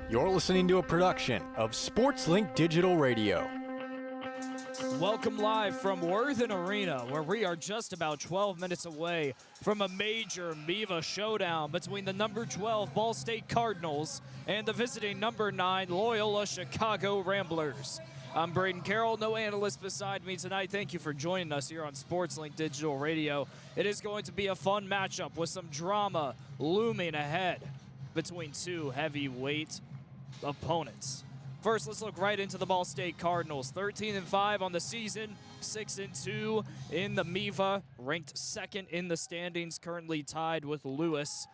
You're listening to a production of SportsLink Digital Radio. Welcome live from Worthen Arena, where we are just about 12 minutes away from a major MIVA showdown between the number 12 Ball State Cardinals and the visiting number 9 Loyola Chicago Ramblers. I'm Brayden Carroll, no analyst beside me tonight. Thank you for joining us here on SportsLink Digital Radio. It is going to be a fun matchup with some drama looming ahead between two heavyweight opponents. First, let's look right into the Ball State Cardinals. 13-5 on the season, 6-2 in the MIVA, ranked second in the standings, currently tied with Lewis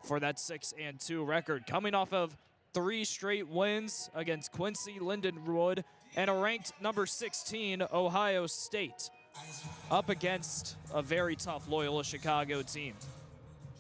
for that 6-2 record. Coming off of 3 straight wins against Quincy, Lindenwood, and a ranked number 16 Ohio State, up against a very tough Loyola Chicago team.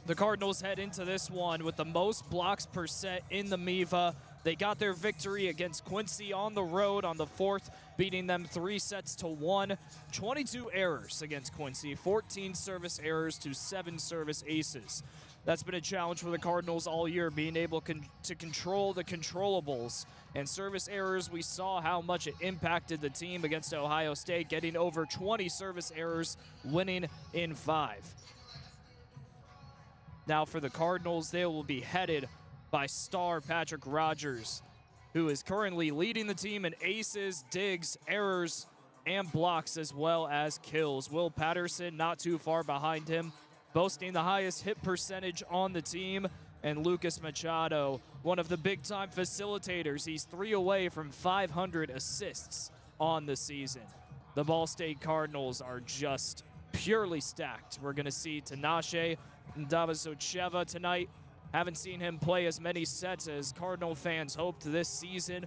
The Cardinals head into this one with the most blocks per set in the MIVA. They got their victory against Quincy on the road on the 4th, beating them 3-1. 22 errors against Quincy, 14 service errors to 7 service aces. That's been a challenge for the Cardinals all year, being able to control the controllables. And service errors, we saw how much it impacted the team against Ohio State, getting over 20 service errors, winning in 5. Now for the Cardinals, they will be headed by star Patrick Rogers, who is currently leading the team in aces, digs, errors, and blocks, as well as kills. Will Patterson not too far behind him, boasting the highest hit percentage on the team. And Lucas Machado, one of the big-time facilitators. He's 3 away from 500 assists on the season. The Ball State Cardinals are just purely stacked. We're going to see Tinashe Ndavazocheva tonight. Haven't seen him play as many sets as Cardinal fans hoped this season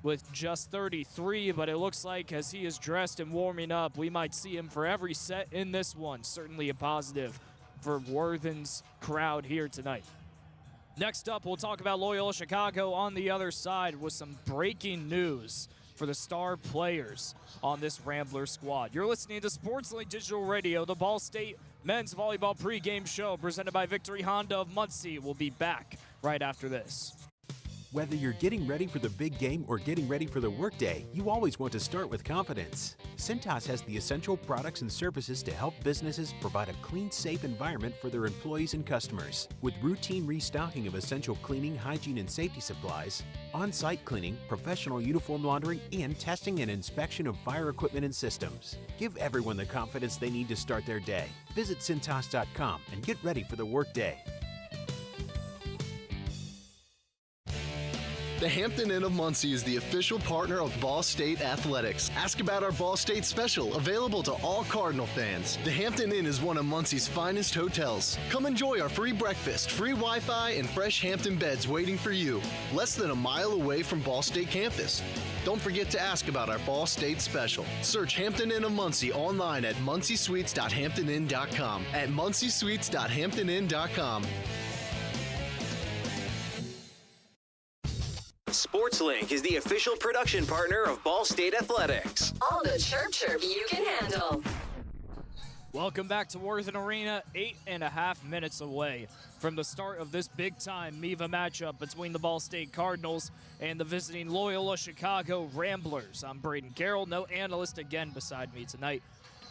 with just 33, but it looks like as he is dressed and warming up, we might see him for every set in this one. Certainly a positive for Worthen's crowd here tonight. Next up, we'll talk about Loyola Chicago on the other side with some breaking news for the star players on this Rambler squad. You're listening to SportsLink Digital Radio. The Ball State men's volleyball pregame show presented by Victory Honda of Muncie will be back right after this. Whether you're getting ready for the big game or getting ready for the workday, you always want to start with confidence. Cintas has the essential products and services to help businesses provide a clean, safe environment for their employees and customers. With routine restocking of essential cleaning, hygiene, and safety supplies, on-site cleaning, professional uniform laundering, and testing and inspection of fire equipment and systems. Give everyone the confidence they need to start their day. Visit Cintas.com and get ready for the workday. The Hampton Inn of Muncie is the official partner of Ball State Athletics. Ask about our Ball State special, available to all Cardinal fans. The Hampton Inn is one of Muncie's finest hotels. Come enjoy our free breakfast, free Wi-Fi, and fresh Hampton beds waiting for you. Less than a mile away from Ball State campus. Don't forget to ask about our Ball State special. Search Hampton Inn of Muncie online at munciesweets.hamptoninn.com. At munciesweets.hamptoninn.com. SportsLink is the official production partner of Ball State Athletics. All the chirp you can handle. Welcome back to Worthen Arena, 8.5 minutes away from the start of this big-time MIVA matchup between the Ball State Cardinals and the visiting Loyola Chicago Ramblers. I'm Brayden Carroll, no analyst again beside me tonight.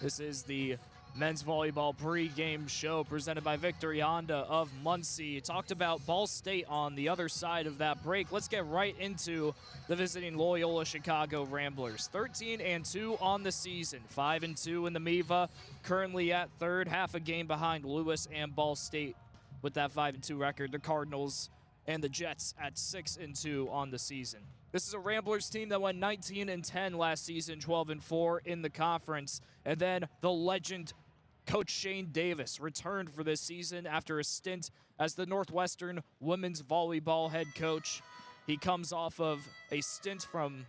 This is the men's volleyball pregame show presented by Victory Honda of Muncie. Talked about Ball State on the other side of that break. Let's get right into the visiting Loyola Chicago Ramblers. 13-2 on the season, 5-2 in the MIVA, currently at third, half a game behind Lewis and Ball State with that 5-2 record. The Cardinals and the Jets at 6-2 on the season. This is a Ramblers team that went 19-10 last season, 12-4 in the conference. And then the legend Coach Shane Davis returned for this season after a stint as the Northwestern women's volleyball head coach. He comes off of a stint from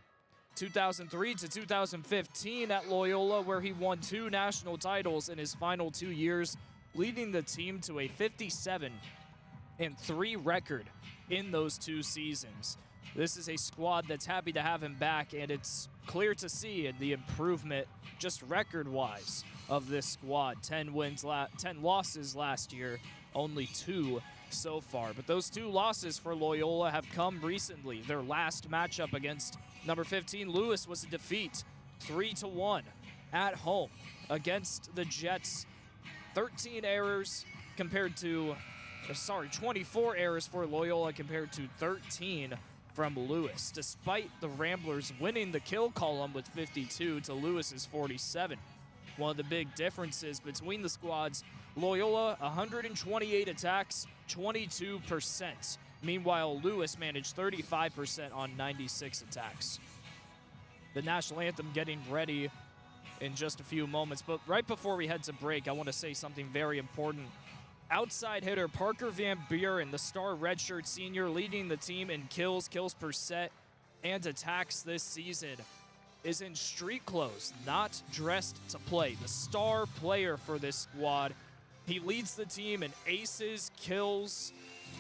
2003 to 2015 at Loyola, where he won 2 national titles in his final 2 years, leading the team to a 57-3 record in those 2 seasons. This is a squad that's happy to have him back, and it's clear to see the improvement just record-wise of this squad. 10 losses last year, only 2 so far. But those 2 losses for Loyola have come recently. Their last matchup against number 15 Lewis was a defeat, 3-1 at home against the Jets. 13 errors compared to, 24 errors for Loyola compared to 13 from Lewis, despite the Ramblers winning the kill column with 52 to Lewis's 47. One of the big differences between the squads, Loyola 128 attacks, 22%. Meanwhile, Lewis managed 35% on 96 attacks. The national anthem getting ready in just a few moments, but right before we head to break, I want to say something very important. Outside hitter Parker Van Buren, the star redshirt senior leading the team in kills per set, and attacks this season, is in street clothes, not dressed to play. The star player for this squad. He leads the team in aces, kills.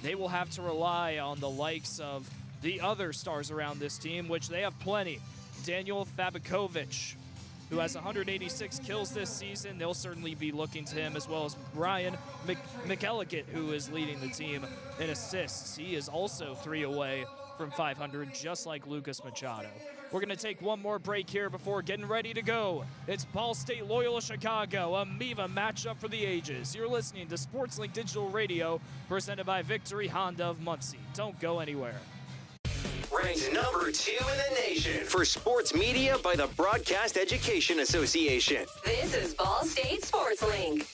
They will have to rely on the likes of the other stars around this team, which they have plenty. Daniel Fabikovich, who has 186 kills this season. They'll certainly be looking to him, as well as Ryan McElligott, who is leading the team in assists. He is also 3 away from 500, just like Lucas Machado. We're going to take one more break here before getting ready to go. It's Ball State Loyola Chicago, a MIVA matchup for the ages. You're listening to SportsLink Digital Radio, presented by Victory Honda of Muncie. Don't go anywhere. Ranked number 2 in the nation for sports media by the Broadcast Education Association. This is Ball State SportsLink.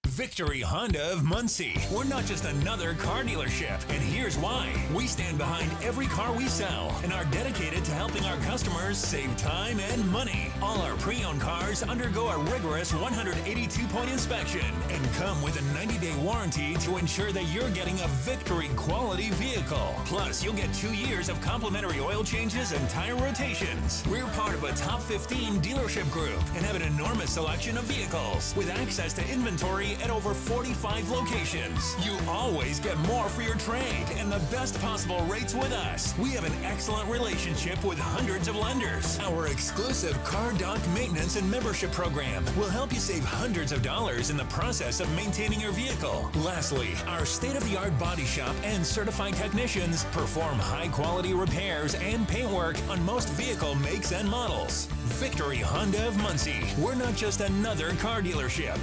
Victory Honda of Muncie. We're not just another car dealership, and here's why. We stand behind every car we sell and are dedicated to helping our customers save time and money. All our pre-owned cars undergo a rigorous 182-point inspection and come with a 90-day warranty to ensure that you're getting a Victory quality vehicle. Plus, you'll get 2 years of complimentary oil changes and tire rotations. We're part of a top 15 dealership group and have an enormous selection of vehicles with access to inventory at over 45 locations. You always get more for your trade and the best possible rates with us. We have an excellent relationship with hundreds of lenders. Our exclusive Car Doc maintenance and membership program will help you save hundreds of dollars in the process of maintaining your vehicle. Lastly, our state-of-the-art body shop and certified technicians perform high-quality repairs and paintwork on most vehicle makes and models. Victory Honda of Muncie. We're not just another car dealership.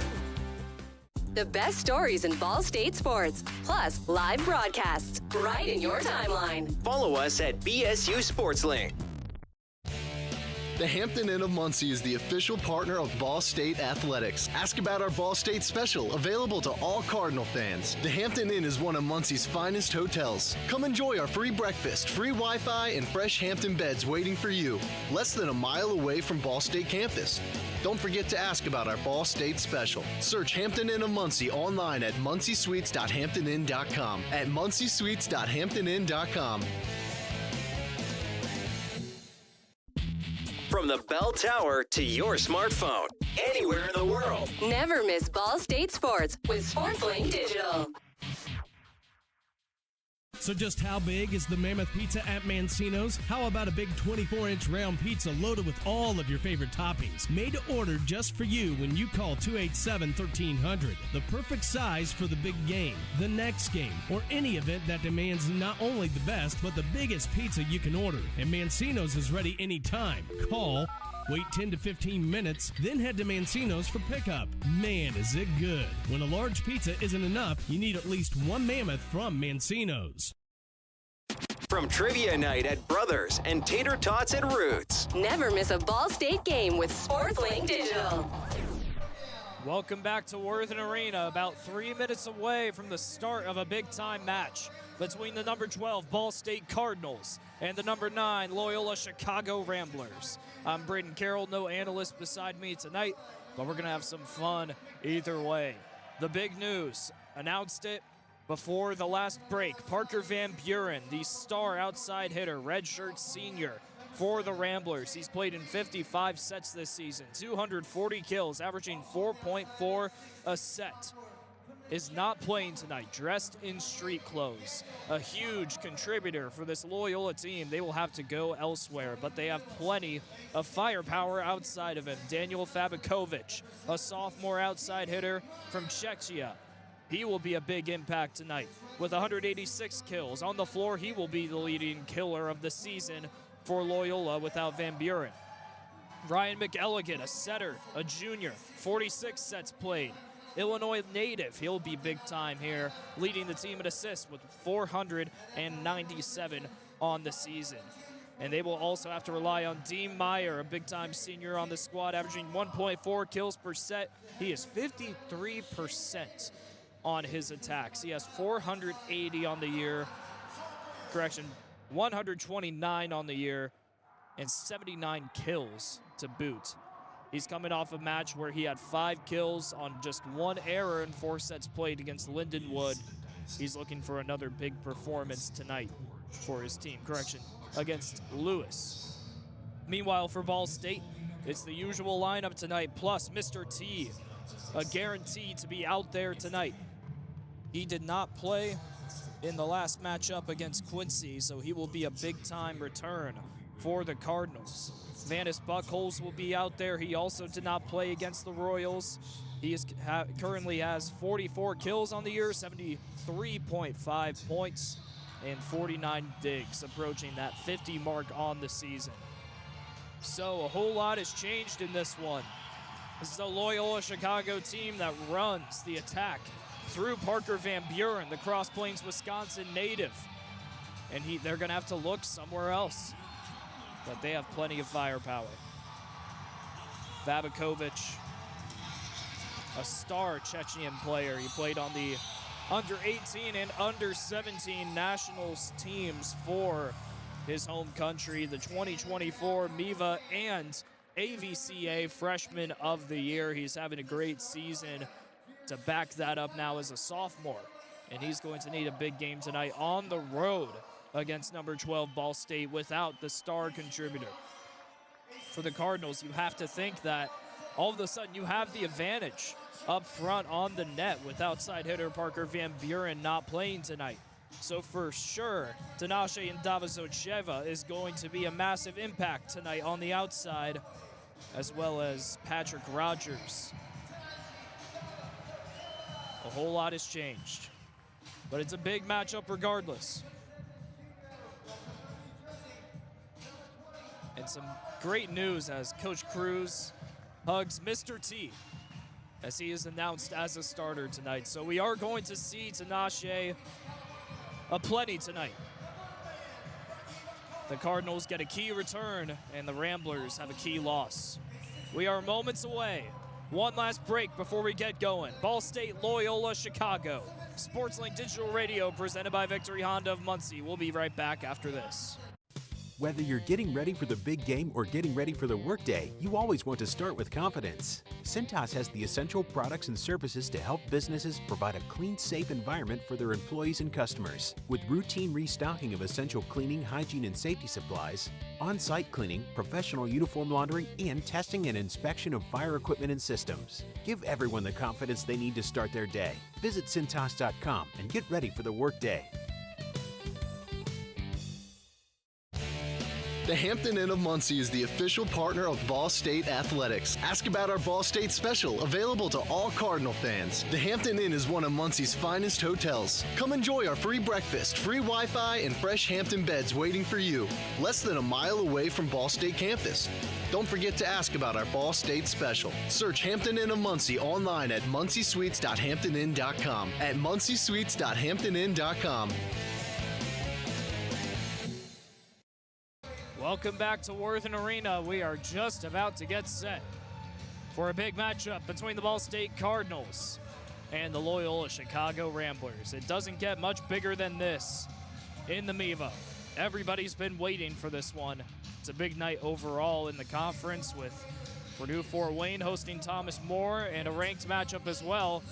The best stories in Ball State sports, plus live broadcasts right in your timeline. Follow us at BSU SportsLink. The Hampton Inn of Muncie is the official partner of Ball State Athletics. Ask about our Ball State special, available to all Cardinal fans. The Hampton Inn is one of Muncie's finest hotels. Come enjoy our free breakfast, free Wi-Fi, and fresh Hampton beds waiting for you. Less than a mile away from Ball State campus. Don't forget to ask about our Ball State special. Search Hampton Inn of Muncie online at munciesuites.hamptoninn.com. At munciesuites.hamptoninn.com. From the bell tower to your smartphone, anywhere in the world. Never miss Ball State sports with SportsLink Digital. So just how big is the Mammoth Pizza at Mancino's? How about a big 24-inch round pizza loaded with all of your favorite toppings? Made to order just for you when you call 287-1300. The perfect size for the big game, the next game, or any event that demands not only the best, but the biggest pizza you can order. And Mancino's is ready anytime. Call, wait 10 to 15 minutes, then head to Mancino's for pickup. Man, is it good. When a large pizza isn't enough, you need at least one Mammoth from Mancino's. From trivia night at Brothers and tater tots at Roots. Never miss a Ball State game with SportsLink Digital. Welcome back to Worthen Arena, about 3 minutes away from the start of a big-time match between the number 12 Ball State Cardinals and the number 9 Loyola Chicago Ramblers. I'm Brayden Carroll, no analyst beside me tonight, but we're going to have some fun either way. The big news, announced it before the last break. Parker Van Buren, the star outside hitter, redshirt senior for the Ramblers. He's played in 55 sets this season, 240 kills, averaging 4.4 a set. Is not playing tonight, dressed in street clothes. A huge contributor for this Loyola team. They will have to go elsewhere, but they have plenty of firepower outside of him. Daniel Fabikovich, a sophomore outside hitter from Czechia. He will be a big impact tonight with 186 kills. On the floor, he will be the leading killer of the season for Loyola without Van Buren. Ryan McElligott, a setter, a junior, 46 sets played. Illinois native, he'll be big time here, leading the team in assists with 497 on the season. And they will also have to rely on Dean Meyer, a big-time senior on the squad, averaging 1.4 kills per set. He is 53% on his attacks. He has 480 on the year. 129 on the year, and 79 kills to boot. He's coming off a match where he had 5 kills on just 1 error in 4 sets played against Lindenwood. He's looking for another big performance tonight for his team. Against Lewis. Meanwhile, for Ball State, it's the usual lineup tonight, plus Mr. T, a guarantee to be out there tonight. He did not play in the last matchup against Quincy, so he will be a big-time return for the Cardinals. Vanis Buckholz will be out there. He also did not play against the Royals. He currently has 44 kills on the year, 73.5 points, and 49 digs, approaching that 50 mark on the season. So a whole lot has changed in this one. This is a Loyola Chicago team that runs the attack through Parker Van Buren, the Cross Plains, Wisconsin native. And they're gonna have to look somewhere else. But they have plenty of firepower. Vabakovic, a star Chechen player. He played on the under 18 and under 17 nationals teams for his home country, the 2024 MIVA and AVCA Freshman of the Year. He's having a great season to back that up now as a sophomore. And he's going to need a big game tonight on the road against number 12 Ball State without the star contributor. For the Cardinals, you have to think that all of a sudden you have the advantage up front on the net with outside hitter Parker Van Buren not playing tonight. So for sure, Tinashe Ndavazocheva is going to be a massive impact tonight on the outside, as well as Patrick Rogers. A whole lot has changed, but it's a big matchup regardless. And some great news as Coach Cruz hugs Mr. T as he is announced as a starter tonight. So we are going to see Tinashe aplenty tonight. The Cardinals get a key return, and the Ramblers have a key loss. We are moments away. One last break before we get going. Ball State, Loyola, Chicago. SportsLink Digital Radio presented by Victory Honda of Muncie. We'll be right back after this. Whether you're getting ready for the big game or getting ready for the workday, you always want to start with confidence. Cintas has the essential products and services to help businesses provide a clean, safe environment for their employees and customers. With routine restocking of essential cleaning, hygiene, and safety supplies, on-site cleaning, professional uniform laundering, and testing and inspection of fire equipment and systems. Give everyone the confidence they need to start their day. Visit Cintas.com and get ready for the workday. The Hampton Inn of Muncie is the official partner of Ball State Athletics. Ask about our Ball State special, available to all Cardinal fans. The Hampton Inn is one of Muncie's finest hotels. Come enjoy our free breakfast, free Wi-Fi, and fresh Hampton beds waiting for you, less than a mile away from Ball State campus. Don't forget to ask about our Ball State special. Search Hampton Inn of Muncie online at munciesuites.hamptonin.com. At munciesuites.hamptonin.com. Welcome back to Worthen Arena. We are just about to get set for a big matchup between the Ball State Cardinals and the Loyola Chicago Ramblers. It doesn't get much bigger than this in the MIVA. Everybody's been waiting for this one. It's a big night overall in the conference, with Purdue Fort Wayne hosting Thomas More, and a ranked matchup as well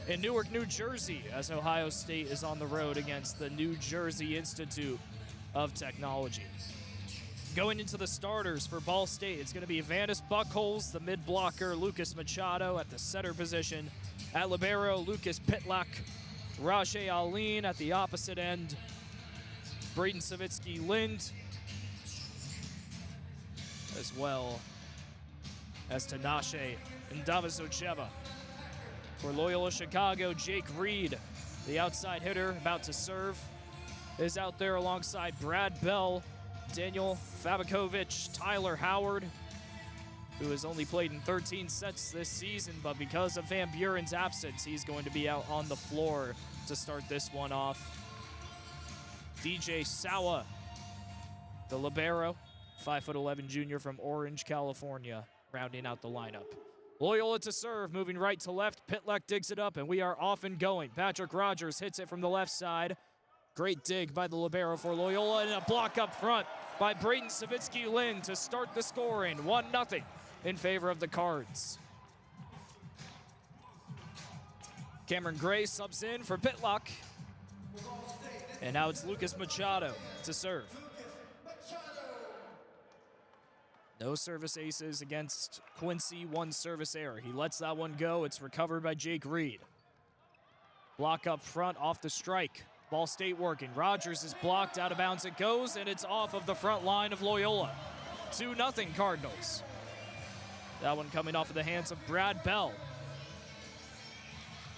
in Newark, New Jersey, as Ohio State is on the road against the New Jersey Institute of Technology. Going into the starters for Ball State, it's going to be Vanis Buckholz, the mid-blocker, Lucas Machado at the center position. At libero, Lucas Pitlock, Rajay Aline at the opposite end, Brayden Savitsky-Lind, as well as Tinashe Ndavazocheva. For Loyola Chicago, Jake Reed, the outside hitter, about to serve, is out there alongside Brad Bell, Daniel Fabakovic, Tyler Howard, who has only played in 13 sets this season, but because of Van Buren's absence, he's going to be out on the floor to start this one off. DJ Sawa, the libero, 5'11" junior from Orange, California, rounding out the lineup. Loyola to serve, moving right to left. Pitluck digs it up, and we are off and going. Patrick Rogers hits it from the left side. Great dig by the libero for Loyola, and a block up front by Brayden Savitsky-Lynn to start the scoring. 1-0 in favor of the Cards. Cameron Gray subs in for Pitluck. And now it's Lucas Machado to serve. No service aces against Quincy, one service error. He lets that one go. It's recovered by Jake Reed. Block up front off the strike. Ball State working. Rogers is blocked, out of bounds it goes, and it's off of the front line of Loyola. 2-0 Cardinals. That one coming off of the hands of Brad Bell.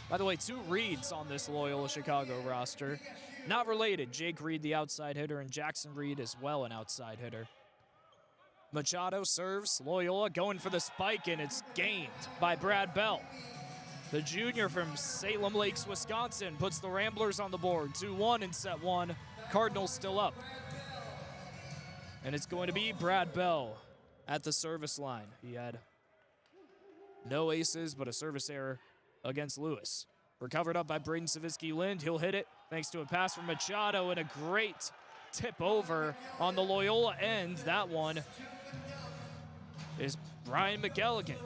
By the way, 2 Reeds on this Loyola Chicago roster. Not related. Jake Reed, the outside hitter, and Jackson Reed as well, an outside hitter. Machado serves. Loyola going for the spike, and it's gained by Brad Bell. The junior from Salem Lakes, Wisconsin, puts the Ramblers on the board. 2-1 in set 1. Cardinals still up. And it's going to be Brad Bell at the service line. He had no aces, but a service error against Lewis. Recovered up by Brayden Savitsky-Lynn. He'll hit it thanks to a pass from Machado and a great tip over on the Loyola end. That one is Brian McElligott,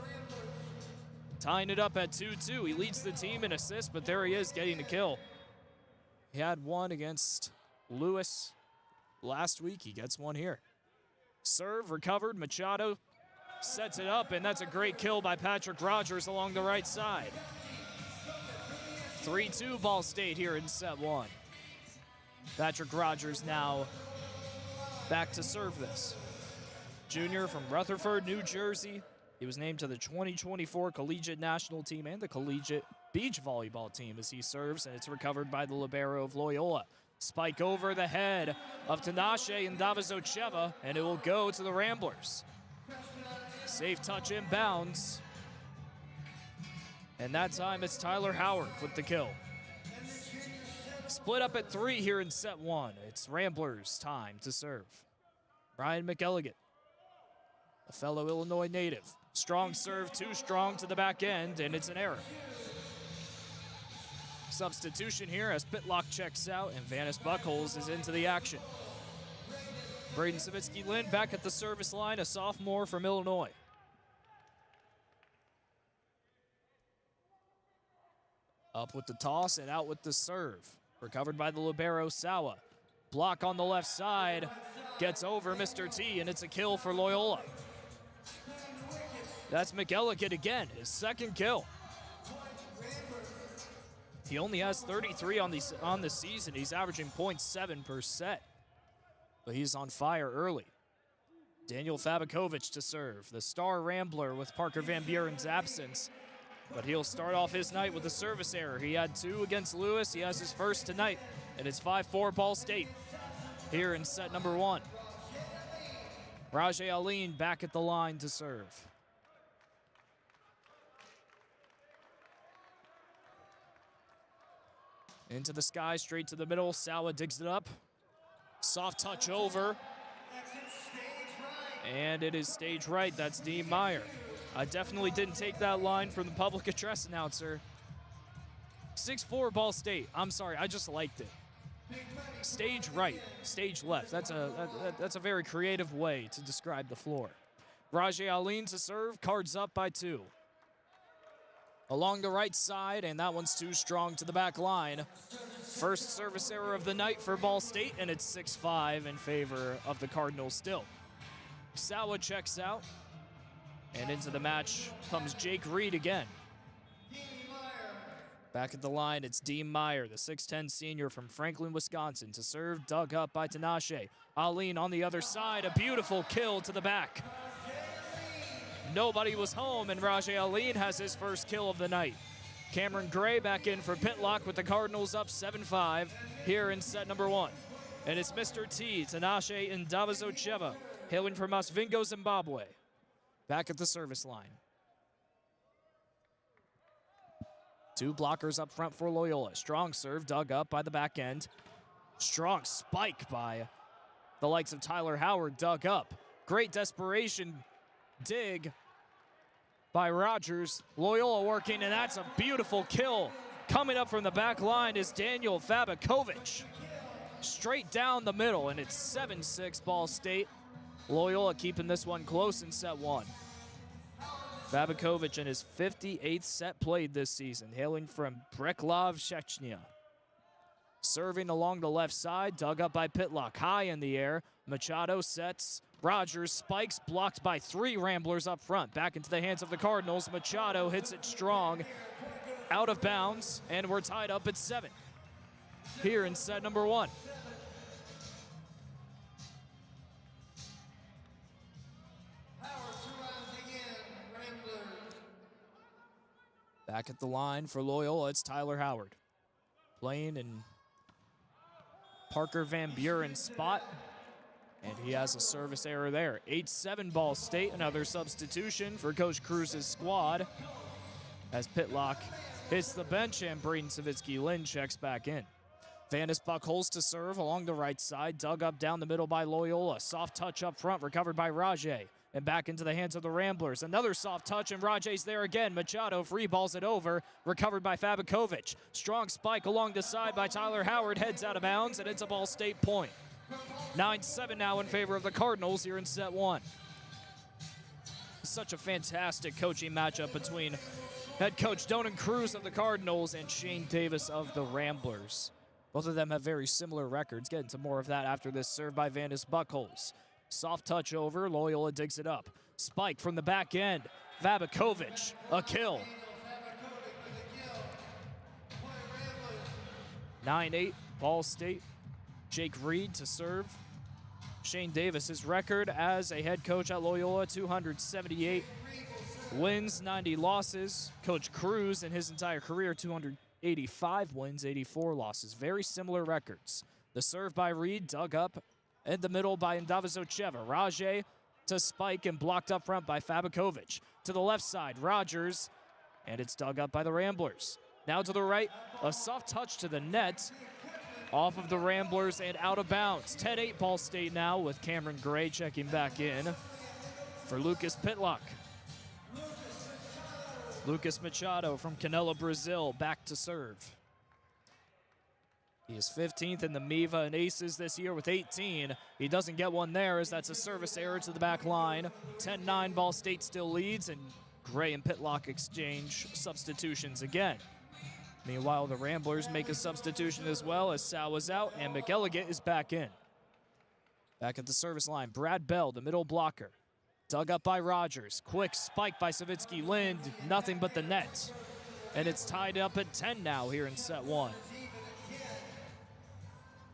tying it up at 2-2. He leads the team in assists, but there he is getting the kill. He had one against Lewis last week. He gets one here. Serve, recovered. Machado sets it up, and that's a great kill by Patrick Rogers along the right side. 3-2 Ball State here in set 1. Patrick Rogers now back to serve this. Junior from Rutherford, New Jersey. He was named to the 2024 Collegiate National Team and the Collegiate Beach Volleyball Team as he serves, and it's recovered by the libero of Loyola. Spike over the head of Tinashe and Davizocheva, and it will go to the Ramblers. Safe touch inbounds. And that time it's Tyler Howard with the kill. Split up at 3 here in set 1. It's Ramblers' time to serve. Brian McElligott, a fellow Illinois native. Strong serve, too strong to the back end, and it's an error. Substitution here as Pitlock checks out and Vanis Buckholz is into the action. Brayden Savitsky-Lynn back at the service line, a sophomore from Illinois. Up with the toss and out with the serve. Recovered by the libero, Sawa. Block on the left side. Gets over Mr. T, and it's a kill for Loyola. That's McElligott again, his second kill. He only has 33 on the season. He's averaging 0.7 per set. But he's on fire early. Daniel Fabakovic to serve. The star Rambler with Parker Van Buren's absence. But he'll start off his night with a service error. He had 2 against Lewis. He has his first tonight. And it's 5-4 Ball State here in set number 1. Rajay Aline back at the line to serve. Into the sky, straight to the middle. Sawa digs it up. Soft touch over. And it is stage right. That's Dean Meyer. I definitely didn't take that line from the public address announcer. 6-4 Ball State. I'm sorry, I just liked it. Stage right, stage left. That's a very creative way to describe the floor. Rajay Aline to serve. Cards up by 2. Along the right side, and that one's too strong to the back line. First service error of the night for Ball State, and it's 6-5 in favor of the Cardinals still. Sawa checks out, and into the match comes Jake Reed again. Back at the line, it's Dean Meyer, the 6'10 senior from Franklin, Wisconsin, to serve, dug up by Tinashe. Aline on the other side, a beautiful kill to the back. Nobody was home, and Rajay Aline has his first kill of the night. Cameron Gray back in for Pitlock with the Cardinals up 7-5 here in set number 1. And it's Mr. T, Tinashe Ndavazocheva, hailing from Masvingo, Zimbabwe, back at the service line. 2 blockers up front for Loyola. Strong serve dug up by the back end. Strong spike by the likes of Tyler Howard, dug up. Great desperation dig by Rogers. Loyola working, and that's a beautiful kill. Coming up from the back line is Daniel Fabakovic. Straight down the middle, and it's 7-6 Ball State. Loyola keeping this one close in set 1. Fabakovic in his 58th set played this season, hailing from Breklov, Chechnya. Serving along the left side, dug up by Pitlock, high in the air. Machado sets, Rogers spikes, blocked by 3 Ramblers up front. Back into the hands of the Cardinals. Machado hits it strong, out of bounds, and we're tied up at 7 here in set number 1. Back at the line for Loyola, it's Tyler Howard. Playing in Parker Van Buren's spot, and he has a service error there. 8-7 Ball State, another substitution for Coach Cruz's squad as Pitlock hits the bench and Brayden Savitsky-Lynn checks back in. Vanis Buckholz to serve along the right side, dug up down the middle by Loyola. Soft touch up front, recovered by Rajay. And back into the hands of the Ramblers. Another soft touch, and Rajay's there again. Machado free balls it over, recovered by Fabakovic. Strong spike along the side by Tyler Howard, heads out of bounds, and it's a Ball State point. 9-7 now in favor of the Cardinals here in set 1. Such a fantastic coaching matchup between head coach Donan Cruz of the Cardinals and Shane Davis of the Ramblers. Both of them have very similar records. Get into more of that after this serve by Vanis Buckholz. Soft touch over, Loyola digs it up. Spike from the back end. Fabakovic, a kill. 9-8, Ball State. Jake Reed to serve. Shane Davis, his record as a head coach at Loyola, 278 wins, 90 losses. Coach Cruz in his entire career, 285 wins, 84 losses. Very similar records. The serve by Reed, dug up in the middle by Ndavazocheva. Rajay to spike and blocked up front by Fabakovic. To the left side, Rogers, and it's dug up by the Ramblers. Now to the right, a soft touch to the net. Off of the Ramblers and out of bounds. 10-8 Ball State now with Cameron Gray checking back in for Lucas Pitlock. Lucas Machado from Canela, Brazil, back to serve. He is 15th in the MIVA and Aces this year with 18. He doesn't get one there as that's a service error to the back line. 10-9 Ball State still leads, and Gray and Pitlock exchange substitutions again. Meanwhile, the Ramblers make a substitution as well as Sal is out and McElligott is back in. Back at the service line, Brad Bell, the middle blocker. Dug up by Rogers. Quick spike by Savitsky-Lynn, nothing but the net. And it's tied up at 10 now here in set 1.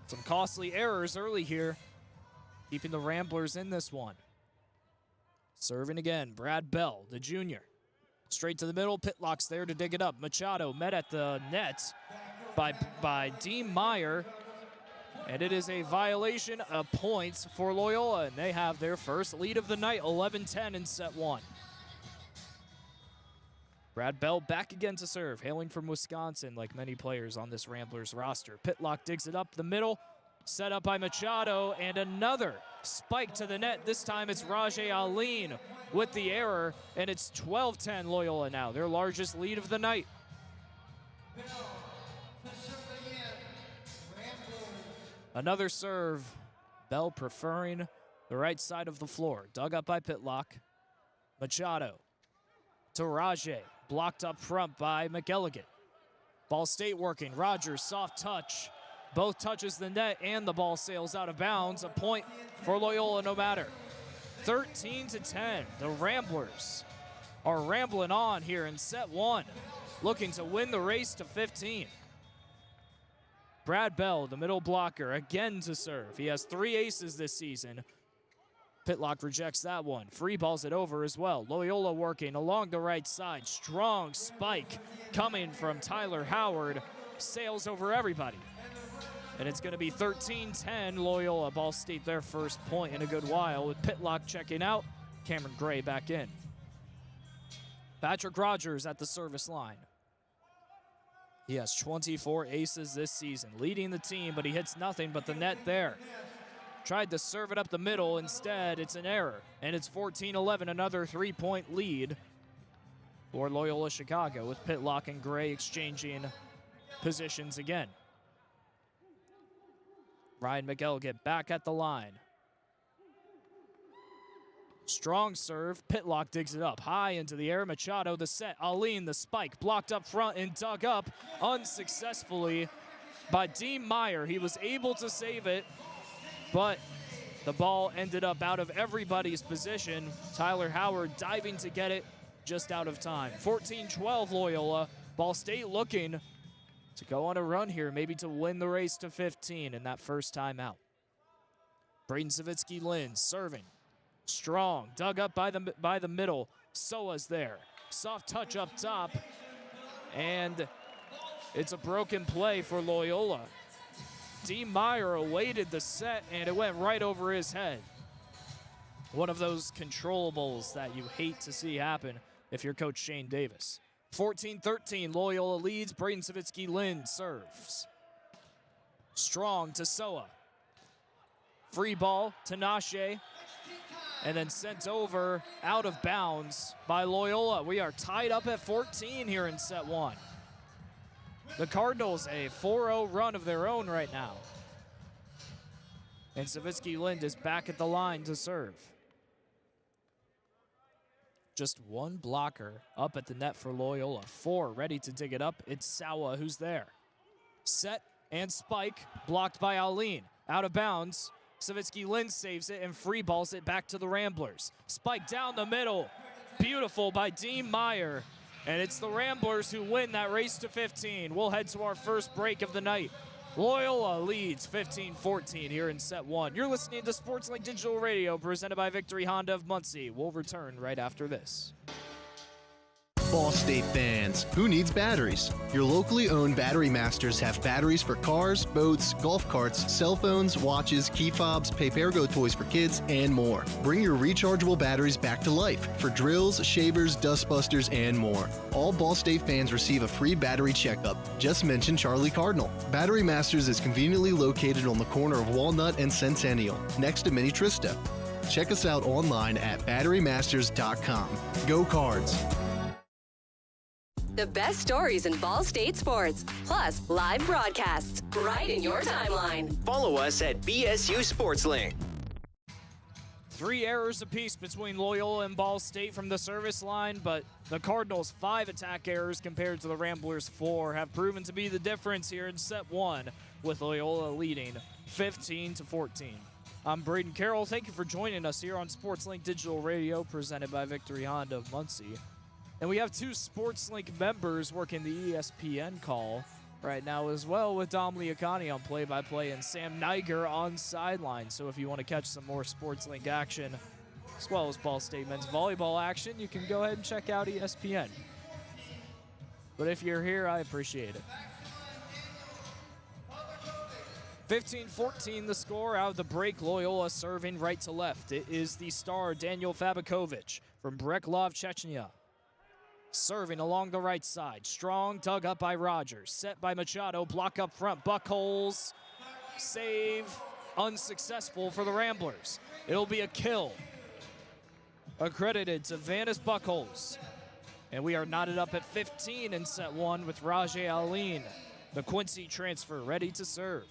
Some costly errors early here, keeping the Ramblers in this one. Serving again, Brad Bell, the junior. Straight to the middle, Pitlock's there to dig it up. Machado met at the net by Dean Meyer, and it is a violation of points for Loyola, and they have their first lead of the night, 11-10 in set 1. Brad Bell back again to serve, hailing from Wisconsin like many players on this Ramblers roster. Pitlock digs it up the middle, set up by Machado, and another spike to the net. This time it's Rajay Aline with the error, and it's 12-10 Loyola now, their largest lead of the night. Another serve, Bell preferring the right side of the floor. Dug up by Pitlock. Machado to Rajay. Blocked up front by McElligott. Ball State working. Rogers, soft touch. Both touches the net and the ball sails out of bounds. A point for Loyola no matter. 13-10. The Ramblers are rambling on here in set 1, looking to win the race to 15. Brad Bell, the middle blocker, again to serve. He has 3 aces this season. Pitlock rejects that one. Free balls it over as well. Loyola working along the right side. Strong spike coming from Tyler Howard. Sails over everybody. And it's going to be 13-10 Loyola. Ball State their first point in a good while with Pitlock checking out. Cameron Gray back in. Patrick Rogers at the service line. He has 24 aces this season, leading the team, but he hits nothing but the net there. Tried to serve it up the middle. Instead, it's an error. And it's 14-11, another 3-point lead for Loyola Chicago with Pitlock and Gray exchanging positions again. Ryan McElligott back at the line. Strong serve. Pitlock digs it up high into the air. Machado the set. Aline the spike. Blocked up front and dug up unsuccessfully by Dean Meyer. He was able to save it, but the ball ended up out of everybody's position. Tyler Howard diving to get it, just out of time. 14-12 Loyola. Ball State looking to go on a run here, maybe to win the race to 15 in that first time out. Brayden Savitsky-Lynn serving. Strong, dug up by the middle. Soa's there. Soft touch up top. And it's a broken play for Loyola. D. Meyer awaited the set, and it went right over his head. One of those controllables that you hate to see happen if you're Coach Shane Davis. 14-13, Loyola leads. Brayden Savitsky-Lynn serves. Strong to Soa. Free ball to Nashe. And then sent over out of bounds by Loyola. We are tied up at 14 here in set one. The Cardinals a 4-0 run of their own right now. And Savitsky-Lynn is back at the line to serve. Just one blocker up at the net for Loyola. 4 ready to dig it up. It's Sawa who's there. Set and spike blocked by Aline. Out of bounds. Savitsky-Lynn saves it and free balls it back to the Ramblers. Spike down the middle. Beautiful by Dean Meyer. And it's the Ramblers who win that race to 15. We'll head to our first break of the night. Loyola leads 15-14 here in set one. You're listening to SportsLink Digital Radio, presented by Victory Honda of Muncie. We'll return right after this. Ball State fans, who needs batteries? Your locally owned Battery Masters have batteries for cars, boats, golf carts, cell phones, watches, key fobs, Papergo toys for kids, and more. Bring your rechargeable batteries back to life for drills, shavers, dustbusters, and more. All Ball State fans receive a free battery checkup. Just mention Charlie Cardinal. Battery Masters is conveniently located on the corner of Walnut and Centennial, next to Mini Trista. Check us out online at batterymasters.com. Go Cards! The best stories in Ball State sports, plus live broadcasts right in your timeline. Follow us at BSU SportsLink. 3 errors apiece between Loyola and Ball State from the service line, but the Cardinals' 5 attack errors compared to the Ramblers' 4 have proven to be the difference here in set one, with Loyola leading 15-14. I'm Brayden Carroll. Thank you for joining us here on SportsLink Digital Radio, presented by Victory Honda of Muncie. And we have 2 SportsLink members working the ESPN call right now as well, with Dom Liacani on play-by-play and Sam Niger on sideline. So if you want to catch some more SportsLink action, as well as Ball State men's volleyball action, you can go ahead and check out ESPN. But if you're here, I appreciate it. 15-14 the score out of the break. Loyola serving right to left. It is the star Daniel Fabakovic from Breklov, Chechnya. Serving along the right side. Strong, dug up by Rogers. Set by Machado, block up front. Buckholz, save, unsuccessful for the Ramblers. It'll be a kill. Accredited to Vanis Buckholz. And we are knotted up at 15 in set one with Rajay Aline, the Quincy transfer, ready to serve.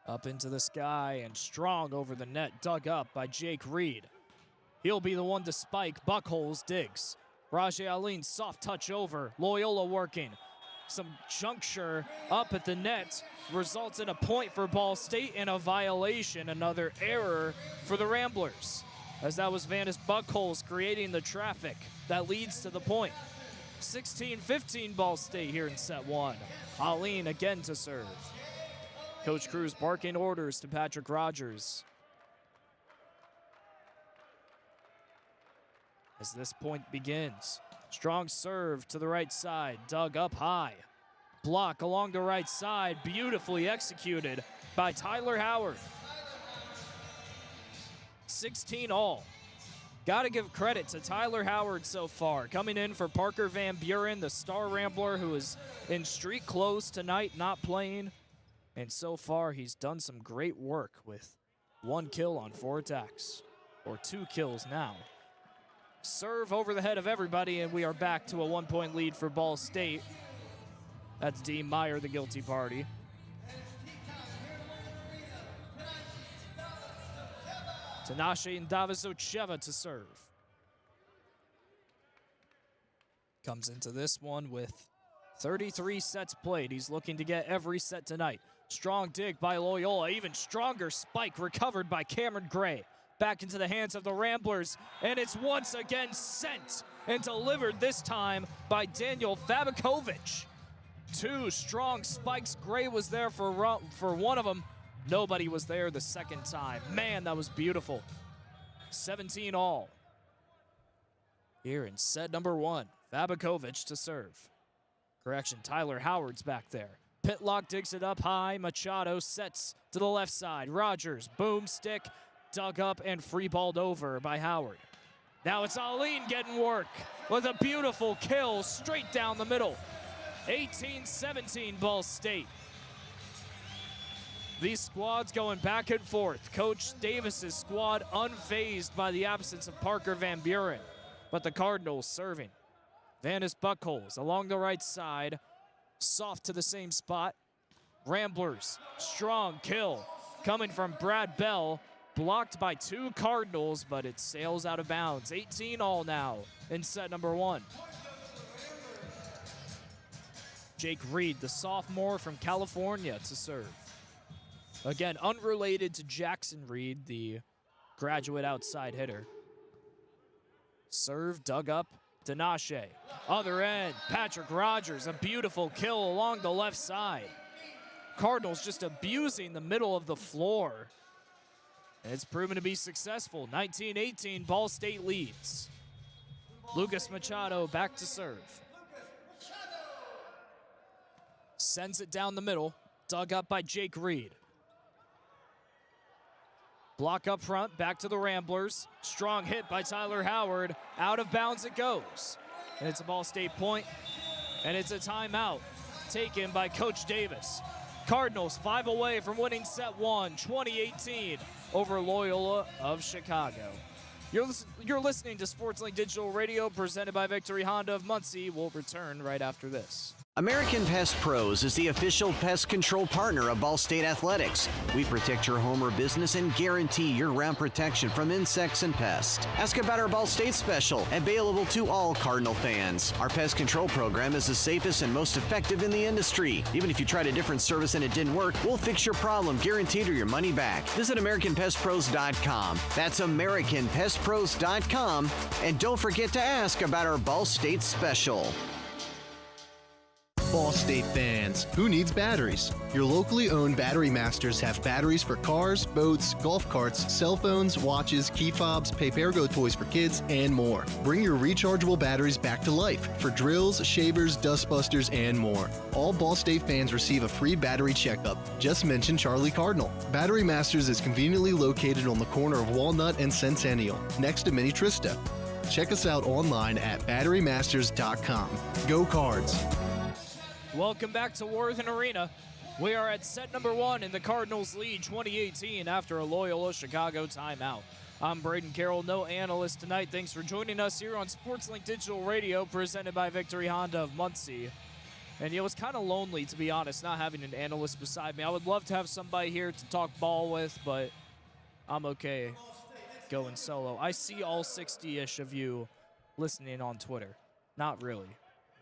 Up into the sky and strong over the net, dug up by Jake Reed. He'll be the one to spike. Buckholz digs. Rajay Aline, soft touch over. Loyola working. Some juncture up at the net results in a point for Ball State and a violation. Another error for the Ramblers, as that was Vanis Buckholz creating the traffic that leads to the point. 16-15 Ball State here in set one. Aline again to serve. Coach Cruz barking orders to Patrick Rogers. As this point begins, strong serve to the right side, dug up high. Block along the right side, beautifully executed by Tyler Howard. 16 all. Got to give credit to Tyler Howard so far. Coming in for Parker Van Buren, the star Rambler who is in street clothes tonight, not playing. And so far, he's done some great work with 1 kill on 4 attacks, or 2 kills now. Serve over the head of everybody, and we are back to a 1-point lead for Ball State. That's Dean Meyer, the guilty party. Tinashe and Davisocheva to serve. Comes into this one with 33 sets played. He's looking to get every set tonight. Strong dig by Loyola. Even stronger spike recovered by Cameron Gray. Back into the hands of the Ramblers. And it's once again sent and delivered this time by Daniel Fabikovich. 2 strong spikes. Gray was there for one of them. Nobody was there the second time. Man, that was beautiful. 17 all. Here in set number 1, Fabikovich to serve. Correction, Tyler Howard's back there. Pitlock digs it up high. Machado sets to the left side. Rogers, boom stick, dug up and free-balled over by Howard. Now it's Aline getting work with a beautiful kill straight down the middle. 18-17 Ball State. These squads going back and forth. Coach Davis's squad unfazed by the absence of Parker Van Buren, but the Cardinals serving. Vanis Buckholes along the right side, soft to the same spot. Ramblers, strong kill coming from Brad Bell, blocked by 2 Cardinals, but it sails out of bounds. 18 all now in set number 1. Jake Reed, the sophomore from California, to serve. Again, unrelated to Jackson Reed, the graduate outside hitter. Serve, dug up, Tinashe. Other end, Patrick Rogers, a beautiful kill along the left side. Cardinals just abusing the middle of the floor. And it's proven to be successful. 19-18, Ball State leads. Lucas Machado back to serve. Sends it down the middle, dug up by Jake Reed. Block up front, back to the Ramblers. Strong hit by Tyler Howard. Out of bounds it goes. And it's a Ball State point, and it's a timeout taken by Coach Davis. Cardinals 5 away from winning set 1, 2018 over Loyola of Chicago. You're listening to SportsLink Digital Radio, presented by Victory Honda of Muncie. We'll return right after this. American Pest Pros is the official pest control partner of Ball State Athletics. We protect your home or business and guarantee year-round protection from insects and pests. Ask about our Ball State special, available to all Cardinal fans. Our pest control program is the safest and most effective in the industry. Even if you tried a different service and it didn't work, we'll fix your problem, guaranteed, or your money back. Visit AmericanPestPros.com. That's AmericanPestPros.com. And don't forget to ask about our Ball State special. Ball State fans, who needs batteries? Your locally owned Battery Masters have batteries for cars, boats, golf carts, cell phones, watches, key fobs, Papergo toys for kids, and more. Bring your rechargeable batteries back to life for drills, shavers, dustbusters, and more. All Ball State fans receive a free battery checkup. Just mention Charlie Cardinal. Battery Masters is conveniently located on the corner of Walnut and Centennial, next to Mini Trista. Check us out online at batterymasters.com. Go Cards! Welcome back to Worthen Arena. We are at set number 1 in the Cardinals lead 2018 after a Loyola Chicago timeout. I'm Brayden Carroll, no analyst tonight. Thanks for joining us here on SportsLink Digital Radio, presented by Victory Honda of Muncie. And it was kind of lonely, to be honest, not having an analyst beside me. I would love to have somebody here to talk ball with, but I'm okay going solo. I see all 60-ish of you listening on Twitter. Not really,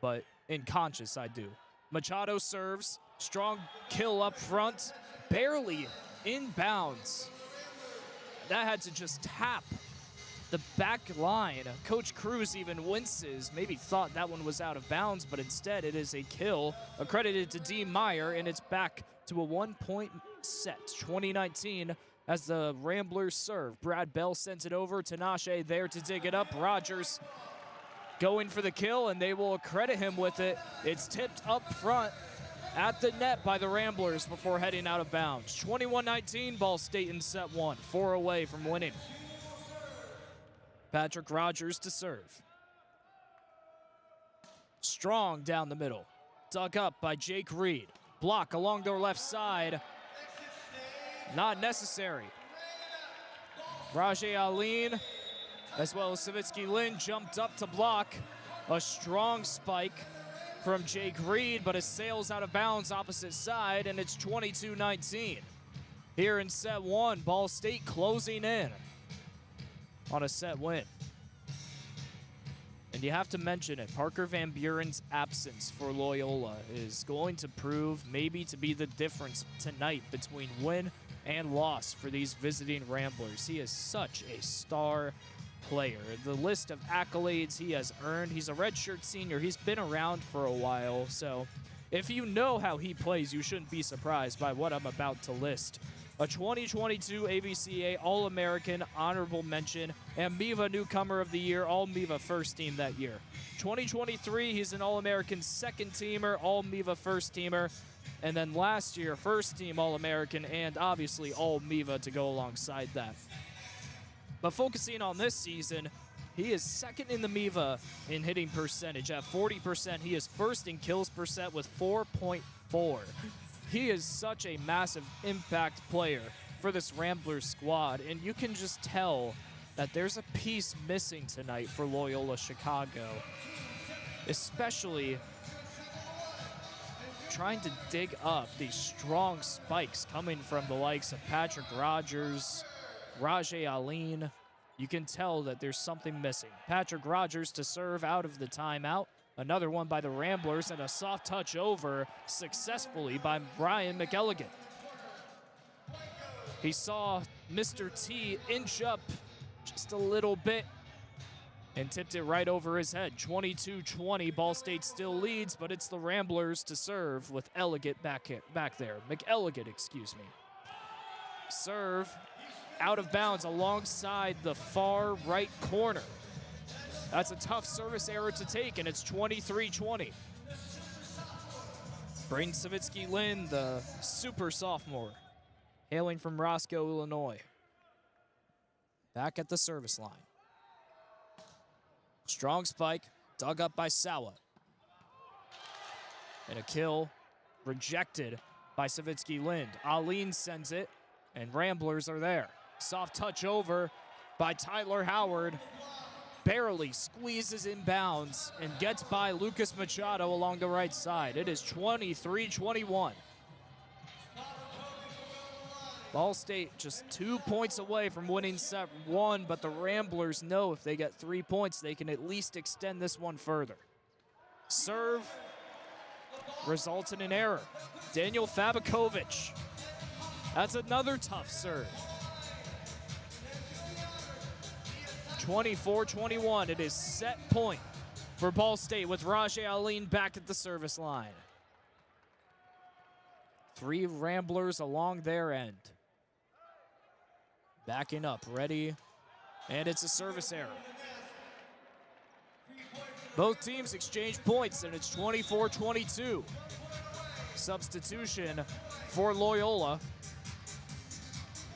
but in conscious I do. Machado serves, strong kill up front, barely inbounds. That had to just tap the back line. Coach Cruz even winces, maybe thought that one was out of bounds, but instead it is a kill accredited to D. Meyer, and it's back to a 1-point set. 2019 as the Ramblers serve. Brad Bell sends it over. Tinashe there to dig it up. Rogers going for the kill, and they will credit him with it. It's tipped up front at the net by the Ramblers before heading out of bounds. 21-19, Ball State in set one. 4 away from winning. Patrick Rogers to serve. Strong down the middle. Dug up by Jake Reed. Block along their left side. Not necessary. Rajay Aline, as well as Savitsky Lin, jumped up to block. A strong spike from Jake Reed, but it sails out of bounds opposite side, and it's 22-19. Here in set one, Ball State closing in on a set win. And you have to mention it, Parker Van Buren's absence for Loyola is going to prove maybe to be the difference tonight between win and loss for these visiting Ramblers. He is such a star player. The list of accolades he has earned, he's a redshirt senior. He's been around for a while, so if you know how he plays, you shouldn't be surprised by what I'm about to list. A 2022 AVCA All-American Honorable Mention and MIVA Newcomer of the Year, All-MIVA First Team that year. 2023, he's an All-American Second Teamer, All-MIVA First Teamer, and then last year, First Team All-American and obviously All-MIVA to go alongside that. But focusing on this season, he is second in the MIVA in hitting percentage at 40%. He is first in kills per set with 4.4. He is such a massive impact player for this Ramblers squad, and you can just tell that there's a piece missing tonight for Loyola Chicago, especially trying to dig up these strong spikes coming from the likes of Patrick Rogers, Rajay Aline. You can tell that there's something missing. Patrick Rogers to serve out of the timeout. Another one by the Ramblers, and a soft touch over successfully by Brian McElligott. He saw Mr. T inch up just a little bit and tipped it right over his head. 22-20, Ball State still leads, but it's the Ramblers to serve with Elligott back there. McElligott, excuse me. Serve out of bounds alongside the far right corner. That's a tough service error to take, and it's 23-20. Brayden Savitsky Lin, the super sophomore, hailing from Roscoe, Illinois. Back at the service line. Strong spike, dug up by Sawa. And a kill rejected by Savitsky Lind. Aline sends it, and Ramblers are there. Soft touch over by Tyler Howard. Barely squeezes in bounds and gets by Lucas Machado along the right side. It is 23-21. Ball State just 2 points away from winning set one, but the Ramblers know if they get 3 points, they can at least extend this one further. Serve results in an error. Daniel Fabakovic. That's another tough serve. 24-21, it is set point for Ball State with Rajay Aline back at the service line. 3 Ramblers along their end. Backing up, ready, and it's a service error. Both teams exchange points, and it's 24-22. Substitution for Loyola,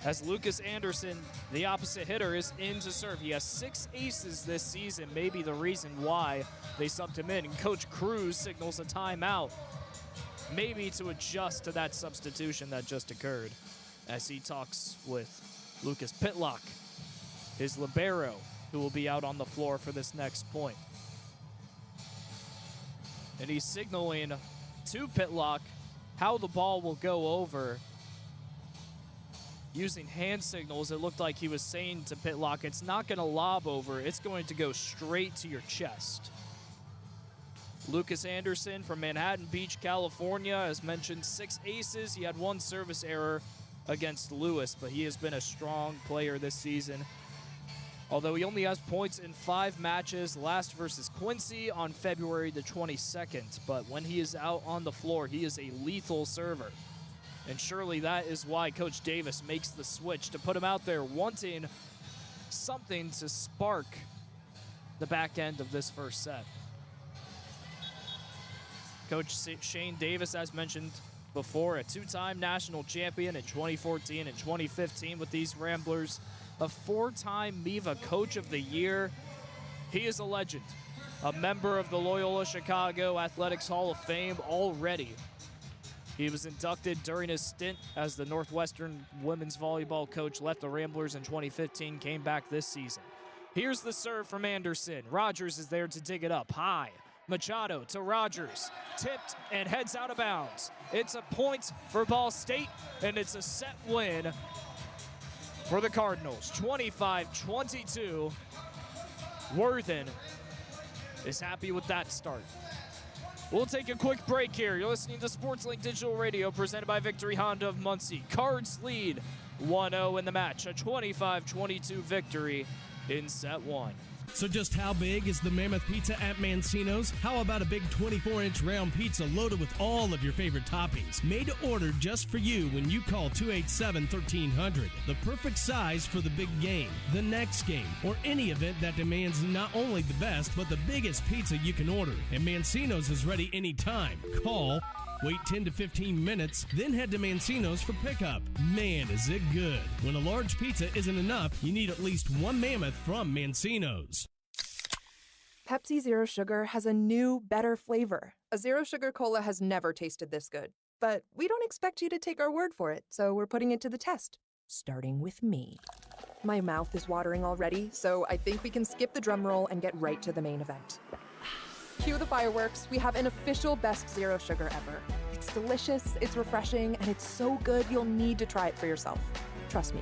as Lucas Anderson, the opposite hitter, is in to serve. He has 6 aces this season, maybe the reason why they subbed him in. And Coach Cruz signals a timeout, maybe to adjust to that substitution that just occurred, as he talks with Lucas Pitlock, his libero, who will be out on the floor for this next point. And he's signaling to Pitlock how the ball will go over. Using hand signals, it looked like he was saying to Pitlock, it's not going to lob over, it's going to go straight to your chest. Lucas Anderson from Manhattan Beach, California, has mentioned 6 aces. He had 1 service error against Lewis, but he has been a strong player this season. although he only has points in 5 matches, last versus Quincy on February the 22nd. But when he is out on the floor, he is a lethal server. And surely that is why Coach Davis makes the switch to put him out there wanting something to spark the back end of this first set. Coach Shane Davis, as mentioned before, a 2-time national champion in 2014 and 2015 with these Ramblers, a 4-time MIVA Coach of the Year. He is a legend, a member of the Loyola Chicago Athletics Hall of Fame already. He was inducted during his stint as the Northwestern women's volleyball coach, left the Ramblers in 2015, came back this season. Here's the serve from Anderson. Rogers is there to dig it up high. Machado to Rogers, tipped and heads out of bounds. It's a point for Ball State, and it's a set win for the Cardinals, 25-22. Worthen is happy with that start. We'll take a quick break here. You're listening to SportsLink Digital Radio, presented by Victory Honda of Muncie. Cards lead 1-0 in the match, a 25-22 victory in set 1. So just how big is the Mammoth Pizza at Mancino's? How about a big 24-inch round pizza loaded with all of your favorite toppings? Made to order just for you when you call 287-1300. The perfect size for the big game, the next game, or any event that demands not only the best, but the biggest pizza you can order. And Mancino's is ready anytime. Call, wait 10 to 15 minutes, then head to Mancino's for pickup. Man, is it good. When a large pizza isn't enough, you need at least one Mammoth from Mancino's. Pepsi Zero Sugar has a new, better flavor. A Zero Sugar Cola has never tasted this good. But we don't expect you to take our word for it, so we're putting it to the test. Starting with me. My mouth is watering already, so I think we can skip the drum roll and get right to the main event. Cue the fireworks. We have an official best Zero Sugar ever. It's delicious, it's refreshing, and it's so good you'll need to try it for yourself. Trust me.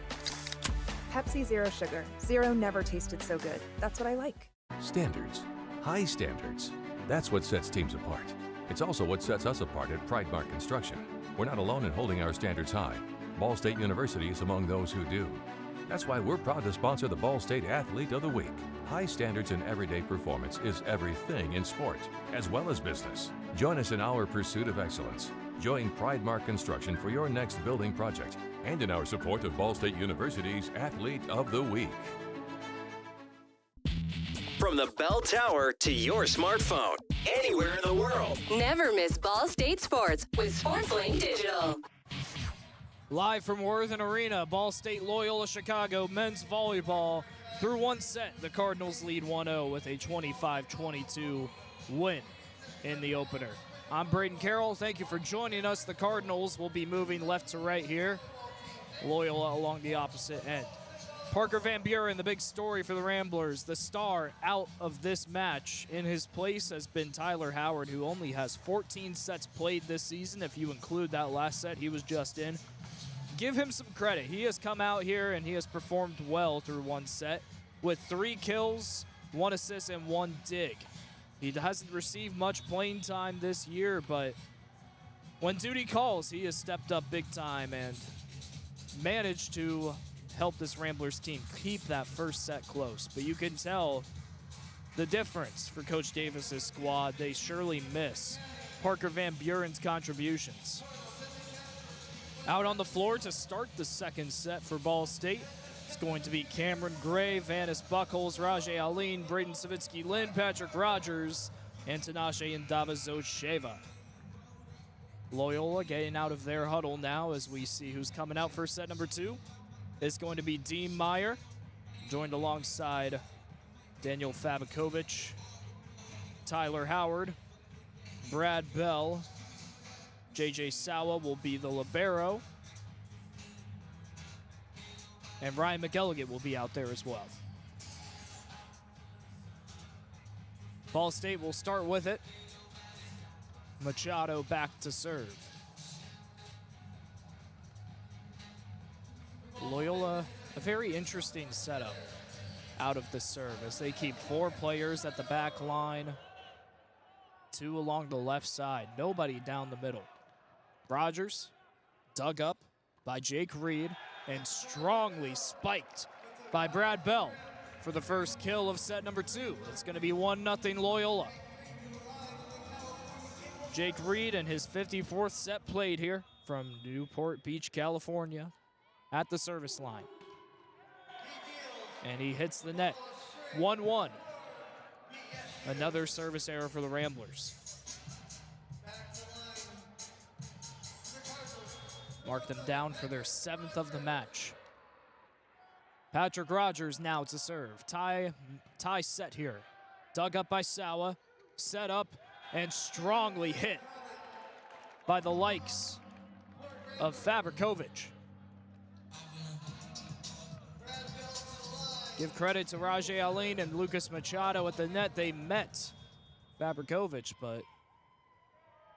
Pepsi Zero Sugar. Zero never tasted so good. That's what I like. Standards. High standards. That's what sets teams apart. It's also what sets us apart at Pridemark Construction. We're not alone in holding our standards high. Ball State University is among those who do. That's why we're proud to sponsor the Ball State Athlete of the Week. High standards in everyday performance is everything in sport, as well as business. Join us in our pursuit of excellence. Join Pridemark Construction for your next building project and in our support of Ball State University's Athlete of the Week. From the bell tower to your smartphone, anywhere in the world. Never miss Ball State Sports with SportsLink Digital. Live from Worthen Arena, Ball State Loyola Chicago men's volleyball. Through one set, the Cardinals lead 1-0 with a 25-22 win in the opener. I'm Brayden Carroll. Thank you for joining us. The Cardinals will be moving left to right here. Loyola along the opposite end. Parker Van Buren, the big story for the Ramblers. The star out of this match. In his place has been Tyler Howard, who only has 14 sets played this season, if you include that last set he was just in. Give him some credit. He has come out here and he has performed well through one set with 3 kills, 1 assist, and 1 dig. He hasn't received much playing time this year, but when duty calls, he has stepped up big time and managed to help this Ramblers team keep that first set close. But you can tell the difference for Coach Davis's squad. They surely miss Parker Van Buren's contributions. Out on the floor to start the second set for Ball State, it's going to be Cameron Gray, Vanis Buckles, Rajay Aline, Braden Savitsky-Lynn, Patrick Rogers, and Tinashe Ndavazosheva. Loyola getting out of their huddle now as we see who's coming out for set number 2. It's going to be Dean Meyer, joined alongside Daniel Fabikovich, Tyler Howard, Brad Bell, JJ Sawa will be the libero, and Ryan McElligott will be out there as well. Ball State will start with it. Machado back to serve. Loyola, a very interesting setup out of the serve as they keep 4 players at the back line, 2 along the left side, nobody down the middle. Rogers dug up by Jake Reed and strongly spiked by Brad Bell for the first kill of set number 2. It's going to be 1-0 Loyola. Jake Reed and his 54th set played here from Newport Beach, California, at the service line. And he hits the net. 1-1. Another service error for the Ramblers. Mark them down for their 7th of the match. Patrick Rogers now to serve. Tie set here. Dug up by Sawa. Set up and strongly hit by the likes of Fabrikovic. Give credit to Rajay Aline and Lucas Machado at the net. They met Fabrikovic, but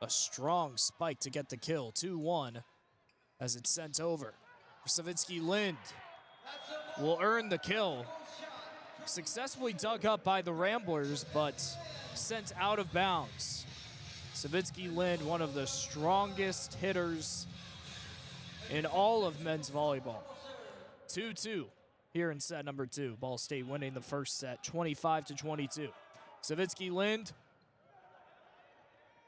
a strong spike to get the kill. 2-1 as it's sent over. Savitsky Lind will earn the kill. Successfully dug up by the Ramblers, but sent out of bounds. Savitsky Lind, one of the strongest hitters in all of men's volleyball. 2-2 here in set number 2. Ball State winning the first set, 25-22. Savitsky Lind,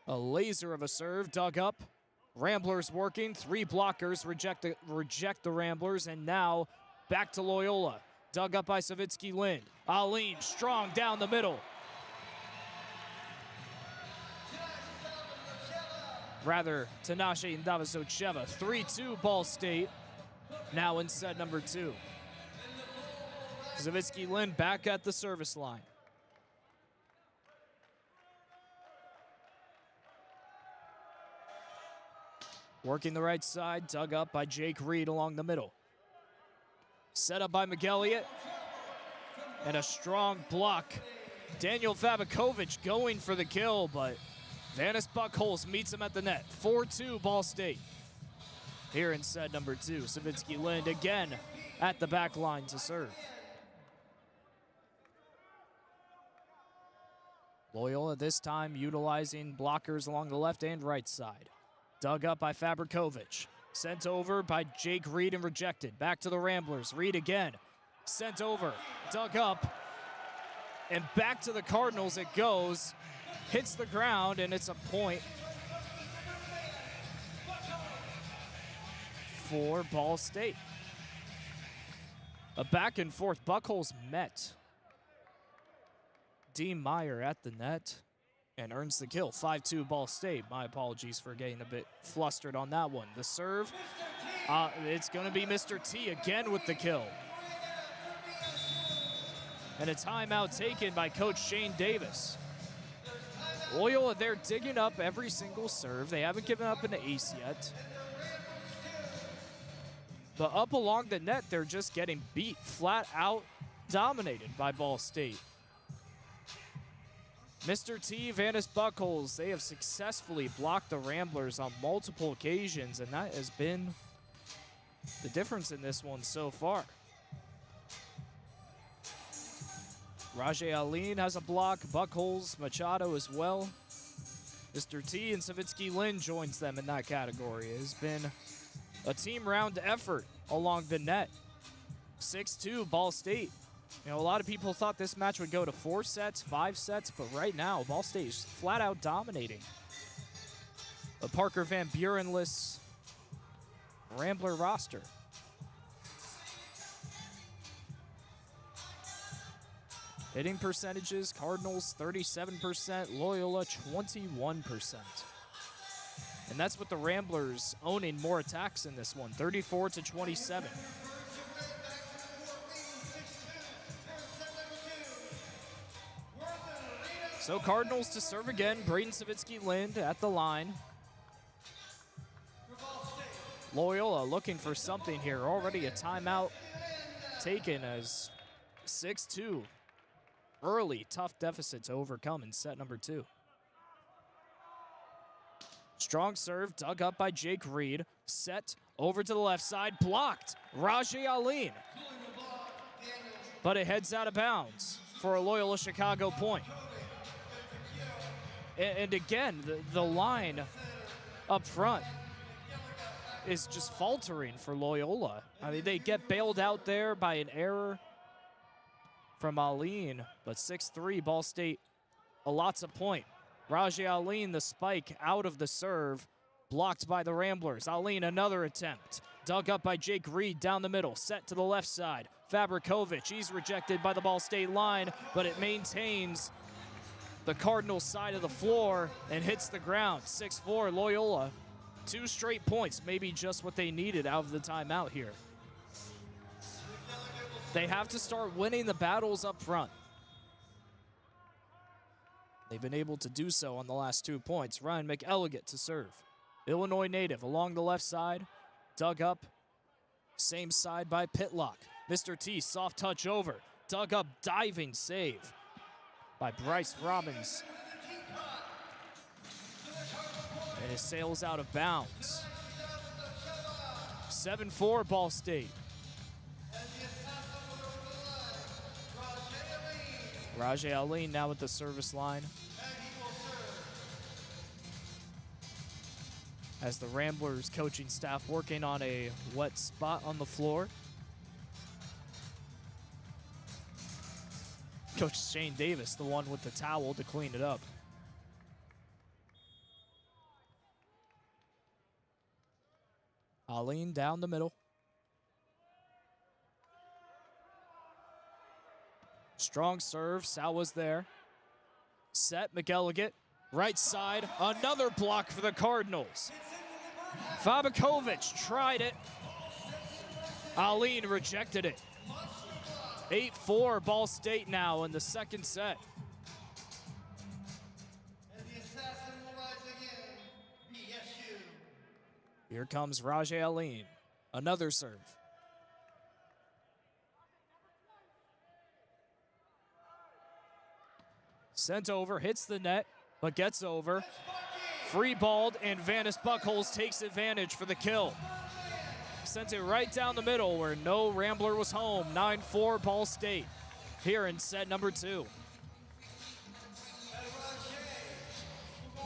a laser of a serve, dug up. Ramblers working, 3 blockers reject the Ramblers, and now back to Loyola. Dug up by Savitsky Lind. Aline strong down the middle. Rather, Tinashe and Davisocheva. 3-2 Ball State, now in set number 2. Savitsky Lind back at the service line. Working the right side, dug up by Jake Reed along the middle. Set up by McElliott. And a strong block. Daniel Fabrikovic going for the kill, but Vanis Buckholz meets him at the net. 4-2 Ball State. Here in set number 2, Savitsky Lind again at the back line to serve. Loyola this time utilizing blockers along the left and right side. Dug up by Fabrikovic. Sent over by Jake Reed and rejected. Back to the Ramblers. Reed again. Sent over. Dug up. And back to the Cardinals it goes. Hits the ground, and it's a point for Ball State. A back and forth. Buckholz met Dean Meyer at the net and earns the kill. 5-2 Ball State. My apologies for getting a bit flustered on that one. The serve, it's going to be Mr. T again with the kill. And a timeout taken by Coach Shane Davis. Loyola, they're digging up every single serve. They haven't given up an ace yet. But up along the net, they're just getting beat, flat out dominated by Ball State. Mr. T, Vanis Buckholz, they have successfully blocked the Ramblers on multiple occasions, and that has been the difference in this one so far. Rajay Aline has a block, Buckholz, Machado as well. Mr. T and Savitsky Lind joins them in that category. It has been a team round effort along the net. 6-2 Ball State. You know, a lot of people thought this match would go to 4 sets, 5 sets, but right now, Ball State is flat out dominating. A Parker Van Burenless Rambler roster. Hitting percentages, Cardinals 37%, Loyola 21%. And that's with the Ramblers owning more attacks in this one, 34-27. So Cardinals to serve again. Brayden Savitsky Lind at the line. Loyola looking for something here. Already a timeout taken as 6-2. Early tough deficit to overcome in set number 2. Strong serve dug up by Jake Reed. Set over to the left side. Blocked. Rajay Aline. But it heads out of bounds for a Loyola Chicago point. And again, the line up front is just faltering for Loyola. I mean, they get bailed out there by an error from Aline, but 6-3, Ball State allots a point. Rajay Aline, the spike out of the serve, blocked by the Ramblers. Aline, another attempt. Dug up by Jake Reed down the middle, set to the left side. Fabrikovic, he's rejected by the Ball State line, but it maintains the Cardinals side of the floor and hits the ground. 6-4, Loyola. 2 straight points, maybe just what they needed out of the timeout here. They have to start winning the battles up front. They've been able to do so on the last 2 points. Ryan McElligott to serve. Illinois native along the left side. Dug up. Same side by Pitlock. Mr. T, soft touch over. Dug up, diving save by Bryce Robbins. And it sails out of bounds. 7-4, Ball State. Rajay Aline now at the service line. As the Ramblers coaching staff working on a wet spot on the floor. Coach Shane Davis, the one with the towel to clean it up. Aline down the middle. Strong serve, Sawa's there. Set, McElligott, right side, another block for the Cardinals. Fabrikovic tried it. Aline rejected it. 8-4, Ball State now in the second set. Here comes Rajay Aline, another serve. Sent over, hits the net, but gets over. Free balled, and Vanis Buckholz takes advantage for the kill. Sent it right down the middle where no Rambler was home. 9-4 Ball State here in set number 2.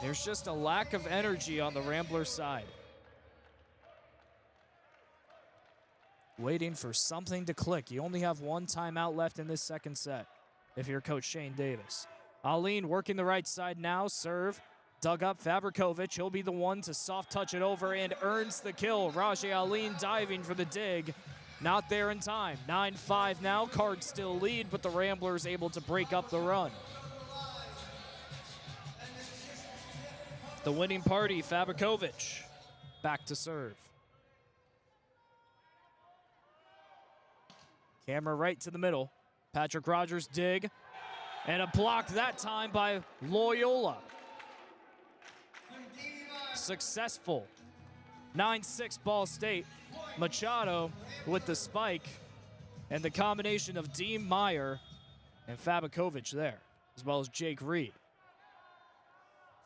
There's just a lack of energy on the Rambler side. Waiting for something to click. You only have 1 timeout left in this second set if you're Coach Shane Davis. Aline working the right side now, serve. Dug up Fabrikovic, he'll be the one to soft touch it over and earns the kill. Rajay Aline diving for the dig, not there in time. 9-5 now, Cards still lead, but the Ramblers able to break up the run. The winning party, Fabrikovic, back to serve. Camera right to the middle. Patrick Rogers dig, and a block that time by Loyola. Successful. 9-6 Ball State. Machado with the spike, and the combination of Dean Meyer and Fabrikovic there, as well as Jake Reed.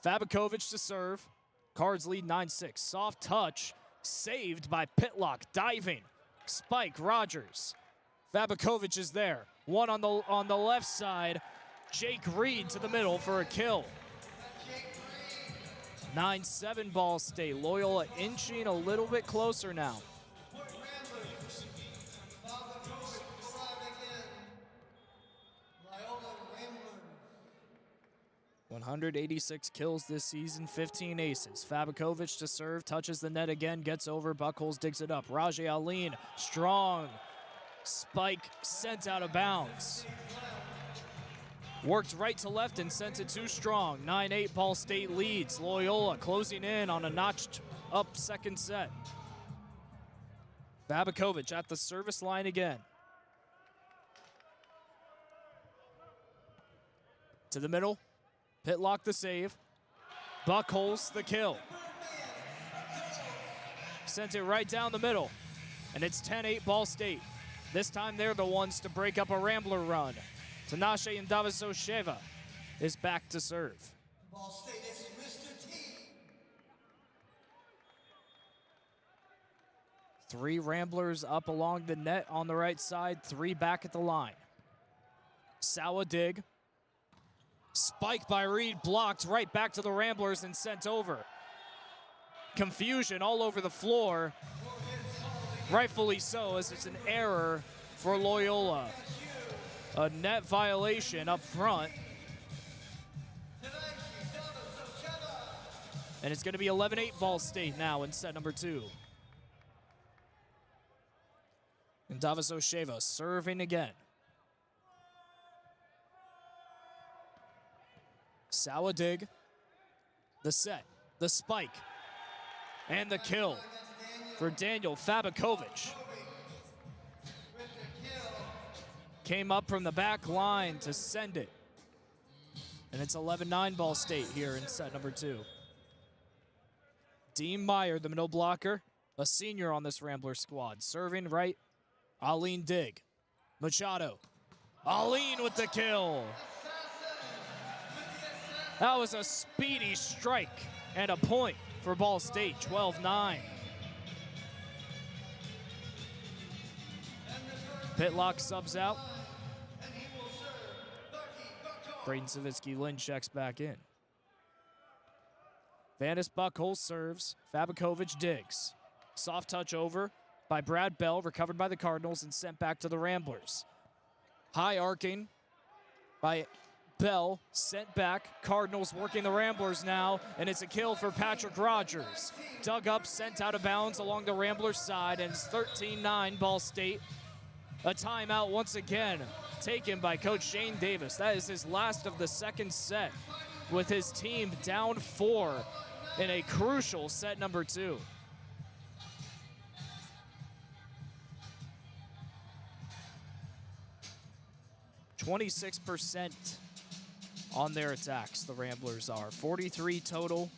Fabrikovic to serve. Cards lead 9-6. Soft touch, saved by Pitlock, diving. Spike, Rogers. Fabrikovic is there. One on the left side. Jake Reed to the middle for a kill. 9-7 Ball State. Loyola inching a little bit closer now. .186 kills this season, 15 aces. Fabrikovic to serve, touches the net again, gets over, Buckholz digs it up. Rajay Aline, strong spike, sent out of bounds. Worked right to left and sent it too strong. 9-8 Ball State leads. Loyola closing in on a notched up second set. Fabrikovic at the service line again. To the middle. Pitlock the save. Buckholz the kill. Sent it right down the middle. And it's 10-8 Ball State. This time they're the ones to break up a Rambler run. Tinashe and Davisosheva is back to serve. Ball State is Mr. T. 3 Ramblers up along the net on the right side, 3 back at the line. Sawa dig. Spike by Reed, blocked right back to the Ramblers and sent over. Confusion all over the floor. Rightfully so, as it's an error for Loyola. A net violation up front. And it's going to be 11-8 Ball State now in set number 2. And Davis Osheva serving again. Sawadig, the set, the spike, and the kill for Daniel Fabakovic. Came up from the back line to send it. And it's 11-9 Ball State here in set number 2. Dean Meyer, the middle blocker, a senior on this Rambler squad. Serving right, Aline Dig. Machado. Aline with the kill. That was a speedy strike and a point for Ball State, 12-9. Pitlock subs out. Brayden Savitsky-Lynn checks back in. Vanis Buckholz serves. Fabakovic digs. Soft touch over by Brad Bell, recovered by the Cardinals and sent back to the Ramblers. High arcing by Bell, sent back. Cardinals working the Ramblers now, and it's a kill for Patrick Rogers. Dug up, sent out of bounds along the Ramblers side, and it's 13-9 Ball State. A timeout once again taken by Coach Shane Davis. That is his last of the second set, with his team down 4 in a crucial set number 2. %26% on their attacks, the Ramblers are. 43 total.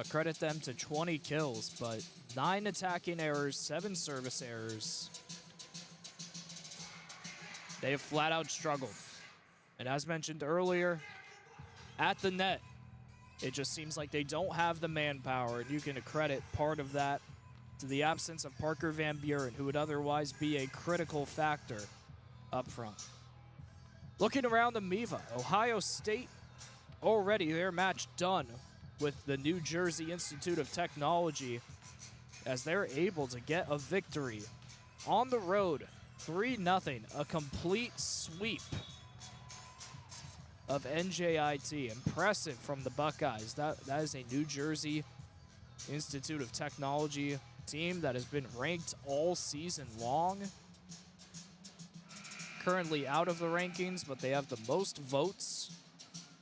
Credit them to 20 kills, but 9 attacking errors, 7 service errors. They have flat out struggled. And as mentioned earlier, at the net, it just seems like they don't have the manpower, and you can credit part of that to the absence of Parker Van Buren, who would otherwise be a critical factor up front. Looking around the MIVA, Ohio State already their match done with the New Jersey Institute of Technology, as they're able to get a victory on the road, 3-0, a complete sweep of NJIT. Impressive from the Buckeyes. That is a New Jersey Institute of Technology team that has been ranked all season long. Currently out of the rankings, but they have the most votes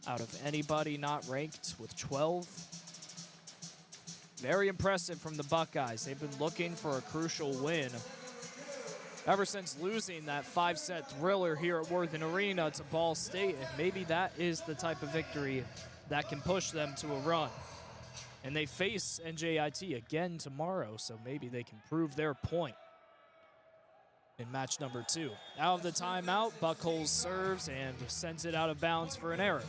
out of anybody not ranked with 12. Very impressive from the Buckeyes. They've been looking for a crucial win ever since losing that 5-set thriller here at Worthen Arena to Ball State, and maybe that is the type of victory that can push them to a run. And they face NJIT again tomorrow, so maybe they can prove their point in match number 2. Out of the timeout, Buckholz serves and sends it out of bounds for an error.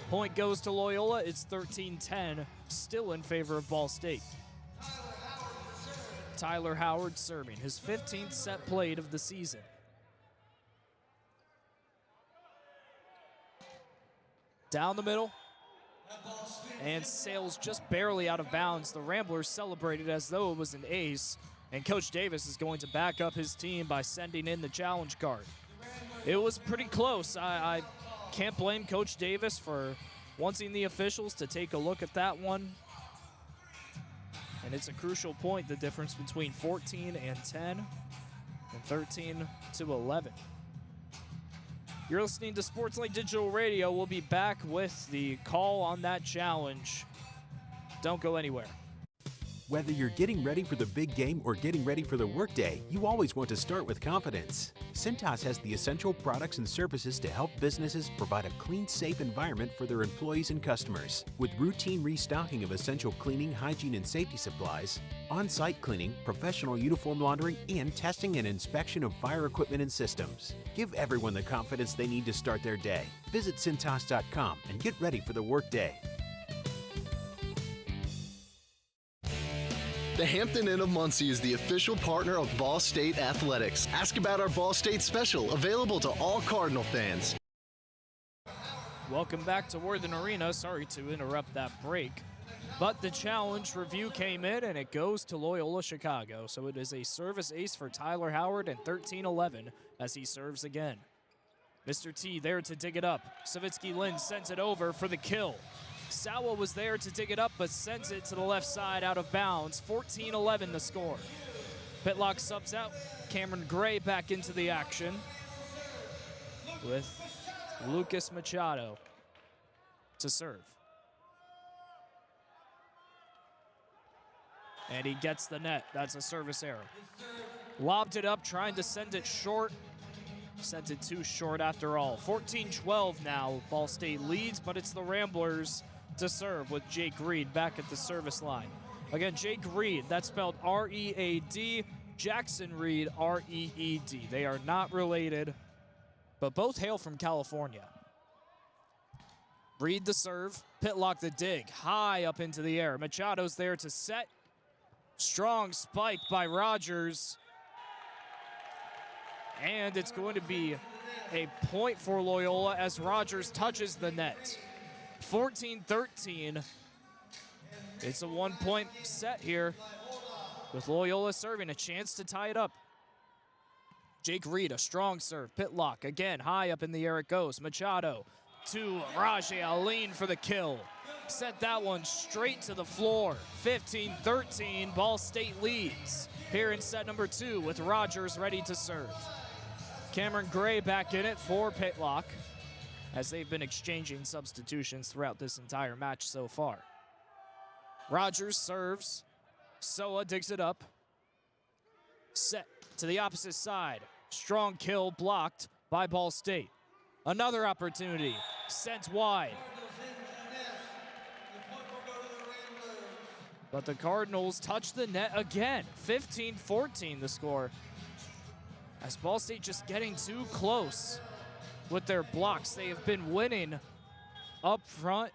Point goes to Loyola. It's 13-10, still in favor of Ball State. Tyler Howard serving, his 15th set played of the season. Down the middle, and sails just barely out of bounds. The Ramblers celebrated as though it was an ace, and Coach Davis is going to back up his team by sending in the challenge card. It was pretty close. I can't blame Coach Davis for wanting the officials to take a look at that one. And it's a crucial point, the difference between 14-10 and 13-11. You're listening to SportsLink Digital Radio. We'll be back with the call on that challenge. Don't go anywhere. Whether you're getting ready for the big game or getting ready for the workday, you always want to start with confidence. Cintas has the essential products and services to help businesses provide a clean, safe environment for their employees and customers. With routine restocking of essential cleaning, hygiene, and safety supplies, on-site cleaning, professional uniform laundering, and testing and inspection of fire equipment and systems. Give everyone the confidence they need to start their day. Visit Cintas.com and get ready for the workday. The Hampton Inn of Muncie is the official partner of Ball State Athletics. Ask about our Ball State special, available to all Cardinal fans. Welcome back to Worthen Arena. Sorry to interrupt that break, but the challenge review came in and it goes to Loyola Chicago. So it is a service ace for Tyler Howard, and 13-11 as he serves again. Mr. T there to dig it up. Savitsky Lin sends it over for the kill. Sawa was there to dig it up, but sends it to the left side out of bounds. 14-11 the score. Pitlock subs out. Cameron Gray back into the action with Lucas Machado to serve. And he gets the net. That's a service error. Lobbed it up, trying to send it short. Sent it too short after all. 14-12 now. Ball State leads, but it's the Ramblers to serve with Jake Reed back at the service line. Again, Jake Reed, that's spelled R-E-A-D. Jackson Reed, R-E-E-D. They are not related, but both hail from California. Reed the serve. Pitlock the dig. High up into the air. Machado's there to set. Strong spike by Rogers. And it's going to be a point for Loyola as Rogers touches the net. 14-13. It's a 1-point set here with Loyola serving, a chance to tie it up. Jake Reed, a strong serve. Pitlock, again, high up in the air it goes. Machado to Rajay Aline for the kill. Sent that one straight to the floor. 15-13, Ball State leads here in set number 2 with Rogers ready to serve. Cameron Gray back in it for Pitlock as they've been exchanging substitutions throughout this entire match so far. Rogers serves. Soa digs it up. Set to the opposite side. Strong kill blocked by Ball State. Another opportunity. Sent wide. But the Cardinals touch the net again. 15-14 the score. As Ball State just getting too close with their blocks. They have been winning up front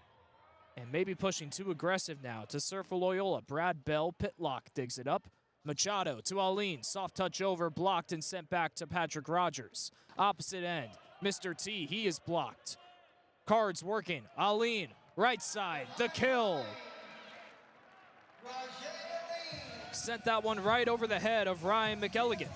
and maybe pushing too aggressive now. To serve for Loyola, Brad Bell. Pitlock digs it up. Machado to Aline. Soft touch over, blocked and sent back to Patrick Rogers. Opposite end, Mr. T, he is blocked. Cards working. Aline, right side, the kill. Sent that one right over the head of Ryan McElligott.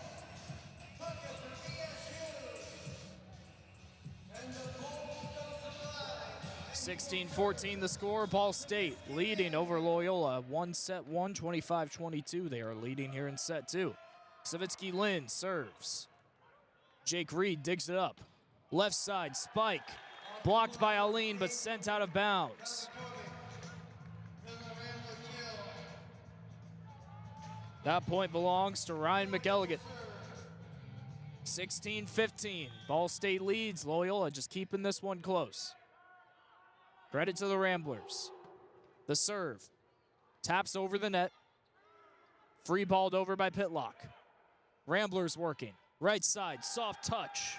16-14 the score. Ball State leading over Loyola. One set one, 25-22. They are leading here in set 2. Savitsky Lin serves. Jake Reed digs it up. Left side spike. Blocked by Aline, but sent out of bounds. That point belongs to Ryan McElligott. 16-15. Ball State leads. Loyola just keeping this one close. Credit to the Ramblers. The serve. Taps over the net. Free balled over by Pitlock. Ramblers working. Right side, soft touch.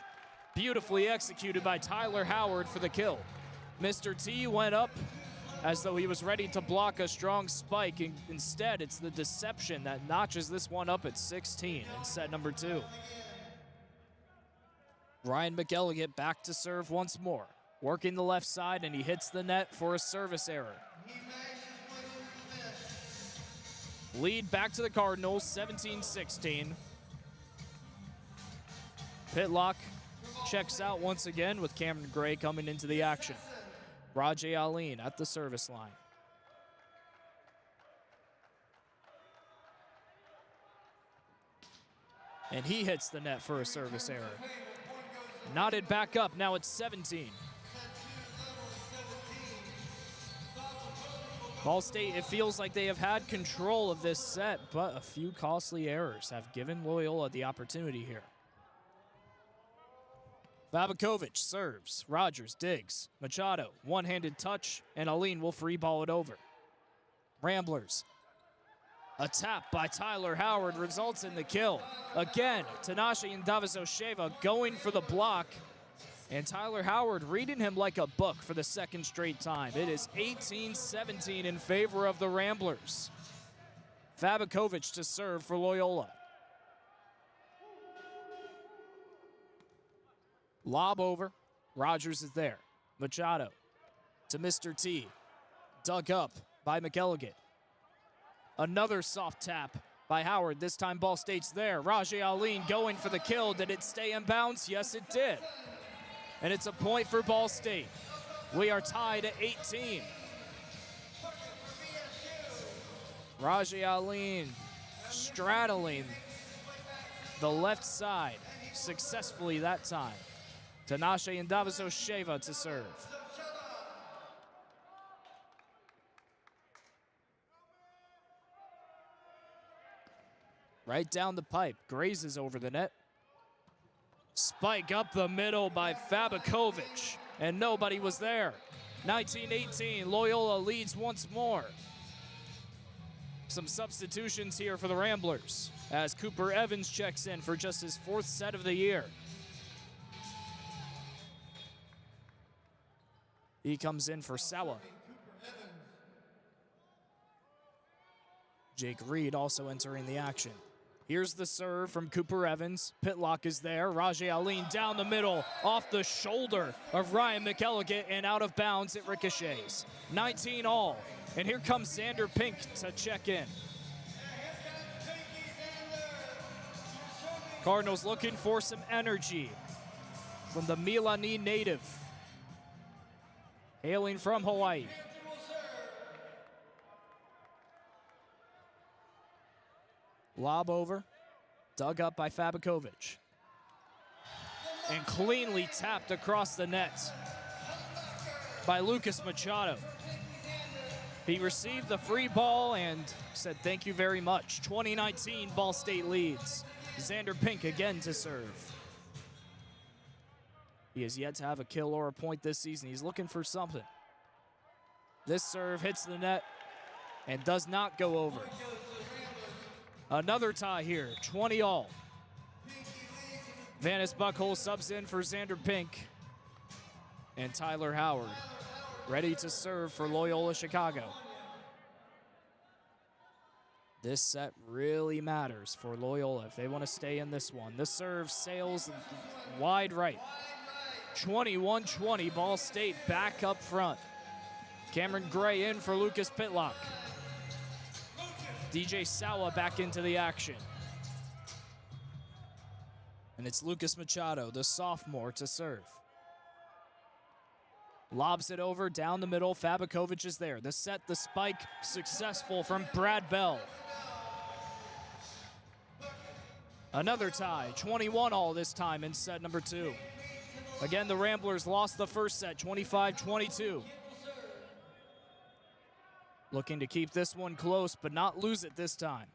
Beautifully executed by Tyler Howard for the kill. Mr. T went up as though he was ready to block a strong spike. Instead, it's the deception that notches this one up at 16 in set number 2. Ryan McElligott back to serve once more. Working the left side, and he hits the net for a service error. Lead back to the Cardinals, 17-16. Pitlock checks out once again with Cameron Gray coming into the action. Rajay Aline at the service line. And he hits the net for a service error. Knotted back up, now it's 17. Ball State, it feels like they have had control of this set, but a few costly errors have given Loyola the opportunity here. Babakovic serves. Rogers digs. Machado, one-handed touch, and Aline will free ball it over. Ramblers. A tap by Tyler Howard results in the kill. Again, Tanashi and Davisosheva going for the block. And Tyler Howard reading him like a book for the second straight time. It is 18-17 in favor of the Ramblers. Fabakovic to serve for Loyola. Lob over. Rogers is there. Machado to Mr. T. Dug up by McElligott. Another soft tap by Howard. This time Ball State's there. Rajay Aline going for the kill. Did it stay in bounds? Yes, it did. And it's a point for Ball State. We are tied at 18. Rajay Aline straddling the left side successfully that time. Tinashe Ndaviso-Sheva to serve. Right down the pipe, grazes over the net. Spike up the middle by Fabakovic, and nobody was there. 19-18, Loyola leads once more. Some substitutions here for the Ramblers as Cooper Evans checks in for just his 4th set of the year. He comes in for Sawa. Jake Reed also entering the action. Here's the serve from Cooper Evans. Pitlock is there. Rajay Aline down the middle, off the shoulder of Ryan McElligott, and out of bounds. It ricochets. 19 all. And here comes Xander Pink to check in. Cardinals looking for some energy from the Milani native, hailing from Hawaii. Lob over, dug up by Fabakovic. And cleanly tapped across the net by Lucas Machado. He received the free ball and said thank you very much. 2019, Ball State leads. Xander Pink again to serve. He has yet to have a kill or a point this season. He's looking for something. This serve hits the net and does not go over. Another tie here, 20 all. Vanis Buckhole subs in for Xander Pink. And Tyler Howard ready to serve for Loyola Chicago. This set really matters for Loyola if they want to stay in this one. The serve sails wide right. 21-20, Ball State back up front. Cameron Gray in for Lucas Pitlock. DJ Sawa back into the action. And it's Lucas Machado, the sophomore, to serve. Lobs it over, down the middle. Fabakovic is there. The set, the spike, successful from Brad Bell. Another tie, 21 all this time in set number 2. Again, the Ramblers lost the first set, 25-22. Looking to keep this one close, but not lose it this time.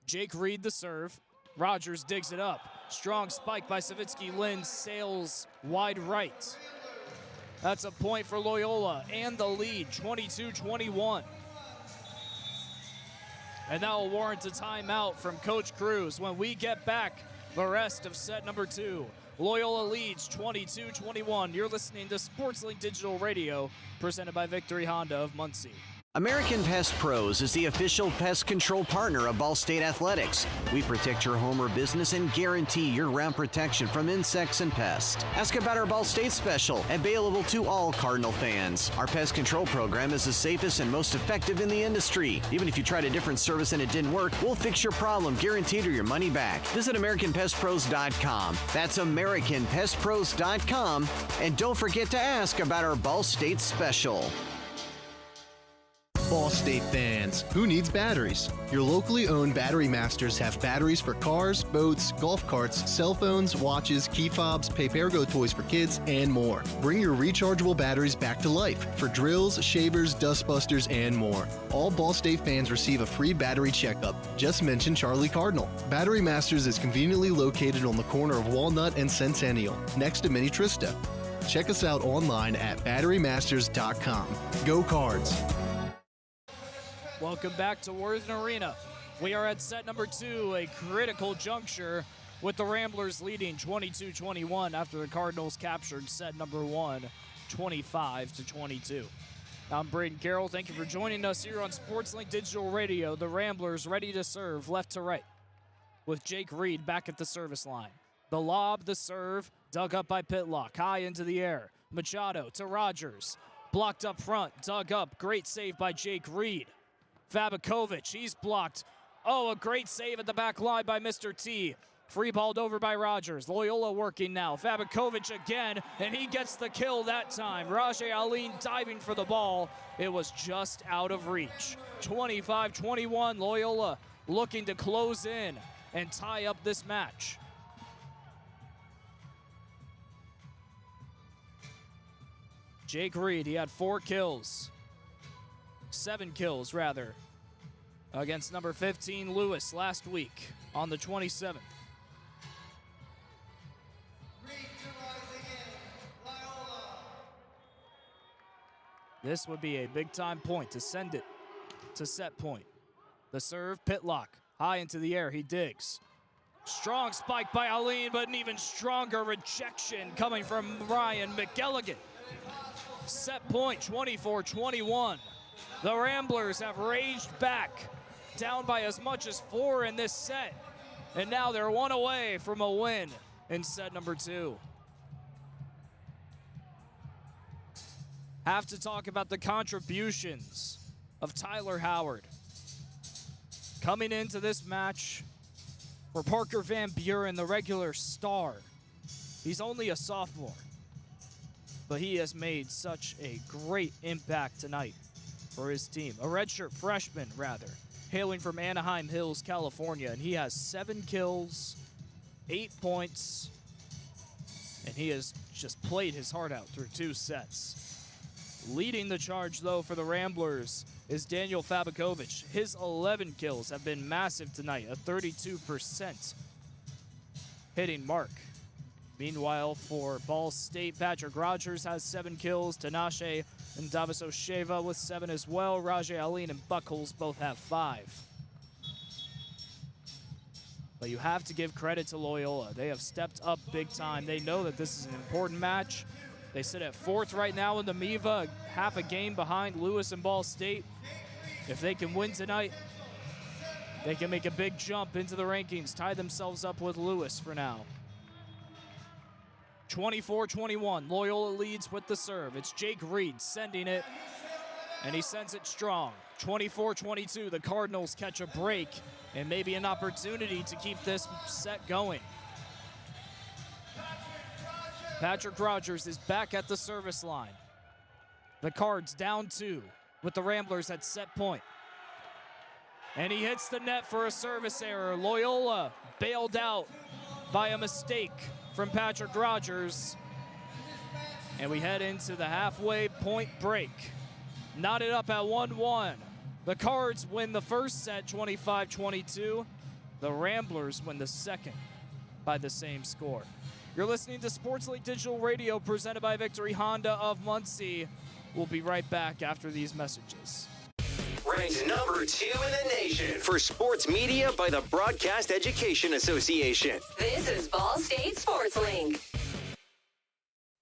Jake Reed the serve. Rogers digs it up. Strong spike by Savitsky Lynn, sails wide right. That's a point for Loyola and the lead, 22-21. And that will warrant a timeout from Coach Cruz. When we get back, the rest of set number 2. Loyola leads 22-21. You're listening to SportsLink Digital Radio, presented by Victory Honda of Muncie. American Pest Pros is the official pest control partner of Ball State Athletics. We protect your home or business and guarantee year-round protection from insects and pests. Ask about our Ball State special, available to all Cardinal fans. Our pest control program is the safest and most effective in the industry. Even if you tried a different service and it didn't work, we'll fix your problem, guaranteed, or your money back. Visit AmericanPestPros.com. That's AmericanPestPros.com. And don't forget to ask about our Ball State special. Ball State fans, who needs batteries? Your locally owned Battery Masters have batteries for cars, boats, golf carts, cell phones, watches, key fobs, Papergo toys for kids, and more. Bring your rechargeable batteries back to life for drills, shavers, dustbusters, and more. All Ball State fans receive a free battery checkup. Just mention Charlie Cardinal. Battery Masters is conveniently located on the corner of Walnut and Centennial, next to Mini Trista. Check us out online at batterymasters.com. Go Cards! Welcome back to Worthen Arena. We are at set number 2, a critical juncture with the Ramblers leading 22-21 after the Cardinals captured set number 1, 25-22. I'm Brayden Carroll. Thank you for joining us here on SportsLink Digital Radio. The Ramblers ready to serve left to right with Jake Reed back at the service line. The lob, the serve, dug up by Pitlock, high into the air. Machado to Rogers. Blocked up front, dug up. Great save by Jake Reed. Fabakovic, he's blocked Oh, a great save at the back line by Mr. T. Free balled over by Rogers. Loyola working now. Fabakovic again, and he gets the kill that time. Rajay Aline diving for the ball. It was just out of reach. 25-21, Loyola looking to close in and tie up this match. Jake Reed, he had 7 kills rather, against number 15 Lewis last week on the 27th. This would be a big-time point to send it to set point. The serve, Pitlock, high into the air, he digs. Strong spike by Aline, but an even stronger rejection coming from Ryan McElligan. Set point, 24-21. The Ramblers have raged back, down by as much as 4 in this set. And now they're 1 away from a win in set number 2. Have to talk about the contributions of Tyler Howard. Coming into this match for Parker Van Buren, the regular star. He's only a sophomore, but he has made such a great impact tonight for his team. A redshirt freshman, rather, hailing from Anaheim Hills, California, and he has 7 kills, 8 points, and he has just played his heart out through 2 sets. Leading the charge, though, for the Ramblers is Daniel Fabakovic. His 11 kills have been massive tonight, a 32% hitting mark. Meanwhile, for Ball State, Patrick Rogers has 7 kills. Tinashe and Davis Osheva with 7 as well. Rajay Aline and Buckles both have 5. But you have to give credit to Loyola. They have stepped up big time. They know that this is an important match. They sit at 4th right now in the MIVA, half a game behind Lewis and Ball State. If they can win tonight, they can make a big jump into the rankings, tie themselves up with Lewis for now. 24-21, Loyola leads with the serve. It's Jake Reed sending it, and he sends it strong. 24-22, the Cardinals catch a break and maybe an opportunity to keep this set going. Patrick Rogers is back at the service line. The Cards down 2 with the Ramblers at set point. And he hits the net for a service error. Loyola bailed out by a mistake from Patrick Rogers. And we head into the halfway point break. Knotted up at 1-1. The Cards win the first set 25-22. The Ramblers win the second by the same score. You're listening to Sports League Digital Radio presented by Victory Honda of Muncie. We'll be right back after these messages. Ranked number 2 in the nation for sports media by the Broadcast Education Association. This is Ball State Sports Link.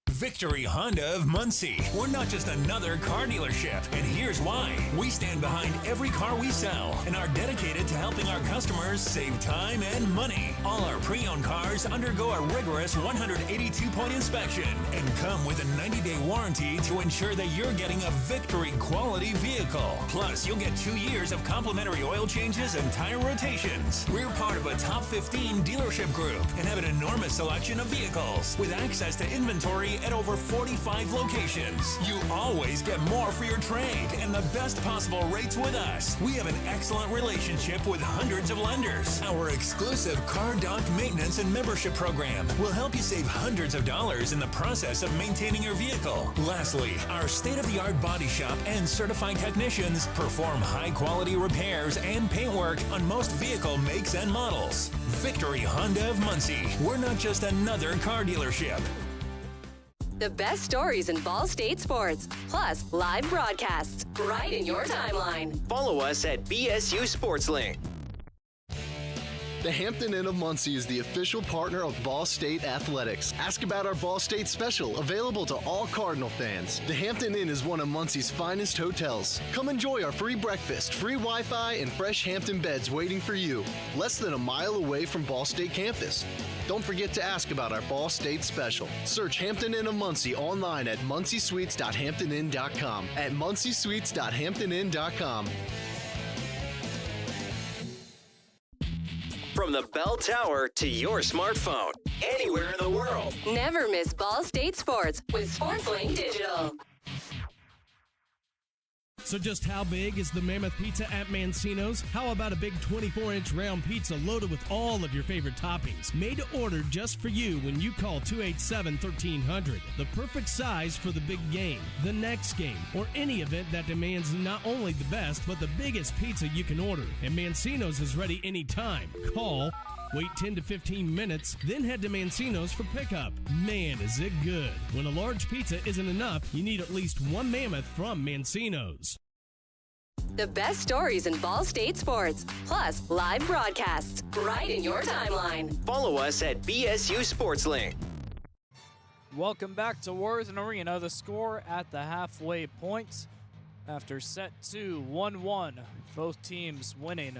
Victory Honda of Muncie. We're not just another car dealership, and here's why. We stand behind every car we sell and are dedicated to helping our customers save time and money. All our pre-owned cars undergo a rigorous 182-point inspection and come with a 90-day warranty to ensure that you're getting a Victory quality vehicle. Plus, you'll get 2 years of complimentary oil changes and tire rotations. We're part of a top 15 dealership group and have an enormous selection of vehicles with access to inventory at over 45 locations. You always get more for your trade and the best possible rates with us. We have an excellent relationship with hundreds of lenders. Our exclusive Car Doc maintenance and membership program will help you save hundreds of dollars in the process of maintaining your vehicle. Lastly, our state-of-the-art body shop and certified technicians perform high-quality repairs and paint work on most vehicle makes and models. Victory Honda of Muncie. We're not just another car dealership. The best stories in Ball State sports, plus live broadcasts right in your timeline. Follow us at BSU Sports Link. The Hampton Inn of Muncie is the official partner of Ball State Athletics. Ask about our Ball State special, available to all Cardinal fans. The Hampton Inn is one of Muncie's finest hotels. Come enjoy our free breakfast, free Wi-Fi, and fresh Hampton beds waiting for you. Less than a mile away from Ball State campus. Don't forget to ask about our Ball State special. Search Hampton Inn of Muncie online at munciesuites.hamptoninn.com. At munciesuites.hamptoninn.com. From the bell tower to your smartphone, anywhere in the world. Never miss Ball State Sports with SportsLink Digital. So just how big is the Mammoth Pizza at Mancino's? How about a big 24-inch round pizza loaded with all of your favorite toppings? Made to order just for you when you call 287-1300. The perfect size for the big game, the next game, or any event that demands not only the best, but the biggest pizza you can order. And Mancino's is ready anytime. Call, wait 10 to 15 minutes, then head to Mancino's for pickup. Man, is it good. When a large pizza isn't enough, you need at least one Mammoth from Mancino's. The best stories in Ball State sports, plus live broadcasts right in your timeline. Follow us at BSU SportsLink. Welcome back to Worthen Arena. The score at the halfway point after set 2, 1-1. Both teams winning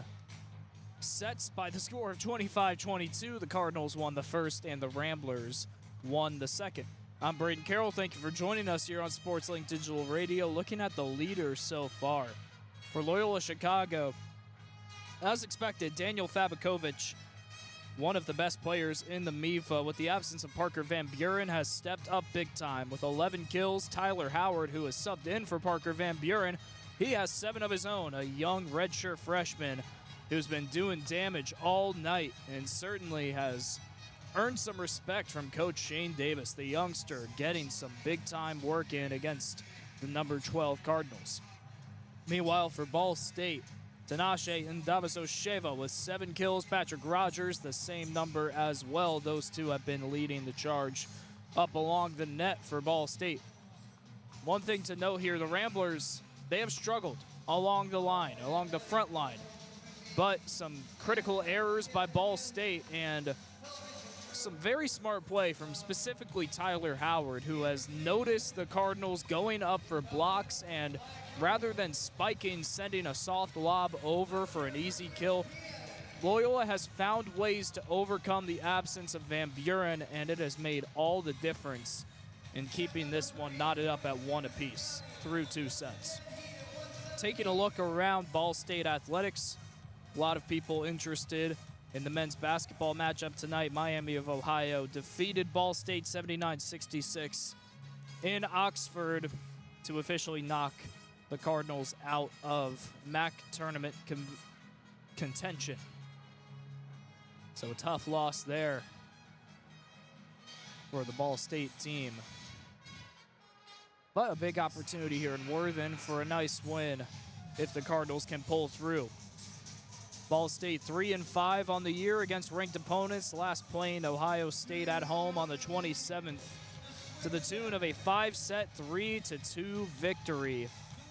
sets by the score of 25-22. The Cardinals won the first and the Ramblers won the second. I'm Brayden Carroll. Thank you for joining us here on SportsLink Digital Radio. Looking at the leaders so far. For Loyola Chicago, as expected, Daniel Fabakovic, one of the best players in the MIVA. With the absence of Parker Van Buren, has stepped up big time. With 11 kills, Tyler Howard, who has subbed in for Parker Van Buren, he has 7 of his own. A young redshirt freshman who's been doing damage all night and certainly has earned some respect from Coach Shane Davis, the youngster, getting some big-time work in against the number 12 Cardinals. Meanwhile, for Ball State, Tinashe Ndavaso-Sheva with 7 kills. Patrick Rogers, the same number as well. Those two have been leading the charge up along the net for Ball State. One thing to note here, the Ramblers, they have struggled along the line, along the front line. But some critical errors by Ball State and some very smart play from specifically Tyler Howard, who has noticed the Cardinals going up for blocks, and rather than spiking, sending a soft lob over for an easy kill, Loyola has found ways to overcome the absence of Van Buren, and it has made all the difference in keeping this one knotted up at 1 apiece through 2 sets. Taking a look around Ball State athletics, a lot of people interested in the men's basketball matchup tonight. Miami of Ohio defeated Ball State 79-66 in Oxford to officially knock the Cardinals out of MAC tournament contention. So a tough loss there for the Ball State team. But a big opportunity here in Worthen for a nice win if the Cardinals can pull through. Ball State 3-5 on the year against ranked opponents, last playing Ohio State at home on the 27th to the tune of a 5-set 3-2 victory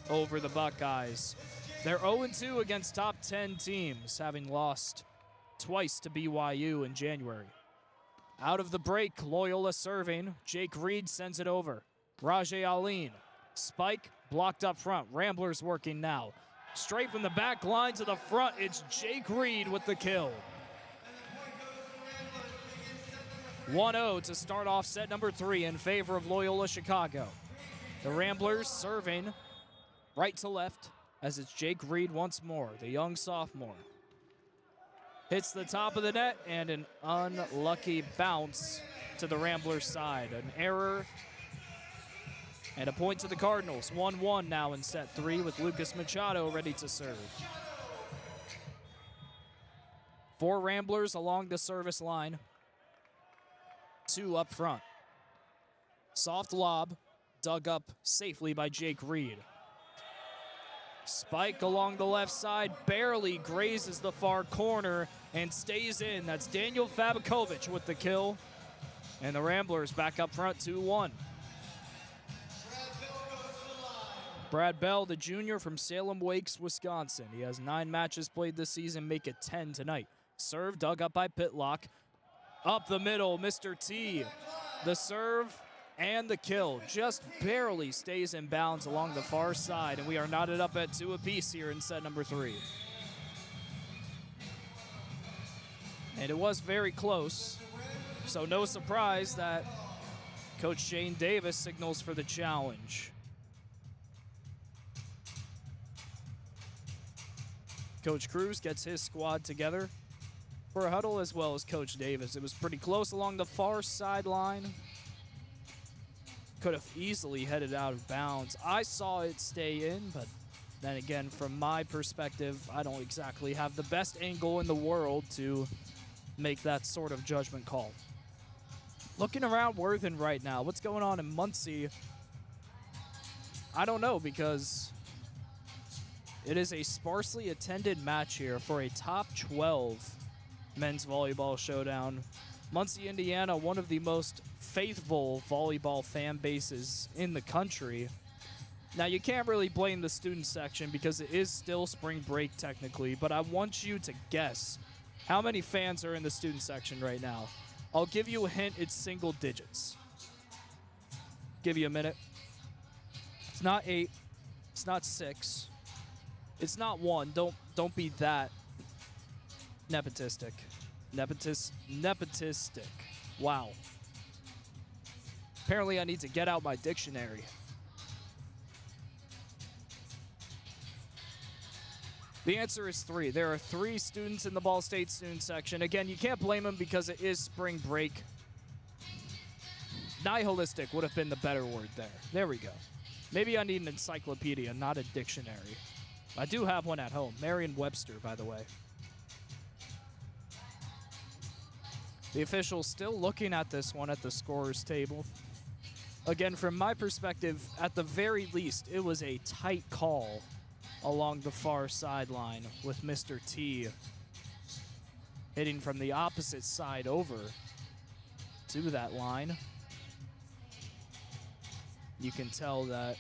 over the Buckeyes. They're 0-2 against top 10 teams, having lost twice to BYU in January. Out of the break, Loyola serving. Jake Reed sends it over. Rajay Aline, spike blocked up front. Ramblers working now. Straight from the back line to the front, it's Jake Reed with the kill. 1-0 to start off set number 3 in favor of Loyola Chicago. The Ramblers serving right to left as it's Jake Reed once more, the young sophomore. Hits the top of the net and an unlucky bounce to the Ramblers side. An error and a point to the Cardinals. 1-1 now in set 3 with Lucas Machado ready to serve. 4 Ramblers along the service line. 2 up front. Soft lob dug up safely by Jake Reed. Spike along the left side, barely grazes the far corner and stays in. That's Daniel Fabakovic with the kill. And the Ramblers back up front 2-1. Brad Bell, the junior from Salem Wakes, Wisconsin. He has 9 matches played this season, make it 10 tonight. Serve dug up by Pitlock. Up the middle, Mr. T. The serve and the kill just barely stays in bounds along the far side, and we are knotted up at 2 apiece here in set number 3. And it was very close, so no surprise that Coach Shane Davis signals for the challenge. Coach Cruz gets his squad together for a huddle, as well as Coach Davis. It was pretty close along the far sideline. Could have easily headed out of bounds. I saw it stay in, but then again, from my perspective, I don't exactly have the best angle in the world to make that sort of judgment call. Looking around Worthen right now, what's going on in Muncie? I don't know, because it is a sparsely attended match here for a top 12 men's volleyball showdown. Muncie, Indiana, one of the most faithful volleyball fan bases in the country. Now, you can't really blame the student section because it is still spring break technically, but I want you to guess how many fans are in the student section right now. I'll give you a hint, it's single digits. Give you a minute. It's not 8, it's not 6, it's not 1. Don't be that nepotistic. Nepotistic. Wow. Apparently I need to get out my dictionary. The answer is 3. There are 3 students in the Ball State student section. Again, you can't blame them because it is spring break. Nihilistic would have been the better word there. There we go. Maybe I need an encyclopedia, not a dictionary. I do have one at home. Merriam-Webster, by the way. The officials still looking at this one at the scorer's table. Again, from my perspective, at the very least, it was a tight call along the far sideline with Mr. T hitting from the opposite side over to that line. You can tell that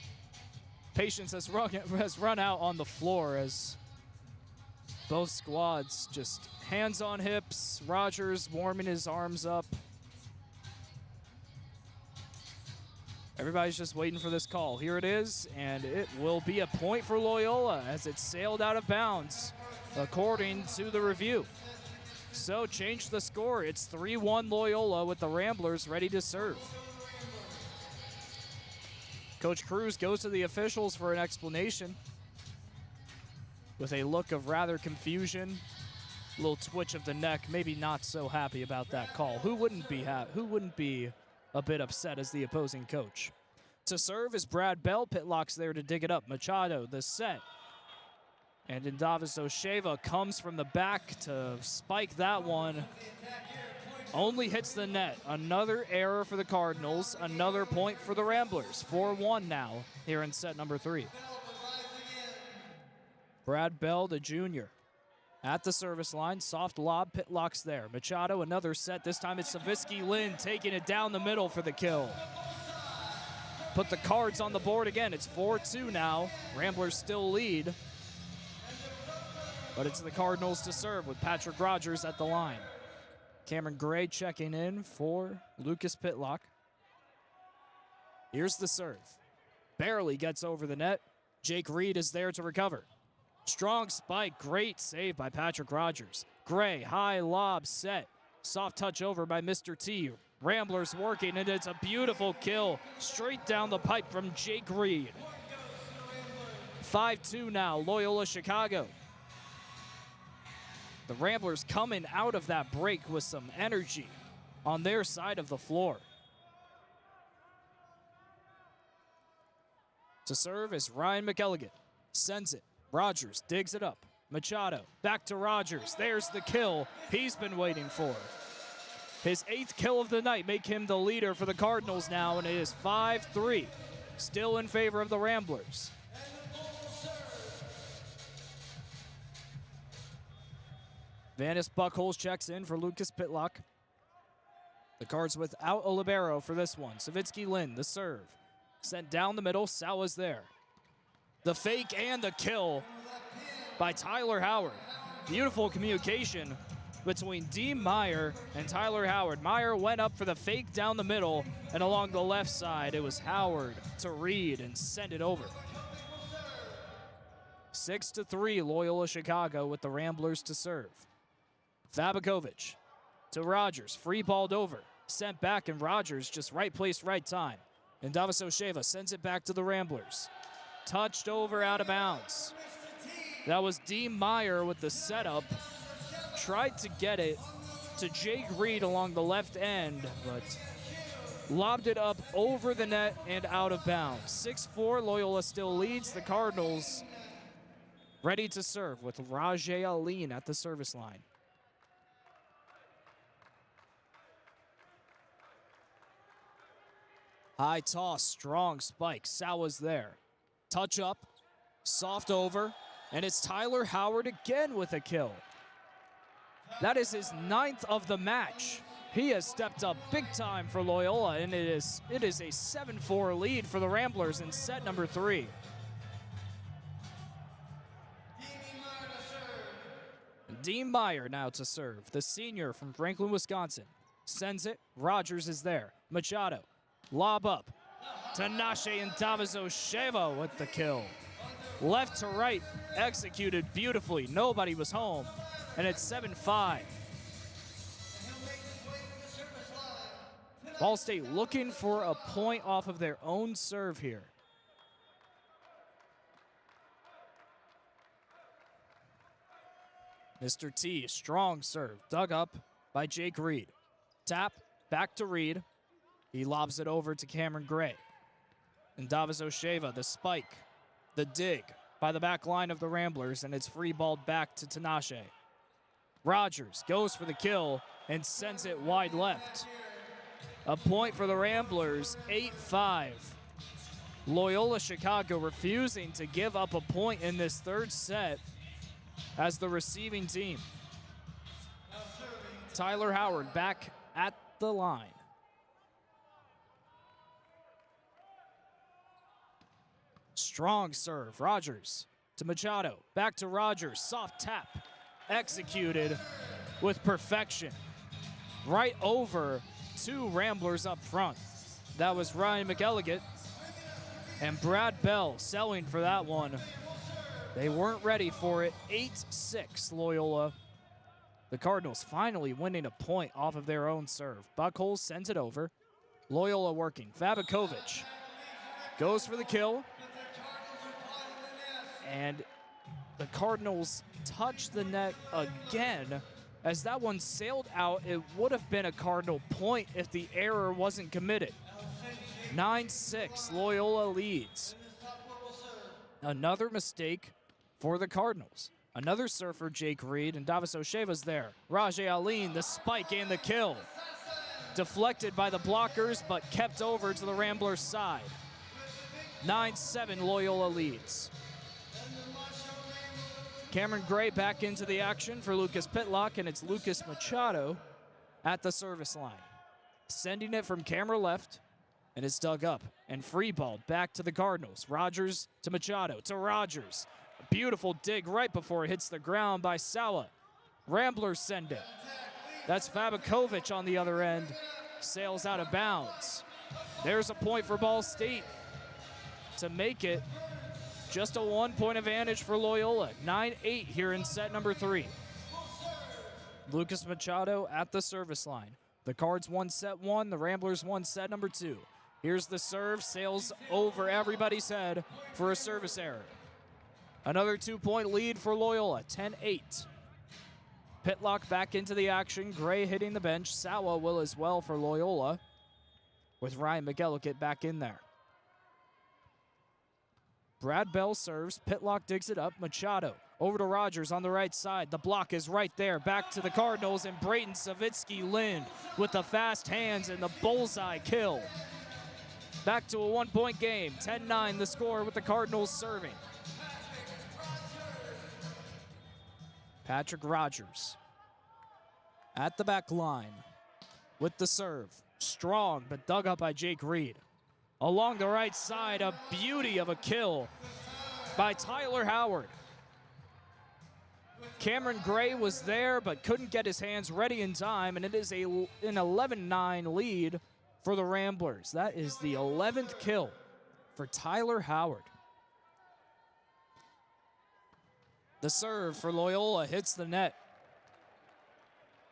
patience has run out on the floor as both squads just hands on hips. Rogers warming his arms up. Everybody's just waiting for this call. Here it is, and it will be a point for Loyola as it sailed out of bounds, according to the review. So change the score. It's 3-1 Loyola with the Ramblers ready to serve. Coach Cruz goes to the officials for an explanation with a look of rather confusion, a little twitch of the neck, maybe not so happy about that call. Who wouldn't be a bit upset as the opposing coach? To serve is Brad Bell. Pitlock's there to dig it up. Machado, the set. And Indavaso-Sheva comes from the back to spike that one. Only hits the net. Another error for the Cardinals. Another point for the Ramblers. 4-1 now here in set number 3. Brad Bell, the junior, at the service line. Soft lob. Pitlock's there. Machado, another set. This time it's Savitsky Lynn taking it down the middle for the kill. Put the Cards on the board again. It's 4-2 now. Ramblers still lead. But it's the Cardinals to serve with Patrick Rogers at the line. Cameron Gray checking in for Lucas Pitlock. Here's the serve. Barely gets over the net. Jake Reed is there to recover. Strong spike. Great save by Patrick Rogers. Gray, high lob set. Soft touch over by Mr. T. Ramblers working, and it's a beautiful kill. Straight down the pipe from Jake Reed. 5-2 now, Loyola Chicago. The Ramblers coming out of that break with some energy on their side of the floor. To serve is Ryan McElligott. Sends it. Rogers digs it up. Machado back to Rogers. There's the kill he's been waiting for. His 8th kill of the night make him the leader for the Cardinals now, and it is 5-3. Still in favor of the Ramblers. Vanis Buckholes checks in for Lucas Pitlock. The Cards without a libero for this one. Savitsky Lynn, the serve. Sent down the middle, Sawa's there. The fake and the kill by Tyler Howard. Beautiful communication between Dean Meyer and Tyler Howard. Meyer went up for the fake down the middle, and along the left side, it was Howard to Reed and send it over. 6-3, Loyola Chicago with the Ramblers to serve. Fabakovic to Rogers, free balled over, sent back, and Rogers just right place, right time. And Indavaso-Sheva sends it back to the Ramblers. Touched over out of bounds. That was Dean Meyer with the setup. tried to get it to Jake Reed along the left end, but lobbed it up over the net and out of bounds. 6-4, Loyola still leads. The Cardinals ready to serve with Rajay Aline at the service line. High toss, strong spike. Sawa's there. Touch up, soft over, and it's Tyler Howard again with a kill. That is his 9th of the match. He has stepped up big time for Loyola, and it is a 7-4 lead for the Ramblers in set number 3. Dean Meyer now to serve. The senior from Franklin, Wisconsin. Sends it. Rogers is there. Machado. Lob up. Tinashe and Davizos-Sheva with the kill. Left to right. Executed beautifully. Nobody was home. And it's 7-5. Ball State looking for a point off of their own serve here. Mr. T, strong serve, dug up by Jake Reed. Tap, back to Reed. He lobs it over to Cameron Gray. And Davizos-Sheva, the spike, the dig by the back line of the Ramblers, and it's free balled back to Tinashe. Rogers goes for the kill and sends it wide left. A point for the Ramblers, 8-5. Loyola Chicago refusing to give up a point in this third set as the receiving team. Tyler Howard back at the line. Strong serve, Rogers to Machado, back to Rogers, soft tap, executed with perfection. Right over 2 Ramblers up front. That was Ryan McElligott and Brad Bell selling for that one. They weren't ready for it. 8-6 Loyola. The Cardinals finally winning a point off of their own serve. Buckholz sends it over. Loyola working. Vabakovic goes for the kill. And the Cardinals touch the net again. As that one sailed out, it would have been a Cardinal point if the error wasn't committed. 9-6, Loyola leads. Another mistake for the Cardinals. Another serve for Jake Reed, and Davizos-Sheva's there. Rajay Aline, the spike and the kill. Deflected by the blockers, but kept over to the Ramblers' side. 9-7, Loyola leads. Cameron Gray back into the action for Lucas Pitlock, and it's Lucas Machado at the service line. Sending it from camera left, and it's dug up and free balled back to the Cardinals. Rogers to Machado to Rogers. A beautiful dig right before it hits the ground by Sawa. Ramblers send it. That's Vabakovic on the other end. Sails out of bounds. There's a point for Ball State to make it just a 1-point advantage for Loyola. 9-8 here in set number 3. Lucas Machado at the service line. The Cards won set 1, the Ramblers won set number 2. Here's the serve, sails over everybody's head for a service error. Another 2-point lead for Loyola, 10-8. Pitlock back into the action, Gray hitting the bench. Sawa will as well for Loyola, with Ryan McElligott back in there. Brad Bell serves, Pitlock digs it up, Machado over to Rogers on the right side. The block is right there, back to the Cardinals, and Brayden Savitsky-Lind with the fast hands and the bullseye kill. Back to a 1-point game, 10-9 the score with the Cardinals serving. Patrick Rogers at the back line with the serve. Strong, but dug up by Jake Reed. Along the right side, a beauty of a kill by Tyler Howard. Cameron Gray was there, but couldn't get his hands ready in time, and it is an 11-9 lead for the Ramblers. That is the 11th kill for Tyler Howard. The serve for Loyola hits the net.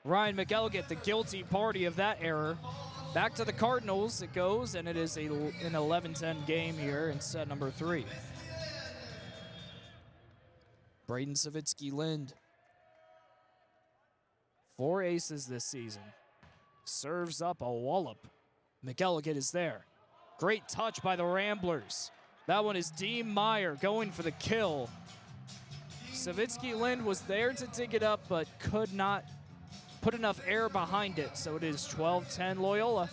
Ryan McElligott, the guilty party of that error. Back to the Cardinals it goes, and it is an 11-10 game here in set number 3. Brayden Savitsky-Lind 4 aces this season. Serves up a wallop. McElligott is there. Great touch by the Ramblers. That one is Dean Meyer going for the kill. Savitsky Lind was there to dig it up, but could not put enough air behind it, so it is 12-10 Loyola.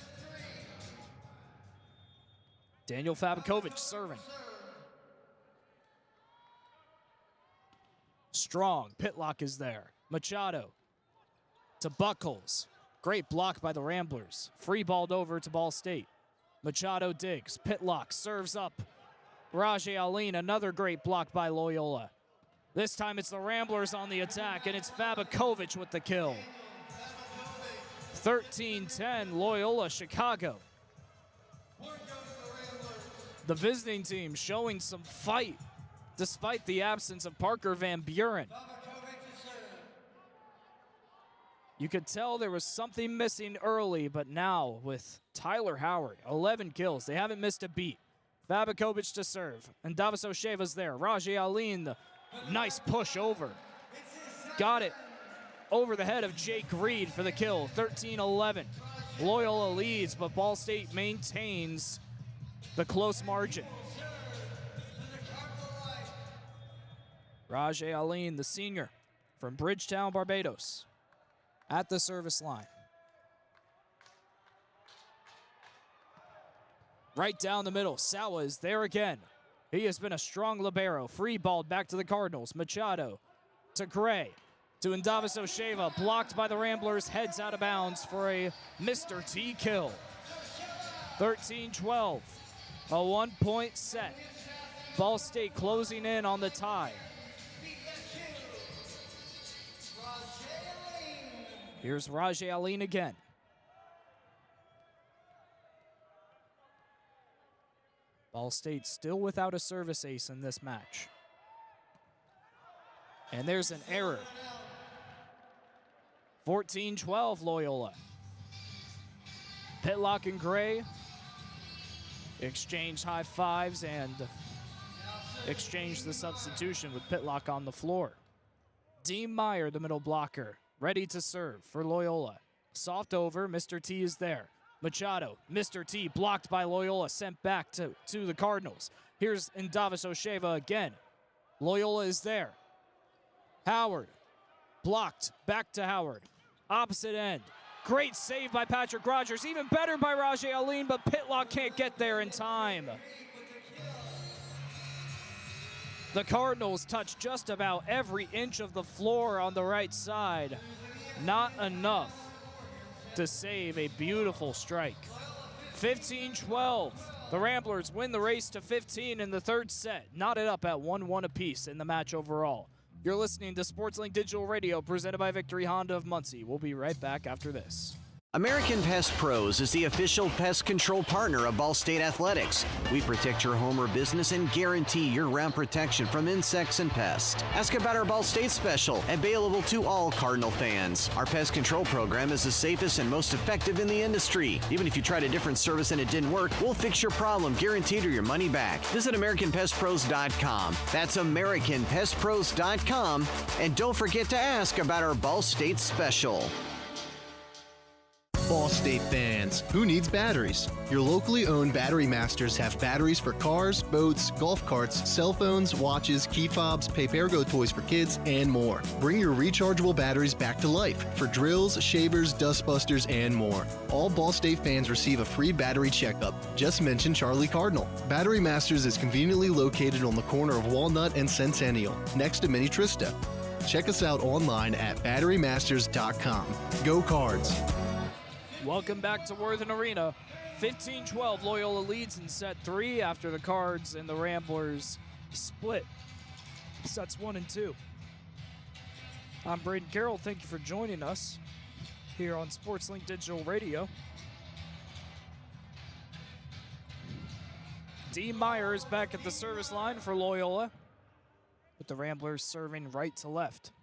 Daniel Fabakovic serving. Strong, Pitlock is there. Machado to Buckles. Great block by the Ramblers. Free balled over to Ball State. Machado digs, Pitlock serves up. Rajay Aline, another great block by Loyola. This time it's the Ramblers on the attack, and it's Fabakovic with the kill. 13-10, Loyola Chicago. The visiting team showing some fight despite the absence of Parker Van Buren. You could tell there was something missing early, but now with Tyler Howard, 11 kills, they haven't missed a beat. Fabakovic to serve, and Davos-Osheva's there. Rajay Aline, nice push over. Got it over the head of Jake Reed for the kill, 13-11. Loyola leads, but Ball State maintains the close margin. Rajay Aline, the senior from Bridgetown, Barbados, at the service line. Right down the middle, Sawa is there again. He has been a strong libero. Free balled back to the Cardinals. Machado to Gray, to Davos-Osheva, blocked by the Ramblers, heads out of bounds for a Mr. T kill. 13-12, a 1-point set. Ball State closing in on the tie. Here's Rajay Aline again. Ball State still without a service ace in this match. And there's an error. 14-12 Loyola. Pitlock and Gray exchange high fives and exchange the substitution with Pitlock on the floor. Dean Meyer, the middle blocker, ready to serve for Loyola. Soft over, Mr. T is there. Machado, Mr. T blocked by Loyola, sent back to the Cardinals. Here's Davos-Osheva again. Loyola is there. Howard, blocked, back to Howard. Opposite end. Great save by Patrick Rogers, even better by Rajay Aline, but Pitlock can't get there in time. The Cardinals touch just about every inch of the floor on the right side. Not enough to save a beautiful strike. 15-12. The Ramblers win the race to 15 in the third set. Knotted up at 1-1 apiece in the match overall. You're listening to SportsLink Digital Radio, presented by Victory Honda of Muncie. We'll be right back after this. American Pest Pros is the official pest control partner of Ball State Athletics. We protect your home or business and guarantee year-round protection from insects and pests. Ask about our Ball State special, available to all Cardinal fans. Our pest control program is the safest and most effective in the industry. Even if you tried a different service and it didn't work, we'll fix your problem, guaranteed, or your money back. Visit AmericanPestPros.com. That's AmericanPestPros.com. And don't forget to ask about our Ball State special. Ball State fans, who needs batteries? Your locally owned Battery Masters have batteries for cars, boats, golf carts, cell phones, watches, key fobs, Papergo toys for kids, and more. Bring your rechargeable batteries back to life for drills, shavers, dustbusters, and more. All Ball State fans receive a free battery checkup. Just mention Charlie Cardinal. Battery Masters is conveniently located on the corner of Walnut and Centennial, next to Mini Trista. Check us out online at batterymasters.com. Go Cards! Welcome back to Worthen Arena. 15-12, Loyola leads in set 3 after the Cards and the Ramblers split sets 1 and 2. I'm Brayden Carroll. Thank you for joining us here on SportsLink Digital Radio. Dean Meyer is back at the service line for Loyola, with the Ramblers serving right to left.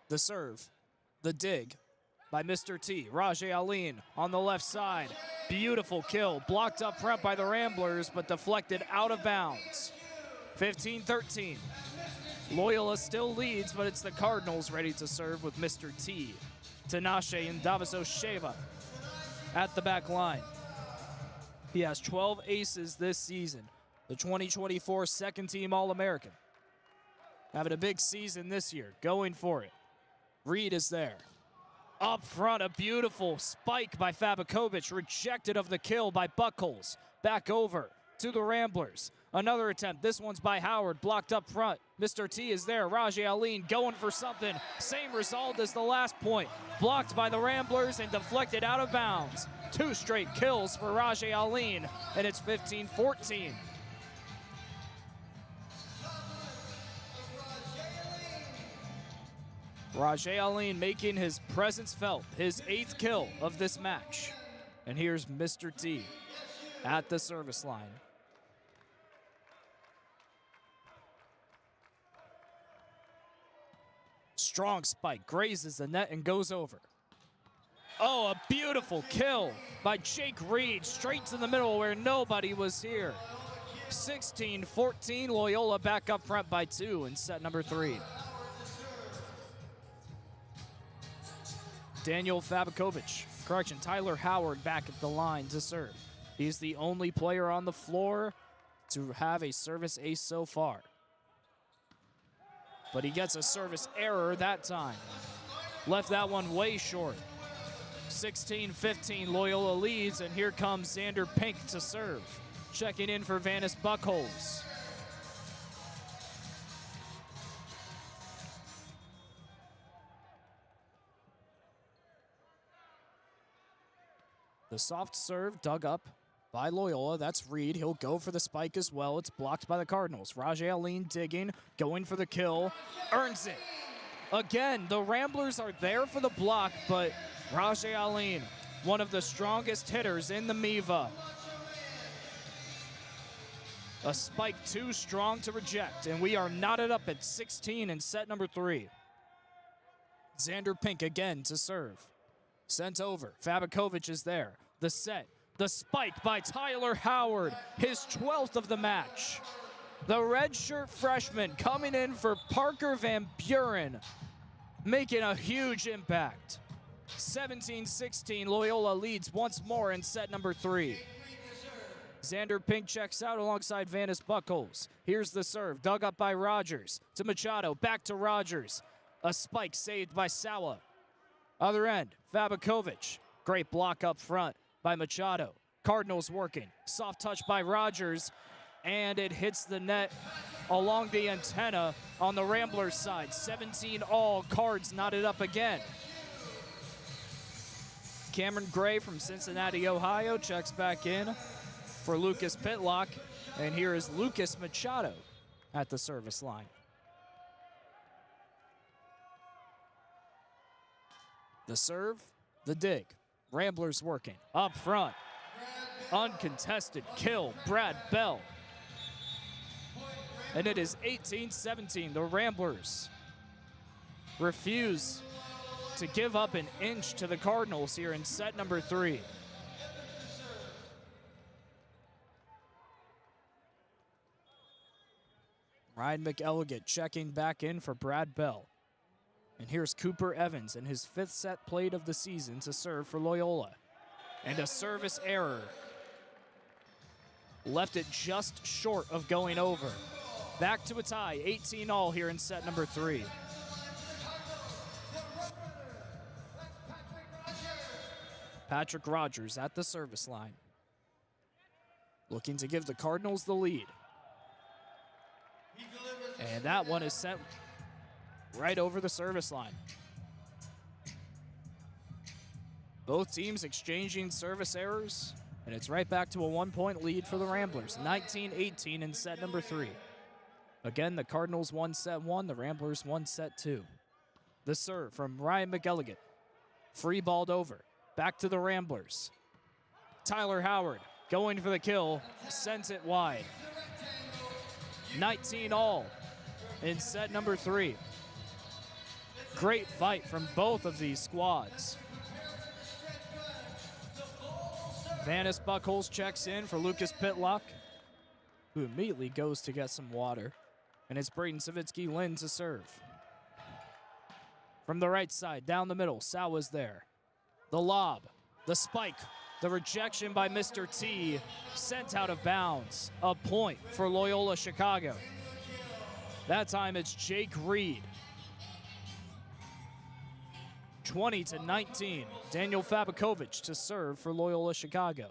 The serve, the dig by Mr. T. Rajay Aline on the left side. Beautiful kill. Blocked up front by the Ramblers, but deflected out of bounds. 15-13. Loyola still leads, but it's the Cardinals ready to serve with Mr. T, Tinashe and Davisosheva at the back line. He has 12 aces this season, the 2024 second-team All-American. Having a big season this year, going for it. Reed is there. Up front, a beautiful spike by Fabakovic, rejected of the kill by Buckholz. Back over to the Ramblers. Another attempt. This one's by Howard, blocked up front. Mr. T is there. Rajay Aline going for something. Same result as the last point. Blocked by the Ramblers and deflected out of bounds. 2 straight kills for Rajay Aline, and it's 15-14. Rajay Aline making his presence felt, his 8th kill of this match. And here's Mr. T at the service line. Strong spike, grazes the net and goes over. Oh, a beautiful kill by Jake Reed, straight to the middle where nobody was here. 16-14, Loyola back up front by 2 in set number 3. Tyler Howard back at the line to serve. He's the only player on the floor to have a service ace so far. But he gets a service error that time. Left that one way short. 16-15, Loyola leads, and here comes Xander Pink to serve. Checking in for Vanis Buckholz. The soft serve dug up by Loyola. That's Reed. He'll go for the spike as well. It's blocked by the Cardinals. Rajay Aline digging, going for the kill. Earns it. Again, the Ramblers are there for the block, but Rajay Aline, one of the strongest hitters in the MIVA. A spike too strong to reject, and we are knotted up at 16 in set number 3. Xander Pink again to serve. Sent over. Fabakovic is there. The set. The spike by Tyler Howard, his 12th of the match. The redshirt freshman coming in for Parker Van Buren, making a huge impact. 17-16, Loyola leads once more in set number 3. Xander Pink checks out alongside Vanis Buckholz. Here's the serve, dug up by Rogers. To Machado, back to Rogers. A spike saved by Sawa. Other end, Fabakovic. Great block up front by Machado. Cardinals working. Soft touch by Rogers, and it hits the net along the antenna on the Ramblers side. 17 all, Cards knotted up again. Cameron Gray from Cincinnati, Ohio checks back in for Lucas Pitlock, and here is Lucas Machado at the service line. The serve, the dig. Ramblers working. Up front. Uncontested kill, Brad Bell. And it is 18-17. The Ramblers refuse to give up an inch to the Cardinals here in set number 3. Ryan McElligott checking back in for Brad Bell. And here's Cooper Evans in his 5th set played of the season to serve for Loyola. And a service error. Left it just short of going over. Back to a tie, 18 all here in set number 3. Patrick Rogers at the service line. Looking to give the Cardinals the lead. And that one is sent right over the service line. Both teams exchanging service errors, and it's right back to a 1-point lead for the Ramblers. 19-18 in set number 3. Again, the Cardinals won set 1, the Ramblers won set 2. The serve from Ryan McElligott. Free balled over. Back to the Ramblers. Tyler Howard going for the kill, sends it wide. 19 all in set number 3. Great fight from both of these squads. Vanis Buckholz checks in for Lucas Pitlock, who immediately goes to get some water. And it's Brayden Savitsky-Lynn to serve. From the right side, down the middle, Sawa's there. The lob, the spike, the rejection by Mr. T, sent out of bounds. A point for Loyola Chicago. That time it's Jake Reed. 20-19, Daniel Fabakovic to serve for Loyola Chicago.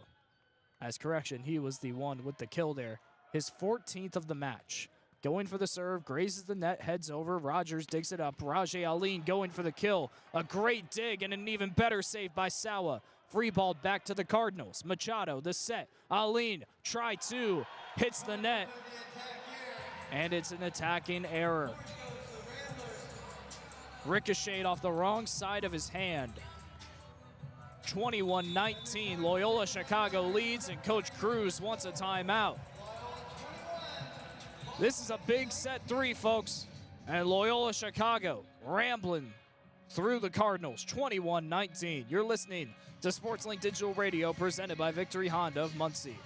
As correction, he was the one with the kill there. His 14th of the match. Going for the serve, grazes the net, heads over. Rogers digs it up. Rajay Aline going for the kill. A great dig and an even better save by Sawa. Free ball back to the Cardinals. Machado, the set. Aline, try two, hits the net. And it's an attacking error. Ricocheted off the wrong side of his hand. 21-19, Loyola Chicago leads, and Coach Cruz wants a timeout. This is a big set three, folks. And Loyola Chicago rambling through the Cardinals, 21-19. You're listening to SportsLink Digital Radio, presented by Victory Honda of Muncie.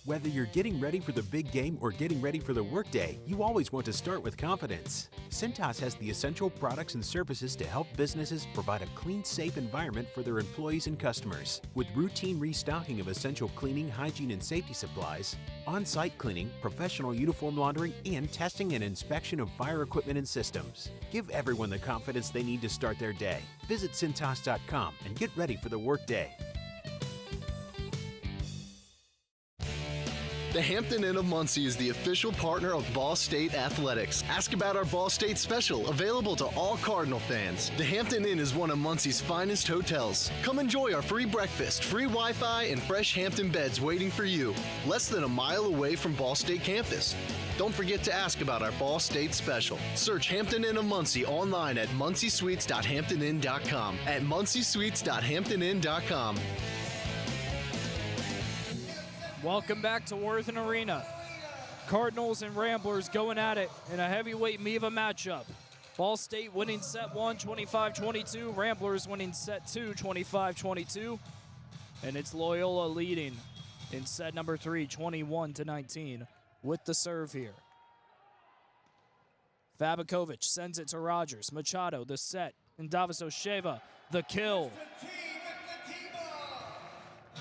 Whether you're getting ready for the big game or getting ready for the workday, you always want to start with confidence. Cintas has the essential products and services to help businesses provide a clean, safe environment for their employees and customers. With routine restocking of essential cleaning, hygiene, and safety supplies, on-site cleaning, professional uniform laundering, and testing and inspection of fire equipment and systems. Give everyone the confidence they need to start their day. Visit Cintas.com and get ready for the workday. The Hampton Inn of Muncie is the official partner of Ball State Athletics. Ask about our Ball State special, available to all Cardinal fans. The Hampton Inn is one of Muncie's finest hotels. Come enjoy our free breakfast, free Wi-Fi, and fresh Hampton beds waiting for you. Less than a mile away from Ball State campus. Don't forget to ask about our Ball State special. Search Hampton Inn of Muncie online at munciesuites.hamptoninn.com. At munciesuites.hamptoninn.com. Welcome back to Worthen Arena. Cardinals and Ramblers going at it in a heavyweight MIVA matchup. Ball State winning set 1, 25-22. Ramblers winning set 2, 25-22. And it's Loyola leading in set number 3, 21-19, with the serve here. Fabakovic sends it to Rogers. Machado, the set. And Davisosheva, the kill.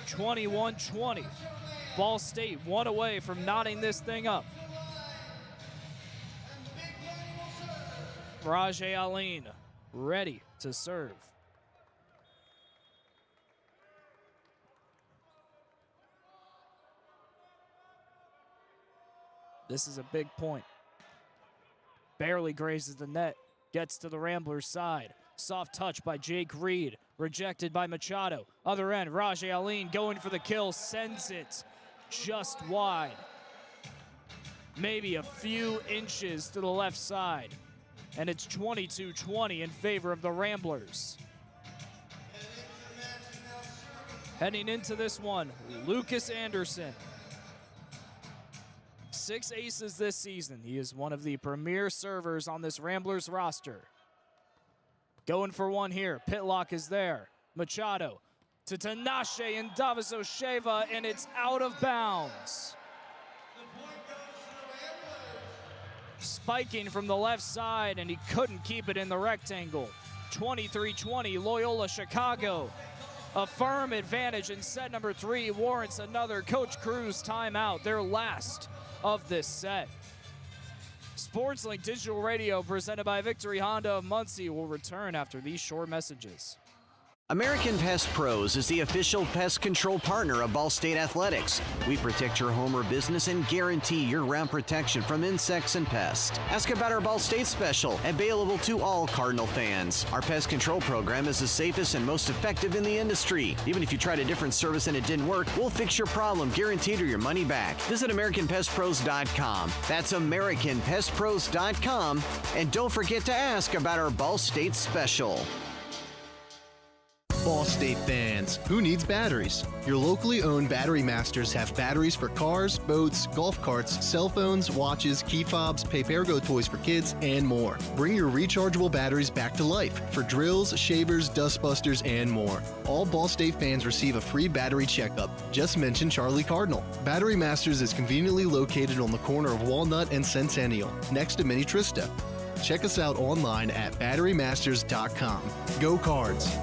21-20. Ball State one away from knotting this thing up. Rajay Aline ready to serve. This is a big point. Barely grazes the net, gets to the Ramblers' side. Soft touch by Jake Reed, rejected by Machado. Other end, Rajay Aline going for the kill, sends it just wide. Maybe a few inches to the left side. And it's 22-20 in favor of the Ramblers. Heading into this one, Lucas Anderson. 6 aces this season. He is one of the premier servers on this Ramblers roster. Going for one here. Pitlock is there. Machado to Tinashe and Davisosheva, and it's out of bounds. Spiking from the left side, and he couldn't keep it in the rectangle. 23-20, Loyola Chicago. A firm advantage in set number 3 warrants another Coach Cruz timeout, their last of this set. SportsLink Digital Radio, presented by Victory Honda of Muncie, will return after these short messages. American Pest Pros is the official pest control partner of Ball State Athletics. We protect your home or business and guarantee year-round protection from insects and pests. Ask about our Ball State special, available to all Cardinal fans. Our pest control program is the safest and most effective in the industry. Even if you tried a different service and it didn't work, we'll fix your problem, guaranteed, or your money back. Visit AmericanPestPros.com. That's AmericanPestPros.com. And don't forget to ask about our Ball State special. Ball State fans, who needs batteries? Your locally owned Battery Masters have batteries for cars, boats, golf carts, cell phones, watches, key fobs, Papergo toys for kids, and more. Bring your rechargeable batteries back to life for drills, shavers, dustbusters, and more. All Ball State fans receive a free battery checkup. Just mention Charlie Cardinal. Battery Masters is conveniently located on the corner of Walnut and Centennial, next to Mini Trista. Check us out online at batterymasters.com. Go Cards!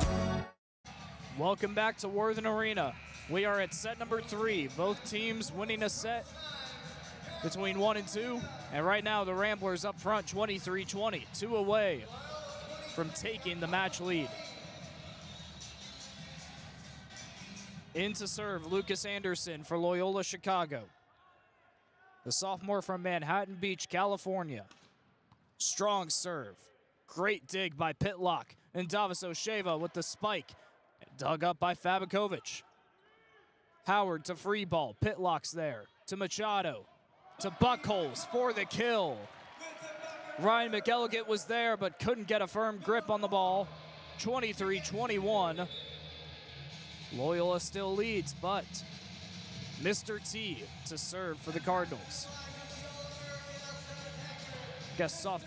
Welcome back to Worthen Arena. We are at set number 3. Both teams winning a set between 1 and 2. And right now the Ramblers up front 23-20, 2 away from taking the match lead. In to serve, Lucas Anderson for Loyola Chicago. The sophomore from Manhattan Beach, California. Strong serve. Great dig by Pitlock. And Davis Osheva with the spike. Dug up by Fabakovic. Howard to free ball. Pitlock's there. To Machado. To Buckholz for the kill. Ryan McElligott was there but couldn't get a firm grip on the ball. 23-21. Loyola still leads, but Mr. T to serve for the Cardinals. Guess a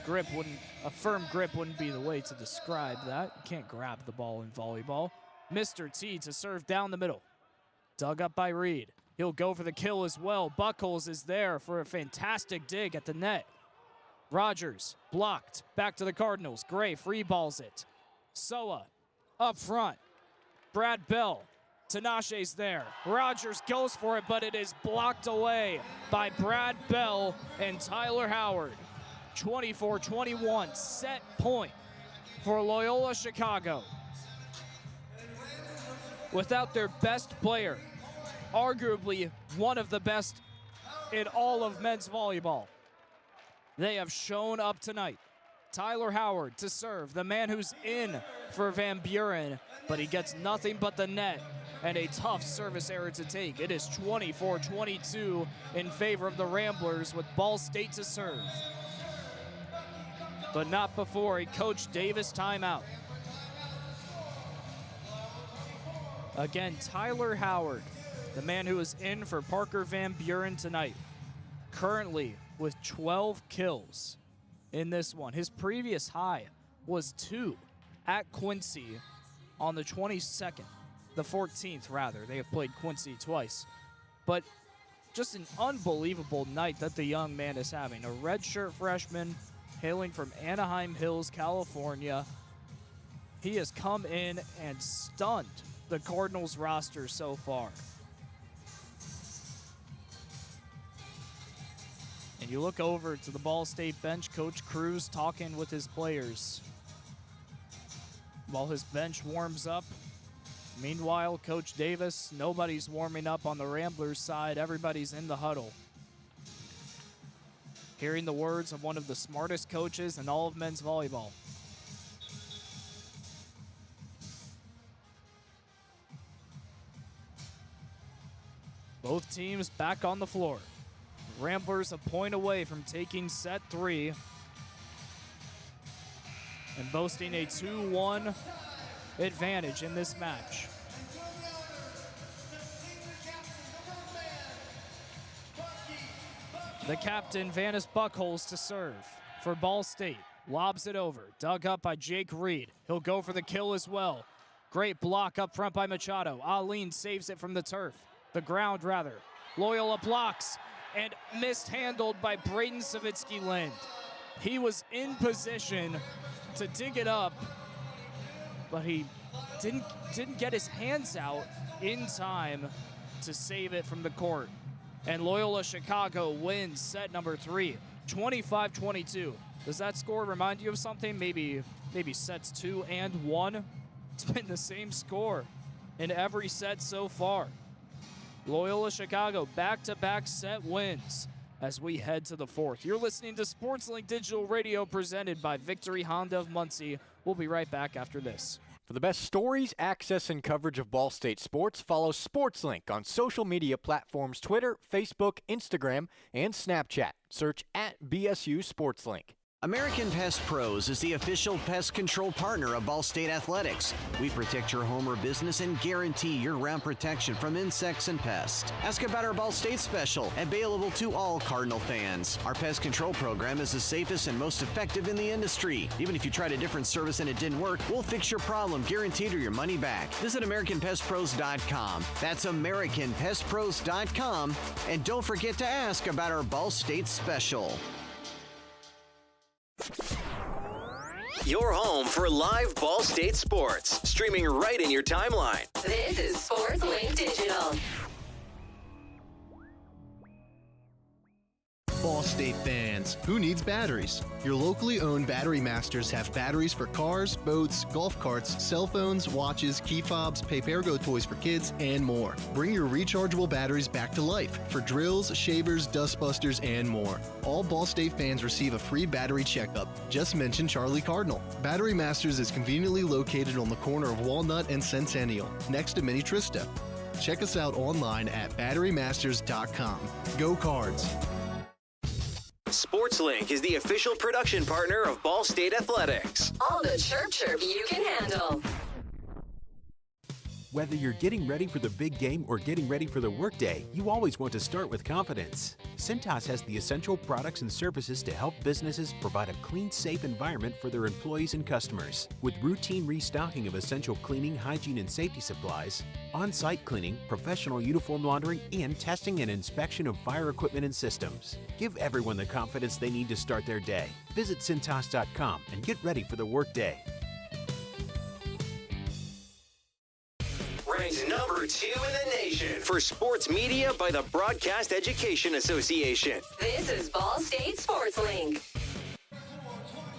firm grip wouldn't be the way to describe that. You can't grab the ball in volleyball. Mr. T to serve down the middle. Dug up by Reed. He'll go for the kill as well. Buckholz is there for a fantastic dig at the net. Rogers blocked. Back to the Cardinals. Gray free balls it. Soa up front. Brad Bell. Tinashe's there. Rogers goes for it, but it is blocked away by Brad Bell and Tyler Howard. 24-21, set point for Loyola Chicago. Without their best player, arguably one of the best in all of men's volleyball, they have shown up tonight. Tyler Howard to serve, the man who's in for Van Buren, but he gets nothing but the net and a tough service error to take. It is 24-22 in favor of the Ramblers with Ball State to serve. But not before a Coach Davis timeout. Again, Tyler Howard, the man who is in for Parker Van Buren tonight, currently with 12 kills in this one. His previous high was 2 at Quincy on the 22nd, the 14th rather. They have played Quincy twice. But just an unbelievable night that the young man is having. A redshirt freshman hailing from Anaheim Hills, California. He has come in and stunned the Cardinals roster so far. And you look over to the Ball State bench, Coach Cruz talking with his players while his bench warms up. Meanwhile, Coach Davis, nobody's warming up on the Ramblers side. Everybody's in the huddle. Hearing the words of one of the smartest coaches in all of men's volleyball. Both teams back on the floor. Ramblers a point away from taking set 3 and boasting a 2-1 advantage in this match. The captain, Vanis Buckholz, to serve for Ball State. Lobs it over. Dug up by Jake Reed. He'll go for the kill as well. Great block up front by Machado. Aline saves it from the turf. The ground, rather. Loyola blocks and mishandled by Brayden Savitsky-Lind. He was in position to dig it up, but he didn't get his hands out in time to save it from the court. And Loyola Chicago wins set number 3, 25-22. Does that score remind you of something? Maybe sets 2 and 1? It's been the same score in every set so far. Loyola Chicago back-to-back set wins as we head to the 4th. You're listening to SportsLink Digital Radio presented by Victory Honda of Muncie. We'll be right back after this. For the best stories, access, and coverage of Ball State sports, follow SportsLink on social media platforms Twitter, Facebook, Instagram, and Snapchat. Search @BSU SportsLink. American Pest Pros is the official pest control partner of Ball State Athletics. We protect your home or business and guarantee year-round protection from insects and pests. Ask about our Ball State special, available to all Cardinal fans. Our pest control program is the safest and most effective in the industry. Even if you tried a different service and it didn't work, we'll fix your problem, guaranteed, or your money back. Visit AmericanPestPros.com. That's AmericanPestPros.com. And don't forget to ask about our Ball State special. Your home for live Ball State sports, streaming right in your timeline. This is Sports Link Digital. Ball State fans, who needs batteries? Your locally owned Battery Masters have batteries for cars, boats, golf carts, cell phones, watches, key fobs, Pay-Per-Go toys for kids, and more. Bring your rechargeable batteries back to life for drills, shavers, dustbusters, and more. All Ball State fans receive a free battery checkup. Just mention Charlie Cardinal. Battery Masters is conveniently located on the corner of Walnut and Centennial, next to Mini Trista. Check us out online at batterymasters.com. Go Cards! SportsLink is the official production partner of Ball State Athletics. All the chirp you can handle. Whether you're getting ready for the big game or getting ready for the workday, you always want to start with confidence. Cintas has the essential products and services to help businesses provide a clean, safe environment for their employees and customers. With routine restocking of essential cleaning, hygiene, and safety supplies, on-site cleaning, professional uniform laundering, and testing and inspection of fire equipment and systems. Give everyone the confidence they need to start their day. Visit Cintas.com and get ready for the workday. Ranked number 2 in the nation for sports media by the Broadcast Education Association. This is Ball State Sports Link.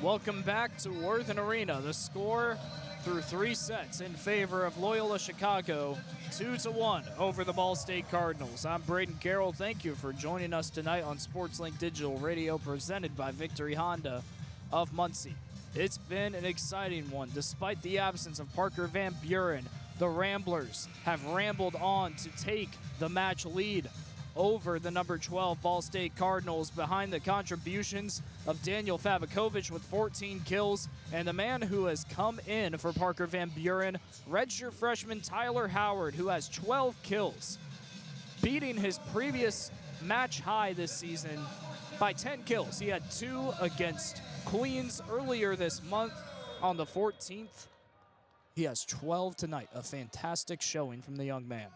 Welcome back to Worthen Arena. The score through 3 sets in favor of Loyola Chicago, 2-1 over the Ball State Cardinals. I'm Brayden Carroll. Thank you for joining us tonight on SportsLink Digital Radio, presented by Victory Honda of Muncie. It's been an exciting one. Despite the absence of Parker Van Buren, the Ramblers have rambled on to take the match lead over the number 12 Ball State Cardinals, behind the contributions of Daniel Fabakovich with 14 kills, and the man who has come in for Parker Van Buren, redshirt freshman Tyler Howard, who has 12 kills, beating his previous match high this season by 10 kills. He had 2 against Queens earlier this month on the 14th. He has 12 tonight, a fantastic showing from the young man.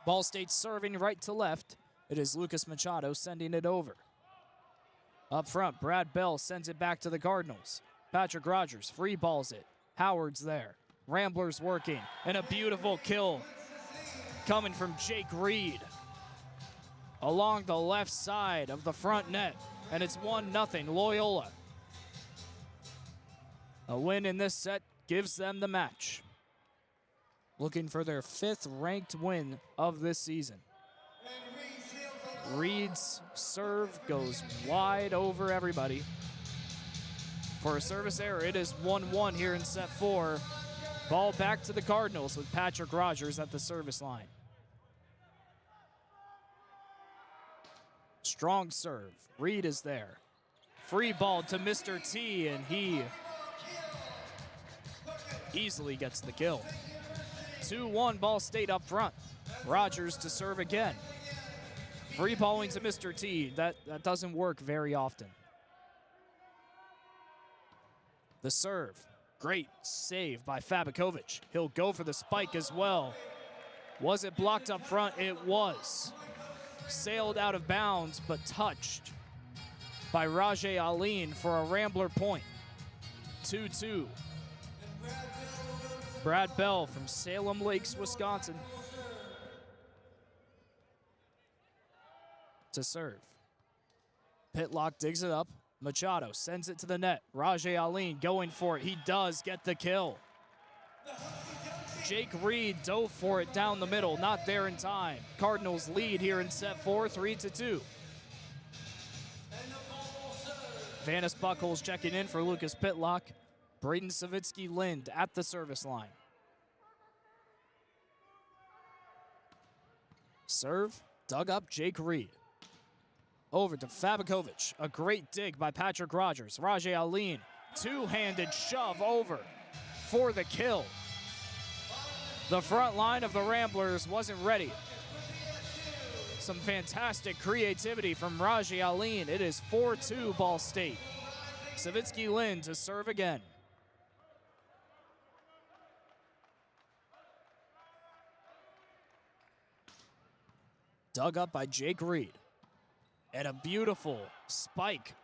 Ball State serving right to left. It is Lucas Machado sending it over. Up front, Brad Bell sends it back to the Cardinals. Patrick Rogers free balls it. Howard's there. Ramblers working, and a beautiful kill coming from Jake Reed along the left side of the front net, and it's 1-0 Loyola. A win in this set gives them the match. Looking for their 5th ranked win of this season. Reed's serve goes wide over everybody. For a service error, it is 1-1 here in set 4. Ball back to the Cardinals with Patrick Rogers at the service line. Strong serve. Reed is there. Free ball to Mr. T, and he easily gets the kill. 2-1 Ball State up front. Rogers to serve again. Free balling to Mr. T. That doesn't work very often. The serve. Great save by Fabakovich. He'll go for the spike as well. Was it blocked up front? It was. Sailed out of bounds, but touched by Rajay Aline for a Rambler point. 2-2. Brad Bell from Salem Lakes, Wisconsin, to serve. Pitlock digs it up. Machado sends it to the net. Rajay Aline going for it. He does get the kill. Jake Reed dove for it down the middle. Not there in time. Cardinals lead here in set 4, 3-2. Vanis Buckles checking in for Lucas Pitlock. Braden Savitsky-Lind at the service line. Serve, dug up Jake Reed. Over to Fabakovic. A great dig by Patrick Rogers. Rajay Aline, two-handed shove over for the kill. The front line of the Ramblers wasn't ready. Some fantastic creativity from Rajay Aline. It is 4-2 Ball State. Savitsky Lynn to serve again. Dug up by Jake Reed. And a beautiful spike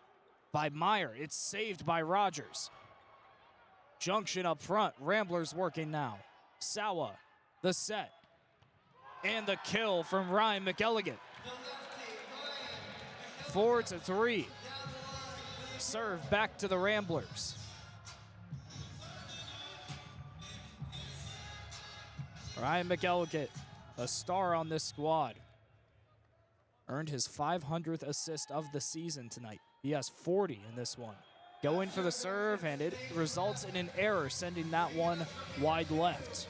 by Meyer. It's saved by Rogers. Junction up front. Ramblers working now. Sawa, the set. And the kill from Ryan McElligott. 4-3. Serve back to the Ramblers. Ryan McElligott, a star on this squad. Earned his 500th assist of the season tonight. He has 40 in this one. Going for the serve, and it results in an error, sending that one wide left.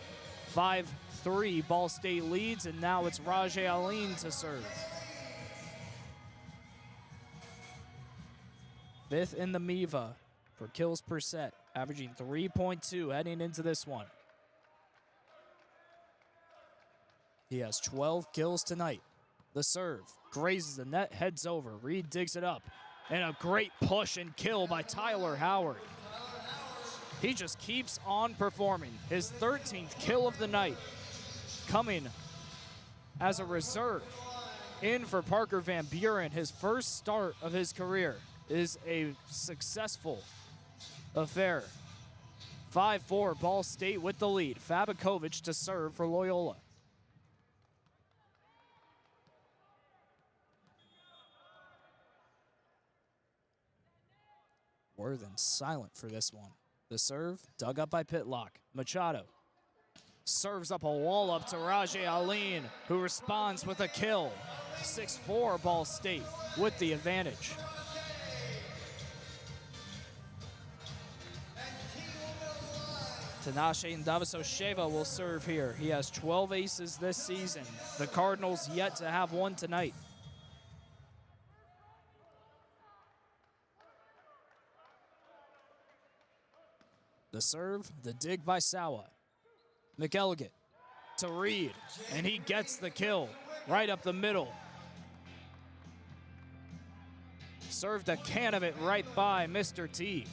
5-3, Ball State leads, and now it's Rajay Aline to serve. Fifth in the MIVA for kills per set, averaging 3.2 heading into this one. He has 12 kills tonight. The serve grazes the net, heads over. Reed digs it up. And a great push and kill by Tyler Howard. He just keeps on performing. His 13th kill of the night coming as a reserve. In for Parker Van Buren, his first start of his career is a successful affair. 5-4, Ball State with the lead. Fabakovic to serve for Loyola. Worthen silent for this one. The serve, dug up by Pitlock. Machado serves up a wall up to Rajay Aline, who responds with a kill. 6-4 Ball State with the advantage. Tinashe Ndaviso-Sheva will serve here. He has 12 aces this season. The Cardinals yet to have one tonight. The serve, the dig by Sawa. McElligott to Reed, and he gets the kill right up the middle. Served a can of it right by Mr. T.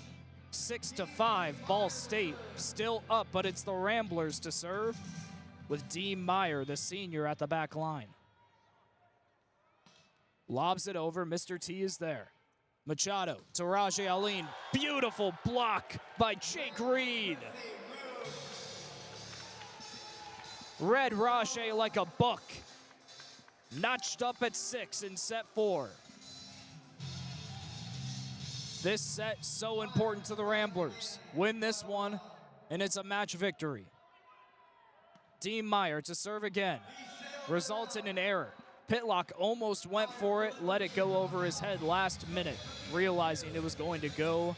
6-5, Ball State still up, but it's the Ramblers to serve with Dean Meyer, the senior, at the back line. Lobs it over, Mr. T is there. Machado to Rajay Aline. Beautiful block by Jake Reed. Read Rajay like a book. Notched up at 6 in set 4. This set so important to the Ramblers. Win this one, and it's a match victory. Dean Meyer to serve again. Results in an error. Pitlock almost went for it, let it go over his head last minute, realizing it was going to go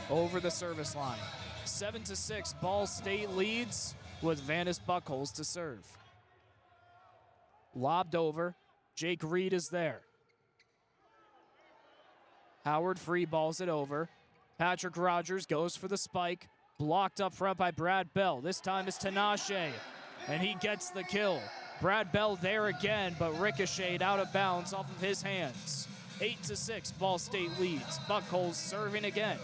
over the service line. 7-6, Ball State leads with Vanis Buckholz to serve. Lobbed over, Jake Reed is there. Howard free balls it over. Patrick Rogers goes for the spike, blocked up front by Brad Bell. This time it's Tinashe, and he gets the kill. Brad Bell there again, but ricocheted out of bounds off of his hands. 8-6, Ball State leads. Buckholz serving again.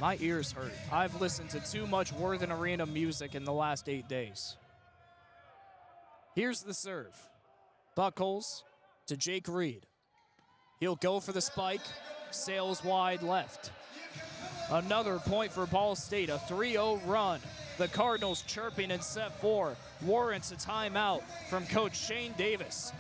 My ears hurt. I've listened to too much Worthen Arena music in the last 8 days. Here's the serve. Buckholz to Jake Reed. He'll go for the spike, sails wide left. Another point for Ball State, a 3-0 run. The Cardinals chirping in set 4, warrants a timeout from Coach Shane Davis.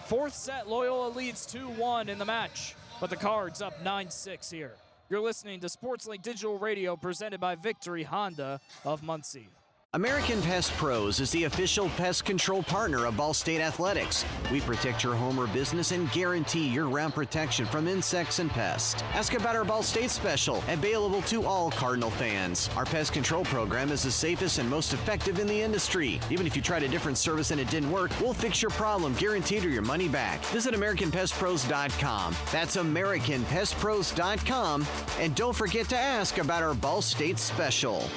Fourth set, Loyola leads 2-1 in the match, but the Cards up 9-6 here. You're listening to SportsLink Digital Radio presented by Victory Honda of Muncie. American Pest Pros is the official pest control partner of Ball State Athletics. We protect your home or business and guarantee year-round protection from insects and pests. Ask about our Ball State special, available to all Cardinal fans. Our pest control program is the safest and most effective in the industry. Even if you tried a different service and it didn't work, we'll fix your problem, guaranteed, or your money back. Visit AmericanPestPros.com. That's AmericanPestPros.com. And don't forget to ask about our Ball State special.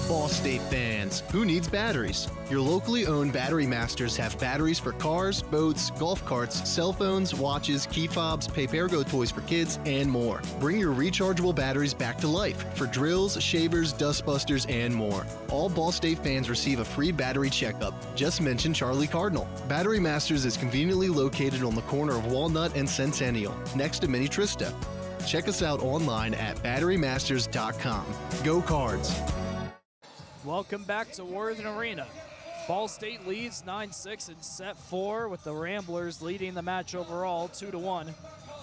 Ball State fans, who needs batteries? Your locally owned Battery Masters have batteries for cars, boats, golf carts, cell phones, watches, key fobs, Papergo toys for kids, and more. Bring your rechargeable batteries back to life for drills, shavers, dustbusters, and more. All Ball State fans receive a free battery checkup. Just mention Charlie Cardinal. Battery Masters is conveniently located on the corner of Walnut and Centennial, next to Mini Trista. Check us out online at batterymasters.com. Go Cards! Welcome back to Worthen Arena. Ball State leads 9-6 in set 4, with the Ramblers leading the match overall 2-1,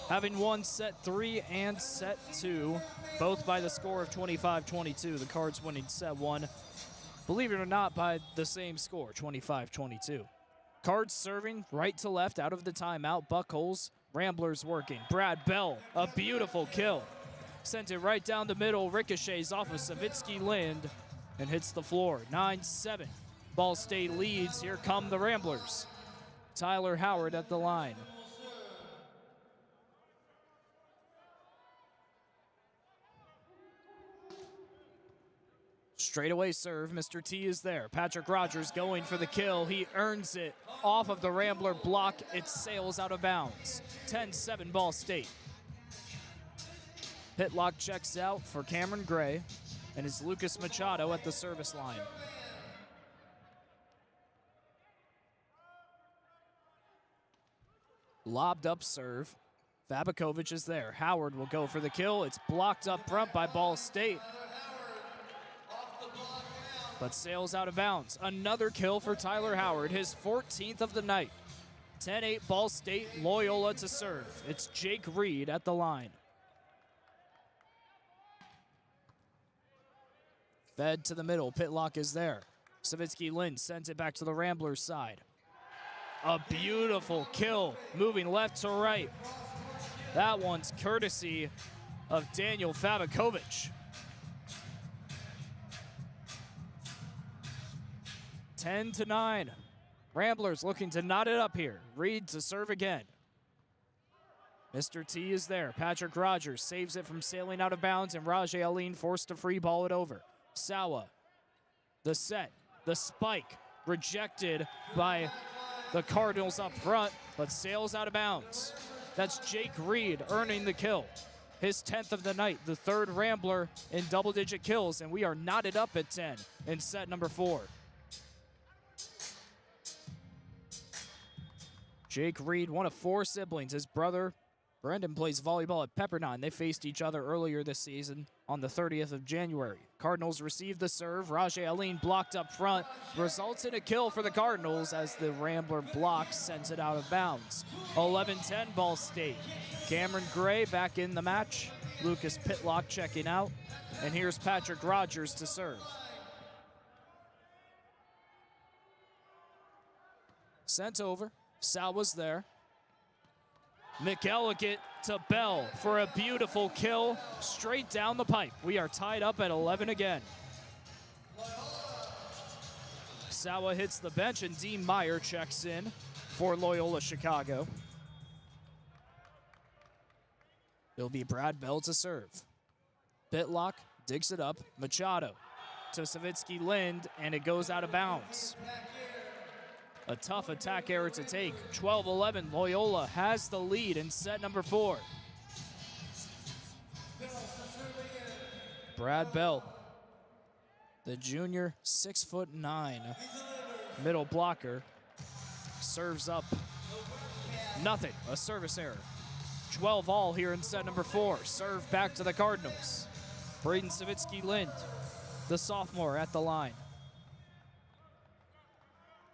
having won set 3 and set 2, both by the score of 25-22. The Cards winning set 1, believe it or not, by the same score, 25-22. Cards serving right to left out of the timeout. Buckholes, Ramblers working. Brad Bell, a beautiful kill. Sent it right down the middle, ricochets off of Savitsky Lind, and hits the floor. 9-7. Ball State leads. Here come the Ramblers. Tyler Howard at the line. Straightaway serve. Mr. T is there. Patrick Rogers going for the kill. He earns it off of the Rambler block. It sails out of bounds. 10-7 Ball State. Pitlock checks out for Cameron Gray. And it's Lucas Machado at the service line. Lobbed up serve. Vabakovic is there. Howard will go for the kill. It's blocked up front by Ball State, but sails out of bounds. Another kill for Tyler Howard, his 14th of the night. 10-8 Ball State, Loyola to serve. It's Jake Reed at the line. Fed to the middle. Pitlock is there. Savitsky Lind sends it back to the Ramblers side. A beautiful kill, moving left to right. That one's courtesy of Daniel Vabakovic. 10-9. Ramblers looking to knot it up here. Reed to serve again. Mr. T is there. Patrick Rogers saves it from sailing out of bounds, and Rajay Aline forced to free ball it over. Sawa, the set, the spike, rejected by the Cardinals up front, but sails out of bounds. That's Jake Reed earning the kill. His 10th of the night, the third Rambler in double-digit kills, and we are knotted up at 10 in set number 4. Jake Reed, one of 4 siblings. His brother, Brendan, plays volleyball at Pepperdine. They faced each other earlier this season on the 30th of January. Cardinals receive the serve. Rajay Aline blocked up front. Results in a kill for the Cardinals as the Rambler block sends it out of bounds. 11-10 Ball State. Cameron Gray back in the match. Lucas Pitlock checking out. And here's Patrick Rogers to serve. Sent over. Sal was there. McElligott to Bell for a beautiful kill straight down the pipe. We are tied up at 11 again. Sawa hits the bench and Dean Meyer checks in for Loyola Chicago. It'll be Brad Bell to serve. Pitlock digs it up. Machado to Savitsky Lind, and it goes out of bounds. A tough attack error to take. 12-11, Loyola has the lead in set number 4. Brad Bell, the junior, 6'9", middle blocker, serves up nothing, a service error. 12 all here in set number 4. Serve back to the Cardinals. Brayden Savitsky Lind, the sophomore, at the line.